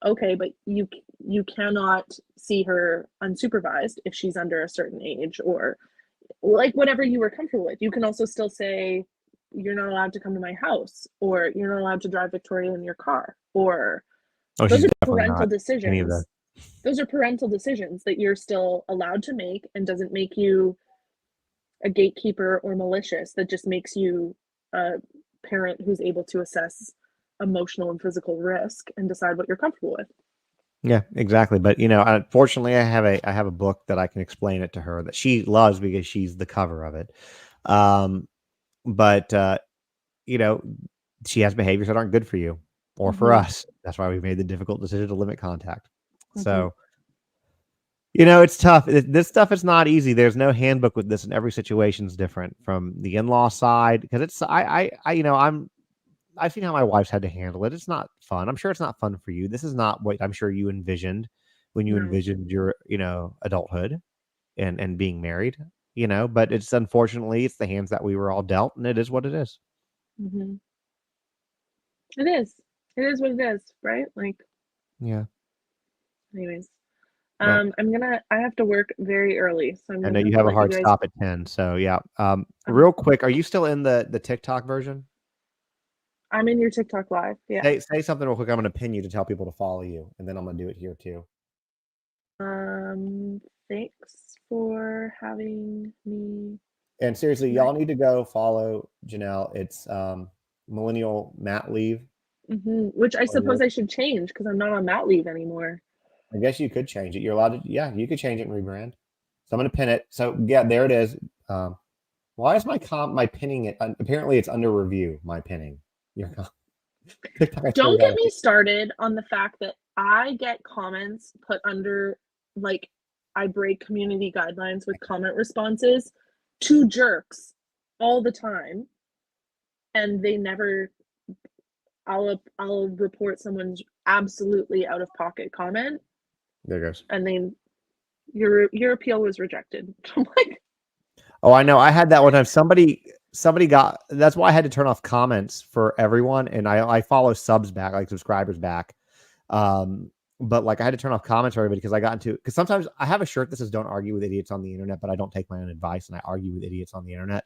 okay, but you cannot see her unsupervised if she's under a certain age, or whatever you were comfortable with. You can also still say, you're not allowed to come to my house, or you're not allowed to drive Victoria in your car, or those are parental decisions. Those are parental decisions that you're still allowed to make, and doesn't make you a gatekeeper or malicious. That just makes you a parent who's able to assess emotional and physical risk and decide what you're comfortable with. Yeah, exactly. But unfortunately, I have a book that I can explain it to her that she loves because she's the cover of it. But you know, she has behaviors that aren't good for you or for us. That's why we've made the difficult decision to limit contact. So, it's tough. This stuff is not easy. There's no handbook with this, and every situation is different from the in-law side because it's I've seen how my wife's had to handle it. It's not fun. I'm sure it's not fun for you. This is not what I'm sure you envisioned when you envisioned your, adulthood and being married, but it's unfortunately it's the hands that we were all dealt, and it is what it is. It is. It is what it is, right? Like, yeah. Anyways, Well, I have to work very early, so I'm I gonna know have you to have a let you hard guys. stop at 10, so yeah. Real quick, are you still in the TikTok version? I'm in your TikTok live. Yeah. Say something real quick. I'm going to pin you to tell people to follow you, and then I'm going to do it here too. Thanks for having me. And seriously, y'all need to go follow Janelle. It's Millennial Mat Leave. Which I suppose I should change because I'm not on mat leave anymore. I guess you could change it. You're allowed to. Yeah, you could change it and rebrand. So I'm going to pin it. So yeah, there it is. Why is my pinning it? Apparently, it's under review. My pinning. Don't get me started on the fact that I get comments put under, like, I break community guidelines with comment responses to jerks all the time, and they never. I'll report someone's absolutely out of pocket comment. There goes. And then your appeal was rejected. I'm like, oh, I know. I had that one time. Somebody got. That's why I had to turn off comments for everyone, and I follow subs back, like subscribers back. But like I had to turn off comments for everybody because sometimes I have a shirt that says "Don't argue with idiots on the internet," but I don't take my own advice and I argue with idiots on the internet.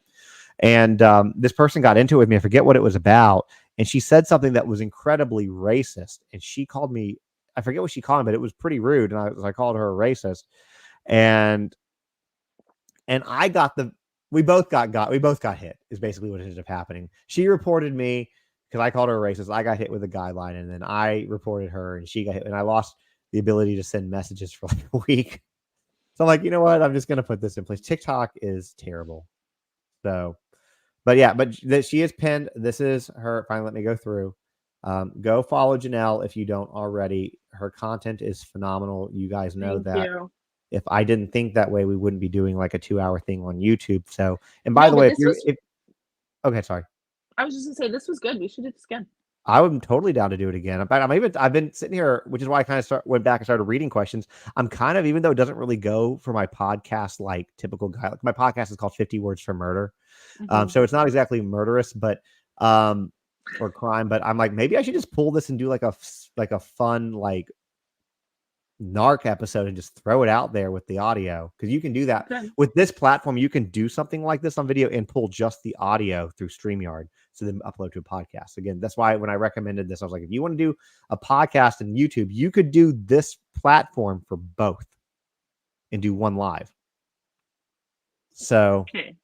And this person got into it with me. I forget what it was about, and she said something that was incredibly racist. And she called me. I forget what she called me, but it was pretty rude. And I called her a racist, and I got we both got hit is basically what ended up happening. She reported me because I called her a racist. I got hit with a guideline, and then I reported her and she got hit, and I lost the ability to send messages for like a week. So I'm like, you know what? I'm just going to put this in place. TikTok is terrible. So, but yeah, she is pinned. This is her. Finally, let me go through. Go follow Janelle if you don't already. Her content is phenomenal. You guys know that. If I didn't think that way, we wouldn't be doing like a 2-hour thing on YouTube. So, and by the way, okay, sorry. I was just gonna say this was good. We should do this again. I'm totally down to do it again. I've been sitting here, which is why I kind of went back and started reading questions. I'm kind of, even though it doesn't really go for my podcast like typical guy. Like my podcast is called 50 Words for Murder, so it's not exactly murderous, but or crime. But I'm like, maybe I should just pull this and do like a fun like narc episode and just throw it out there with the audio, because you can do that with this platform. You can do something like this on video and pull just the audio through StreamYard, so then upload to a podcast. Again, that's why when I recommended this, I was like, if you want to do a podcast and YouTube, you could do this platform for both and do one live. So okay,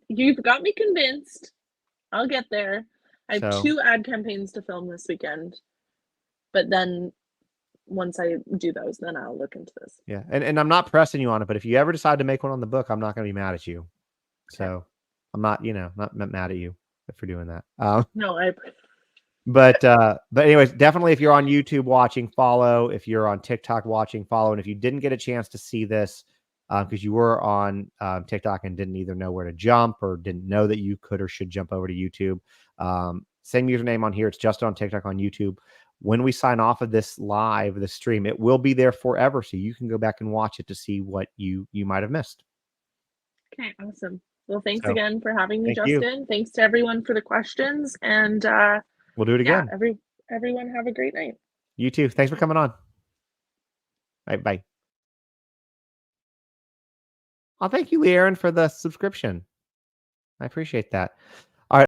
you've got me convinced. I'll get there. I have 2 ad campaigns to film this weekend, but then once I do those, then I'll look into this. Yeah. And I'm not pressing you on it, but if you ever decide to make one on the book, I'm not going to be mad at you. So I'm not, not mad at you for doing that. No, but anyways, definitely if you're on YouTube watching, follow. If you're on TikTok watching, follow. And if you didn't get a chance to see this, because you were on TikTok and didn't either know where to jump or didn't know that you could or should jump over to YouTube, same username on here. It's just on TikTok, on YouTube. When we sign off of this stream, it will be there forever. So you can go back and watch it to see what you might have missed. Okay, awesome. Well, thanks again for having me, Justin. Thanks to everyone for the questions. And we'll do it again. Yeah, everyone have a great night. You too. Thanks for coming on. All right, bye. Oh, thank you, Lee Aaron, for the subscription. I appreciate that.